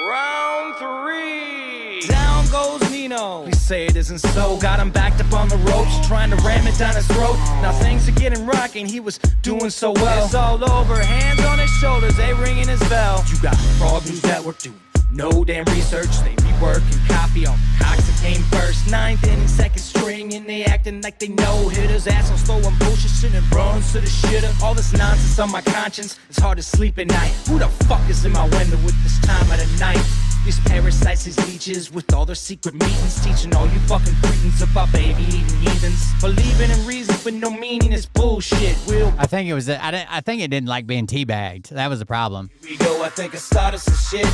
Round 3. Down goes Nino. Please say it isn't so. Got him backed up on the ropes, trying to ram it down his throat. Now things are getting rocking, he was doing so well. It's all over, hands on his shoulders, they ringing his bell. You got Frog News Network doing no damn research. They rework and copy on cocks that came first. 9th inning, 2nd string, and they acting like they know hitters. Ass on slow and bullshit, sending runs to the shitter. All this nonsense on my conscience, it's hard to sleep at night. Who the fuck is in my window with this time of the night? These parasites, these leeches, with all their secret meetings, teaching all you fucking cretins about baby-eating heathens. Believing in reasons with no meaning is bullshit. I think it was. I think it didn't like being teabagged. That was the problem. Here we go, I think I started some shit.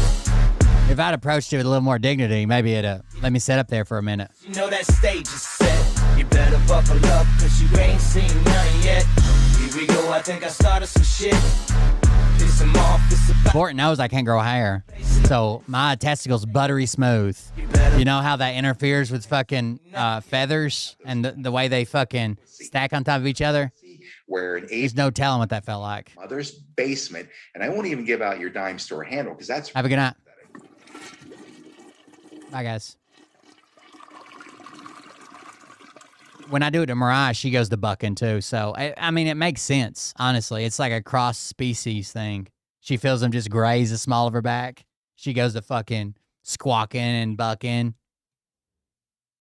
If I'd approached it with a little more dignity, maybe it'd let me sit up there for a minute. You know that stage is set. You better buckle up, cause you ain't seen none yet. Here we go, I think I started some shit. Piss him off, it's about Bort knows I can't grow hair, so my testicles buttery smooth. You know how that interferes with fucking feathers and the way they fucking stack on top of each other? Where an There's no telling what that felt like. mother's basement, and I won't even give out your dime store handle because that's Have a good night. Bye, guys. When I do it to Mariah, she goes to bucking too. So, I mean, it makes sense, honestly. It's like a cross-species thing. She feels them just graze the small of her back. She goes to fucking squawking and bucking.